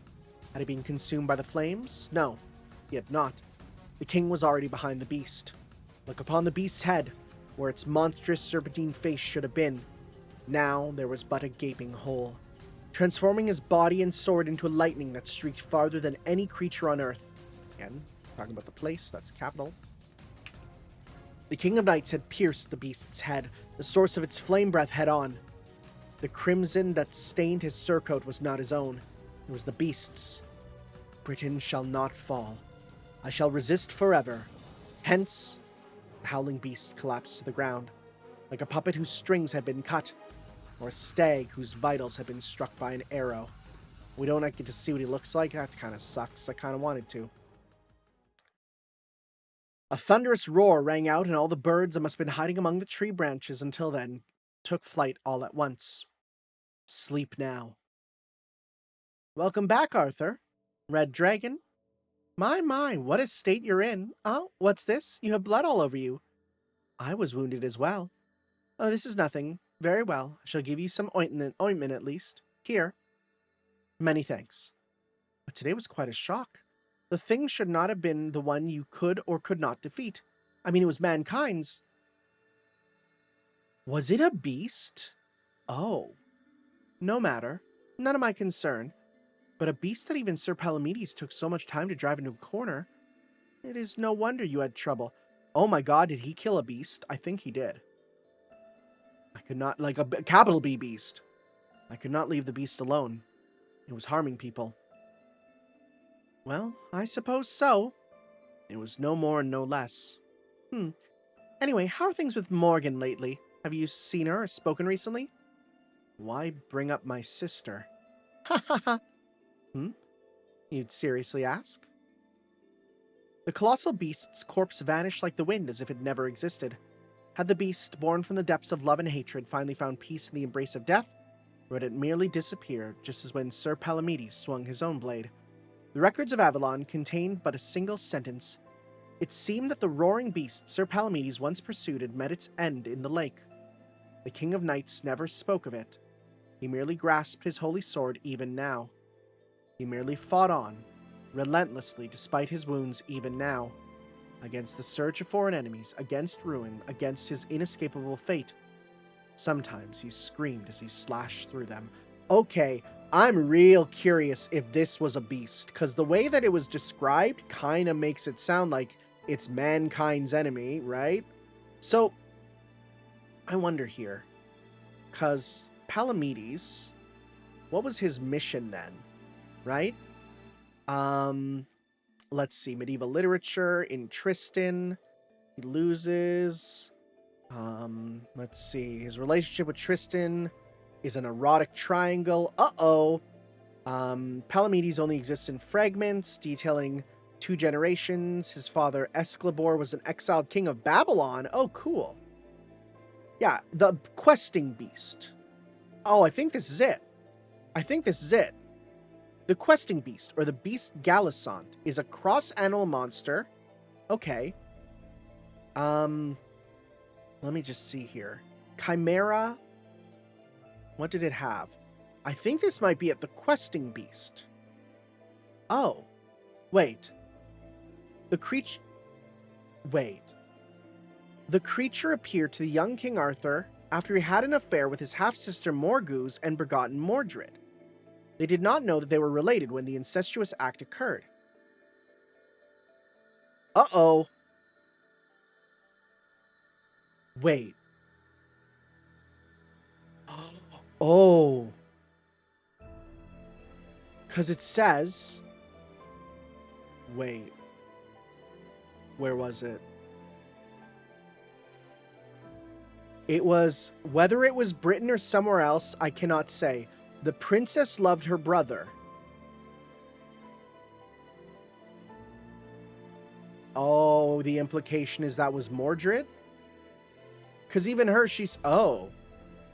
Had he been consumed by the flames? No, he had not. The king was already behind the beast. Look upon the beast's head, where its monstrous serpentine face should have been. Now there was but a gaping hole, transforming his body and sword into a lightning that streaked farther than any creature on earth. Again, talking about the place, that's capital. The King of Knights had pierced the beast's head, the source of its flame breath head on. The crimson that stained his surcoat was not his own. It was the beast's. Britain shall not fall. I shall resist forever. Hence, the howling beast collapsed to the ground, like a puppet whose strings had been cut, or a stag whose vitals had been struck by an arrow. We don't get to see what he looks like. That kind of sucks. I kind of wanted to. A thunderous roar rang out, and all the birds that must have been hiding among the tree branches until then took flight all at once. Sleep now. Welcome back, Arthur. Red Dragon. My, what a state you're in. Oh, what's this? You have blood all over you. I was wounded as well. Oh, this is nothing. Very well. I shall give you some ointment at least. Here. Many thanks. But today was quite a shock. The thing should not have been the one you could or could not defeat. I mean, it was mankind's. Was it a beast? Oh. No matter. None of my concern. But a beast that even Sir Palamedes took so much time to drive into a corner. It is no wonder you had trouble. Oh my god, did he kill a beast? I think he did. I could not, like a capital B beast. I could not leave the beast alone. It was harming people. Well, I suppose so. It was no more and no less. Anyway, how are things with Morgan lately? Have you seen her or spoken recently? Why bring up my sister? Ha ha ha. You'd seriously ask? The colossal beast's corpse vanished like the wind as if it never existed. Had the beast, born from the depths of love and hatred, finally found peace in the embrace of death, or had it merely disappeared just as when Sir Palamedes swung his own blade? The records of Avalon contained but a single sentence. It seemed that the roaring beast Sir Palamedes once pursued had met its end in the lake. The King of Knights never spoke of it. He merely grasped his holy sword even now. He merely fought on, relentlessly despite his wounds even now, against the surge of foreign enemies, against ruin, against his inescapable fate. Sometimes he screamed as he slashed through them. Okay, I'm real curious if this was a beast, because the way that it was described kind of makes it sound like it's mankind's enemy, right? So, I wonder here, because Palamedes, what was his mission then, right? Let's see, medieval literature, in Tristan, he loses. Let's see, his relationship with Tristan is an erotic triangle. Palamedes only exists in fragments, detailing 2 generations. His father, Esclabor, was an exiled king of Babylon. Oh, cool. Yeah, the questing beast. Oh, I think this is it. The questing beast, or the beast Gallisant, is a cross-animal monster. Okay. Let me just see here. Chimera. What did it have? I think this might be at the questing beast. Oh. Wait. The creature appeared to the young King Arthur after he had an affair with his half-sister Morgause and begotten Mordred. They did not know that they were related when the incestuous act occurred. Uh-oh. Wait. Oh. Because it says... Wait. Where was it? It was... Whether it was Britain or somewhere else, I cannot say. The princess loved her brother. Oh, the implication is that was Mordred? Because even her, she's... Oh.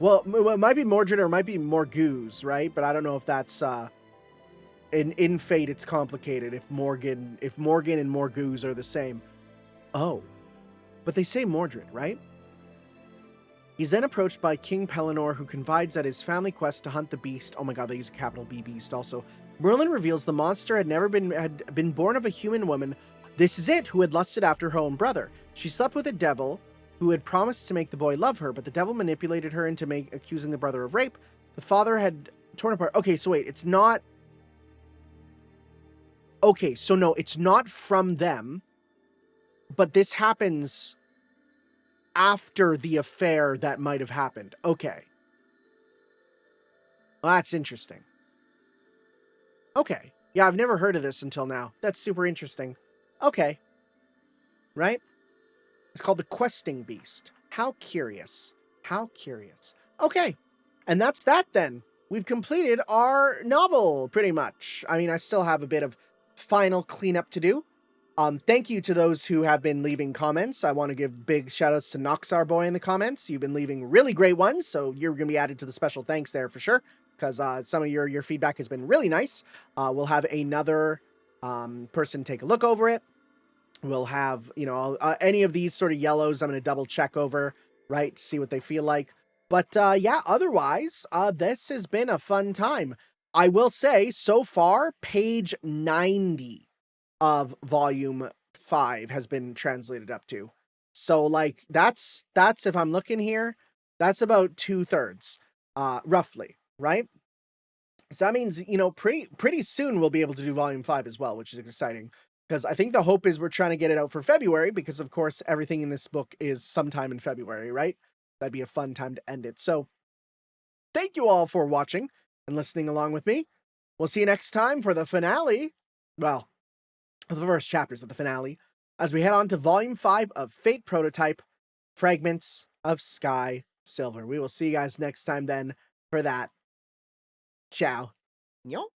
Well, it might be Mordred or it might be Morgause, right? But I don't know if that's... In Fate, it's complicated if Morgan and Morgause are the same. Oh. But they say Mordred, right? He's then approached by King Pellinor, who confides that his family quest to hunt the beast... Oh my god, they use a capital B beast also. Merlin reveals the monster had been born of a human woman. This is it, who had lusted after her own brother. She slept with a devil who had promised to make the boy love her, but the devil manipulated her into accusing the brother of rape. The father had torn apart... Okay, so wait, it's not... Okay, so no, it's not from them, but this happens after the affair that might have happened. Okay. Well, that's interesting. Okay. Yeah, I've never heard of this until now. That's super interesting. Okay. Right? It's called the Questing Beast. How curious. How curious. Okay. And that's that then. We've completed our novel, pretty much. I mean, I still have a bit of final cleanup to do. Thank you to those who have been leaving comments. I want to give big shout-outs to Noxar Boy in the comments. You've been leaving really great ones, so you're going to be added to the special thanks there for sure, because some of your feedback has been really nice. We'll have another person take a look over it. We'll have, you know, any of these sort of yellows I'm going to double check over, right, see what they feel like. But yeah, otherwise, this has been a fun time. I will say, so far, page 90 of volume 5 has been translated up to. So like that's if I'm looking here, that's about 2/3, roughly, right? So that means, you know, pretty soon we'll be able to do volume 5 as well, which is exciting. Because I think the hope is we're trying to get it out for February, because of course everything in this book is sometime in February, right? That'd be a fun time to end it. So thank you all for watching and listening along with me. We'll see you next time for the finale. Well, the first chapters of the finale, as we head on to volume 5 of Fate Prototype, Fragments of Sky Silver. We will see you guys next time then for that. Ciao. Yo.